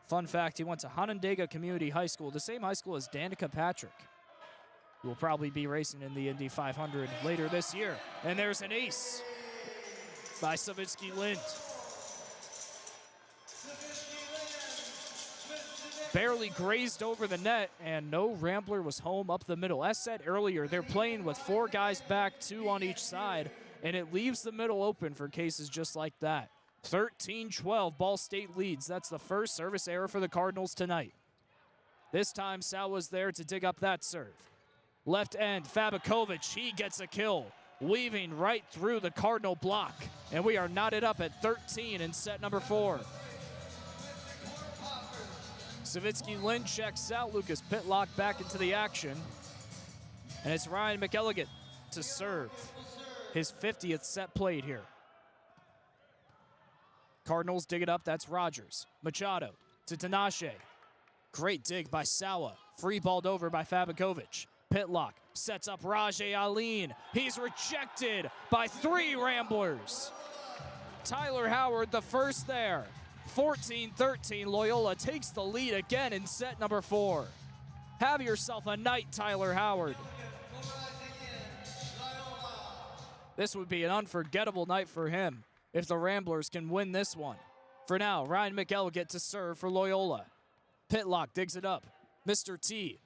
Fun fact, he went to Onondaga Community High School, the same high school as Danica Patrick, who will probably be racing in the Indy 500 later this year. And there's an ace by Savitsky Lind. barely grazed over the net, and no Rambler was home up the middle. As said earlier, they're playing with 4 guys back, 2 on each side, and it leaves the middle open for cases just like that. 13-12, Ball State leads. That's the first service error for the Cardinals tonight. This time, Sal was there to dig up that serve. Left end, Fabakovic, he gets a kill, weaving right through the Cardinal block. And we are knotted up at 13 in set number 4. Savitsky Lynn checks out. Lucas Pitlock back into the action. And it's Ryan McElligott to serve. His 50th set played here. Cardinals dig it up. That's Rogers. Machado to Tinashe. Great dig by Sawa. Free balled over by Fabakovic. Pitlock sets up Rajay Aline. He's rejected by 3 Ramblers. Tyler Howard, the first there. 14-13, Loyola takes the lead again in set number 4. Have yourself a night, Tyler Howard. This would be an unforgettable night for him if the Ramblers can win this one. For now, Ryan McElligott to serve for Loyola. Pitlock digs it up. Mr. T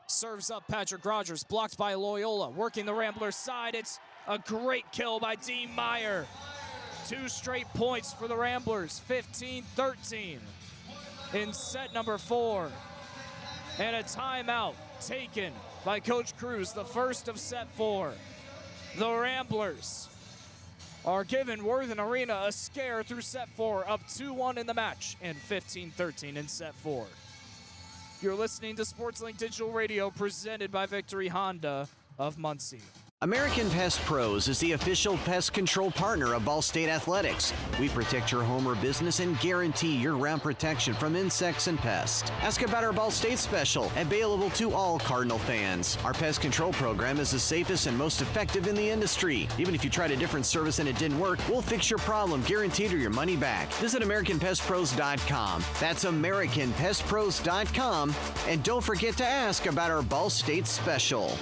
serves up Patrick Rogers, blocked by Loyola, working the Ramblers' side. It's a great kill by Dean Meyer. 2 straight points for the Ramblers, 15-13 in set number 4. And a timeout taken by Coach Cruz, the first of set 4. The Ramblers are giving Worthen Arena a scare through set 4, up 2-1 in the match, and 15-13 in set 4. You're listening to SportsLink Digital Radio, presented by Victory Honda of Muncie. American Pest Pros is the official pest control partner of Ball State Athletics. We protect your home or business and guarantee year-round protection from insects and pests. Ask about our Ball State special, available to all Cardinal fans. Our pest control program is the safest and most effective in the industry. Even if you tried a different service and it didn't work, we'll fix your problem, guaranteed, or your money back. Visit AmericanPestPros.com. That's AmericanPestPros.com. And don't forget to ask about our Ball State special.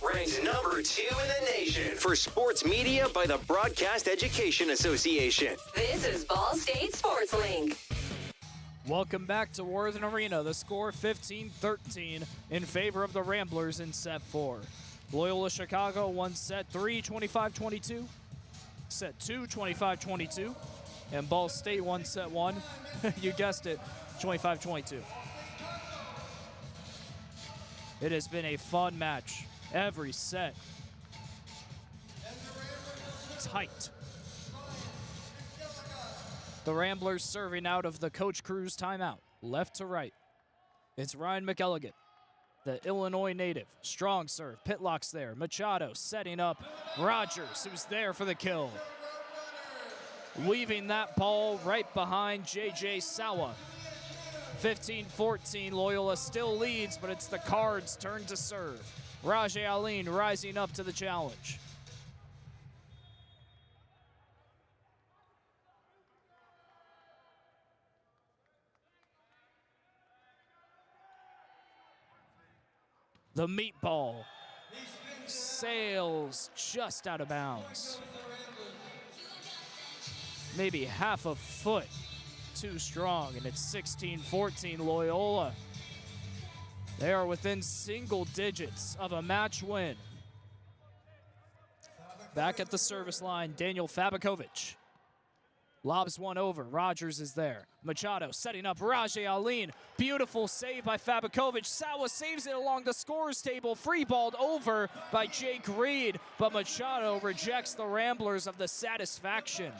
Ranked number 2 in the nation for sports media by the Broadcast Education Association. This is Ball State Sports Link. Welcome back to Worthen Arena. The score 15-13 in favor of the Ramblers in set 4. Loyola Chicago won set 3, 25-22. Set 2, 25-22. And Ball State won set 1, you guessed it, 25-22. It has been a fun match. Every set tight. The Ramblers serving out of the Coach Cruz timeout, left to right. It's Ryan McElligott, the Illinois native. Strong serve, Pitlock's there. Machado setting up Rogers, who's there for the kill. Weaving that ball right behind J.J. Sawa. 15-14, Loyola still leads, but it's the Cards' turn to serve. Rajay Aline rising up to the challenge. The meatball sails just out of bounds. Maybe half a foot too strong, and it's 16-14 Loyola. They are within single digits of a match win. Back at the service line, Daniel Fabakovic. Lobs one over. Rogers is there. Machado setting up Rajay Aline. Beautiful save by Fabakovic. Sawa saves it along the scorer's table. Free balled over by Jake Reed, but Machado rejects the Ramblers of the satisfaction.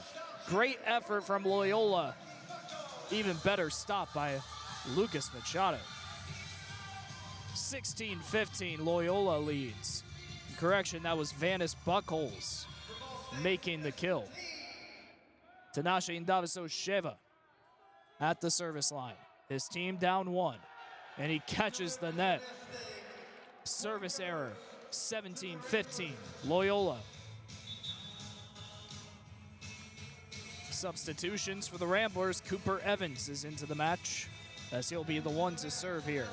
Great effort from Loyola. Even better stop by Lucas Machado. 16-15, Loyola leads. Correction, that was Vanis Buckholes making the kill. Tinashe Ndaviso-Sheva at the service line. His team down 1, and he catches the net. Service error, 17-15, Loyola. Substitutions for the Ramblers. Cooper Evans is into the match, as he'll be the one to serve here.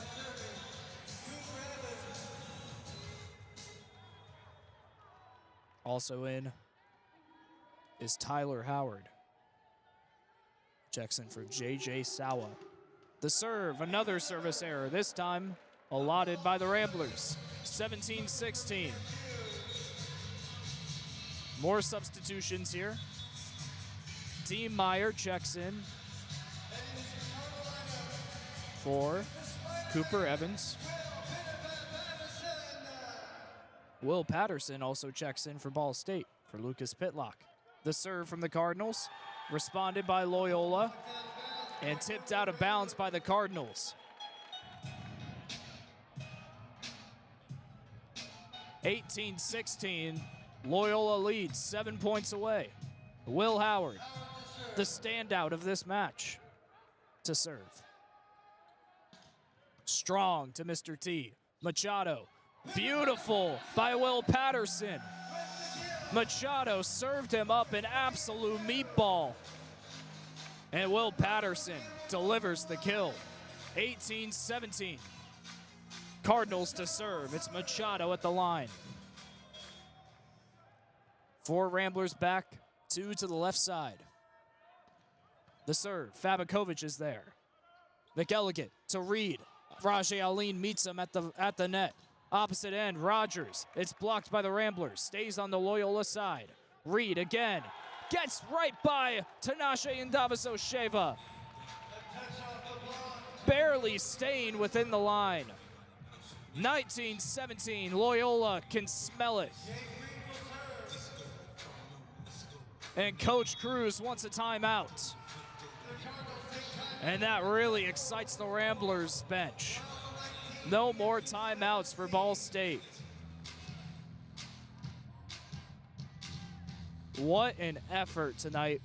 Also in is Tyler Howard. Checks in for J.J. Sawa. The serve, another service error, this time allotted by the Ramblers. 17-16. More substitutions here. Dean Meyer checks in for Cooper Evans. Will Patterson also checks in for Ball State for Lucas Pitlock. The serve from the Cardinals, responded by Loyola, and tipped out of bounds by the Cardinals. 18-16, Loyola leads 7 points away. Will Howard, the standout of this match, to serve. Strong to Mr. T. Machado, beautiful by Will Patterson. Machado served him up an absolute meatball. And Will Patterson delivers the kill. 18-17. Cardinals to serve. It's Machado at the line. 4 Ramblers back, 2 to the left side. The serve, Fabakovic is there. McElligott to Reed. Rajay Aline meets him at the net. Opposite end, Rogers. It's blocked by the Ramblers. Stays on the Loyola side. Reed again. Gets right by Tinashe Ndavaso-Sheva. Barely staying within the line. 19-17, Loyola can smell it. And Coach Cruz wants a timeout. And that really excites the Ramblers bench. No more timeouts for Ball State. What an effort tonight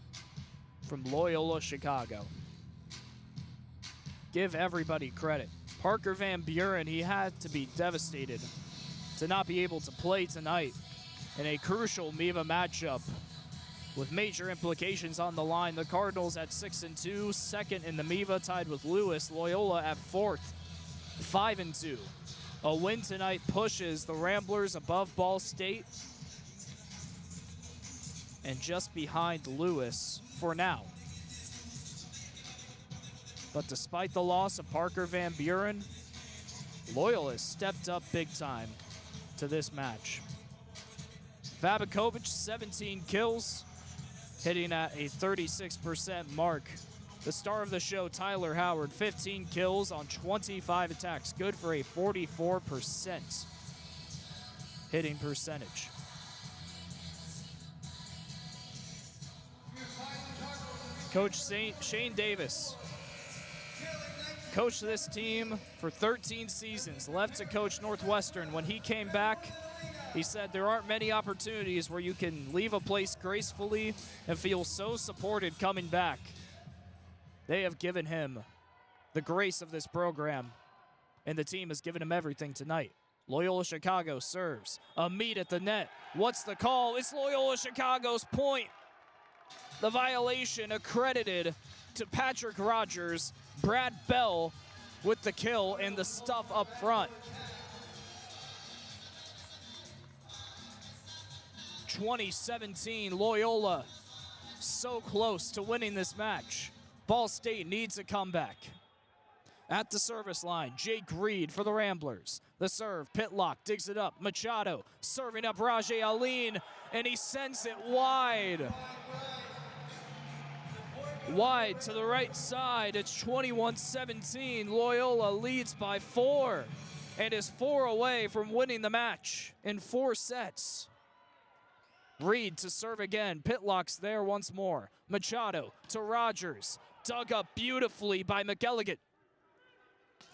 from Loyola Chicago. Give everybody credit. Parker Van Buren, he had to be devastated to not be able to play tonight in a crucial MIVA matchup with major implications on the line. The Cardinals at 6-2, second in the MIVA, tied with Lewis. Loyola at 4th, 5-2. A win tonight pushes the Ramblers above Ball State and just behind Lewis for now. But despite the loss of Parker Van Buren, Loyola has stepped up big time to this match. Fabakovic, 17 kills, hitting at a 36% mark. The star of the show, Tyler Howard, 15 kills on 25 attacks. Good for a 44% hitting percentage. Coach Shane Davis coached this team for 13 seasons, left to coach Northwestern. When he came back, he said there aren't many opportunities where you can leave a place gracefully and feel so supported coming back. They have given him the grace of this program, and the team has given him everything tonight. Loyola Chicago serves. A meet at the net. What's the call? It's Loyola Chicago's point. The violation accredited to Patrick Rogers. Brad Bell with the kill and the stuff up front. 2017, Loyola so close to winning this match. Ball State needs a comeback. At the service line, Jake Reed for the Ramblers. The serve, Pitlock digs it up. Machado serving up Rajay Aline, and he sends it wide. Wide to the right side. It's 21-17. Loyola leads by 4 and is 4 away from winning the match in 4 sets. Reed to serve again. Pitlock's there once more. Machado to Rogers. Dug up beautifully by McElligott.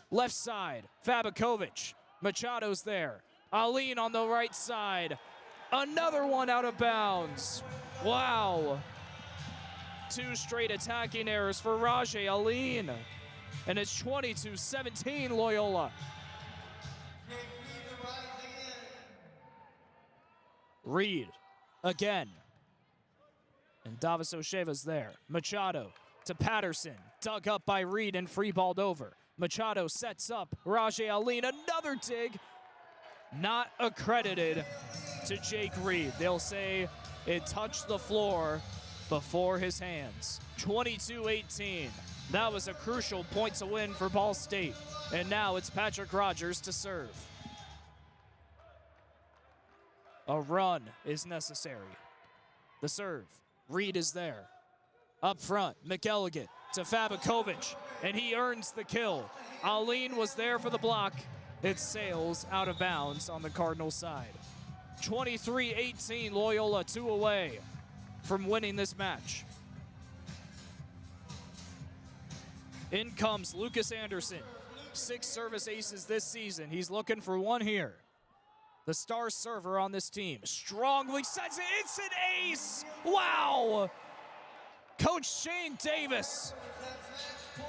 Left side, Fabakovic. Machado's there. Aline on the right side. Another one out of bounds. Wow. 2 straight attacking errors for Rajay Aline. And it's 22-17 Loyola. Reed again. And Ndavaso-Sheva's there. Machado to Patterson. Dug up by Reed and free-balled over. Machado sets up Rajay Aline. Another dig. Not accredited to Jake Reed. They'll say it touched the floor before his hands. 22-18. That was a crucial point to win for Ball State. And now it's Patrick Rogers to serve. A run is necessary. The serve. Reed is there. Up front, McElligott to Fabakovic, and he earns the kill. Aline was there for the block. It sails out of bounds on the Cardinals side. 23-18, Loyola 2 away from winning this match. In comes Lucas Anderson. 6 service aces this season. He's looking for one here. The star server on this team strongly sets it. It's an ace. Wow. Coach Shane Davis.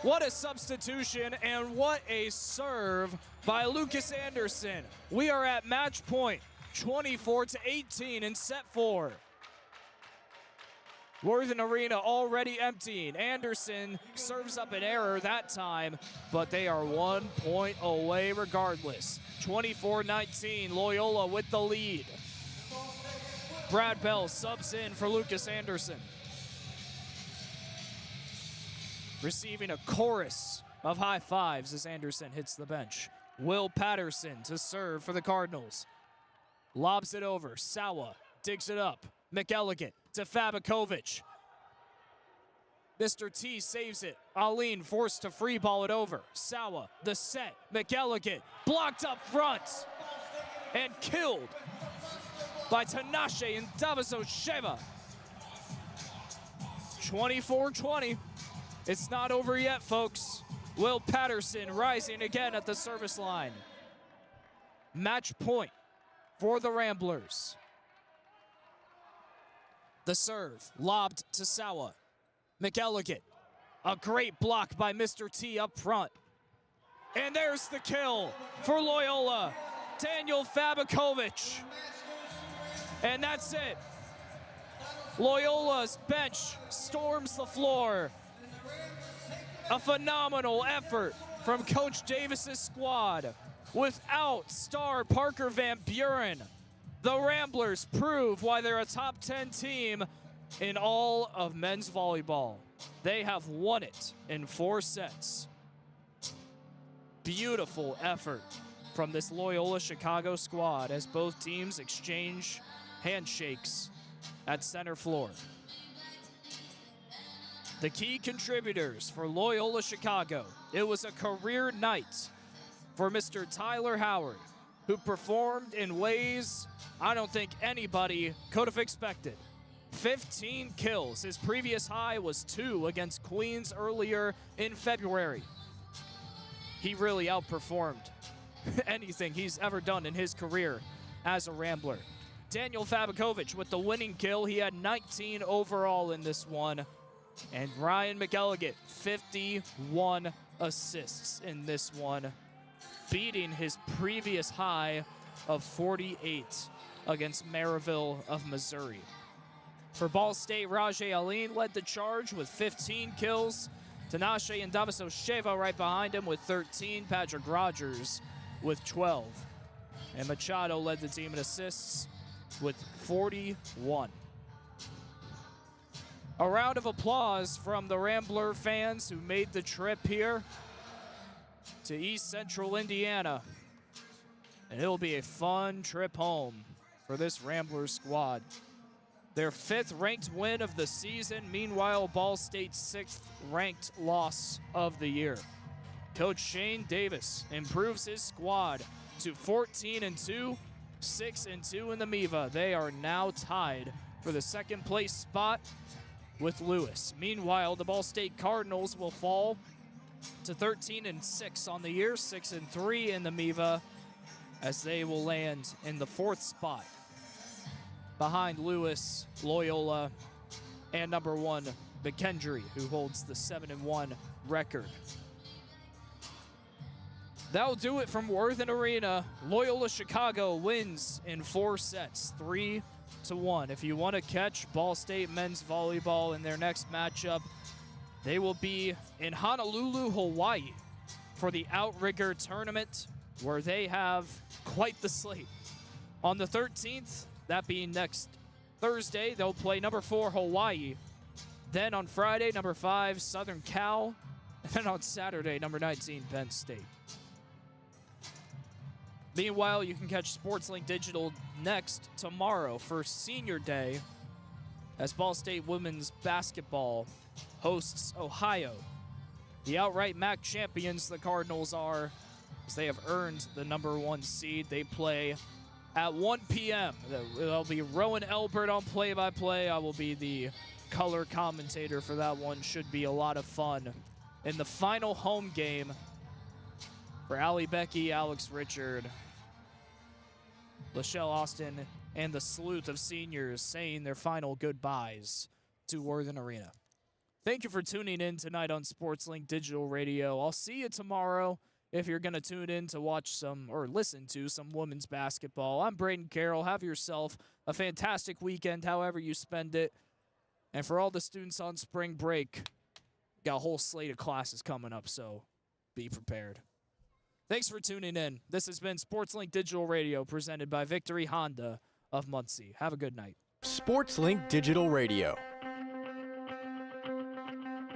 What a substitution and what a serve by Lucas Anderson. We are at match point, 24-18 in set 4. Worthen Arena already emptying. Anderson serves up an error that time, but they are 1 point away regardless. 24-19, Loyola with the lead. Brad Bell subs in for Lucas Anderson. Receiving a chorus of high fives as Anderson hits the bench. Will Patterson to serve for the Cardinals. Lobs it over. Sawa digs it up. McElligott to Fabakovic. Mr. T saves it. Aline forced to free ball it over. Sawa, the set. McElligott blocked up front and killed by Tinashe and Davizasheva. 24-20. It's not over yet, folks. Will Patterson rising again at the service line. Match point for the Ramblers. The serve, lobbed to Sawa. McElligott, a great block by Mr. T up front. And there's the kill for Loyola, Daniel Fabakovic. And that's it. Loyola's bench storms the floor. A phenomenal effort from Coach Davis's squad. Without star Parker Van Buren, the Ramblers prove why they're a top 10 team in all of men's volleyball. They have won it in 4 sets. Beautiful effort from this Loyola Chicago squad as both teams exchange handshakes at center floor. The key contributors for Loyola Chicago. It was a career night for Mr. Tyler Howard, who performed in ways I don't think anybody could have expected. 15 kills. His previous high was 2 against Queens earlier in February. He really outperformed anything he's ever done in his career as a Rambler. Daniel Fabakovic with the winning kill. He had 19 overall in this one. And Ryan McElligott, 51 assists in this one, beating his previous high of 48 against Maryville of Missouri. For Ball State, Rajay Aline led the charge with 15 kills. Tinashe and Davizasheva right behind him with 13. Patrick Rogers with 12. And Machado led the team in assists with 41. A round of applause from the Rambler fans who made the trip here to East Central Indiana. And it'll be a fun trip home for this Ramblers squad. Their 5th ranked win of the season. Meanwhile, Ball State's 6th ranked loss of the year. Coach Shane Davis improves his squad to 14-2, 6-2 in the MIVA. They are now tied for the 2nd place spot with Lewis. Meanwhile, the Ball State Cardinals will fall to 13-6 on the year, 6-3 in the MIVA, as they will land in the 4th spot behind Lewis, Loyola, and number 1, McKendree, who holds the 7-1 record. That'll do it from Worthen Arena. Loyola Chicago wins in 4 sets, 3-1. If you want to catch Ball State men's volleyball in their next matchup, they will be in Honolulu, Hawaii for the Outrigger tournament, where they have quite the slate. On the 13th, that being next Thursday, they'll play number 4 Hawaii Then on Friday, number 5, Southern Cal. And then on Saturday, number 19, Penn State. Meanwhile, you can catch SportsLink Digital next tomorrow for Senior Day as Ball State women's basketball hosts Ohio. The outright MAC champions, the Cardinals are, as they have earned the number 1 seed. They play at 1 p.m. There'll be Rowan Elbert on play-by-play. I will be the color commentator for that one. Should be a lot of fun. In the final home game for Allie Becky, Alex Richard, Lachelle Austin, and the sleuth of seniors saying their final goodbyes to Worthen Arena. Thank you for tuning in tonight on SportsLink Digital Radio. I'll see you tomorrow if you're going to tune in to watch some or listen to some women's basketball. I'm Brayden Carroll. Have yourself a fantastic weekend, however you spend it. And for all the students on spring break, got a whole slate of classes coming up, so be prepared. Thanks for tuning in. This has been SportsLink Digital Radio presented by Victory Honda of Muncie. Have a good night. SportsLink Digital Radio.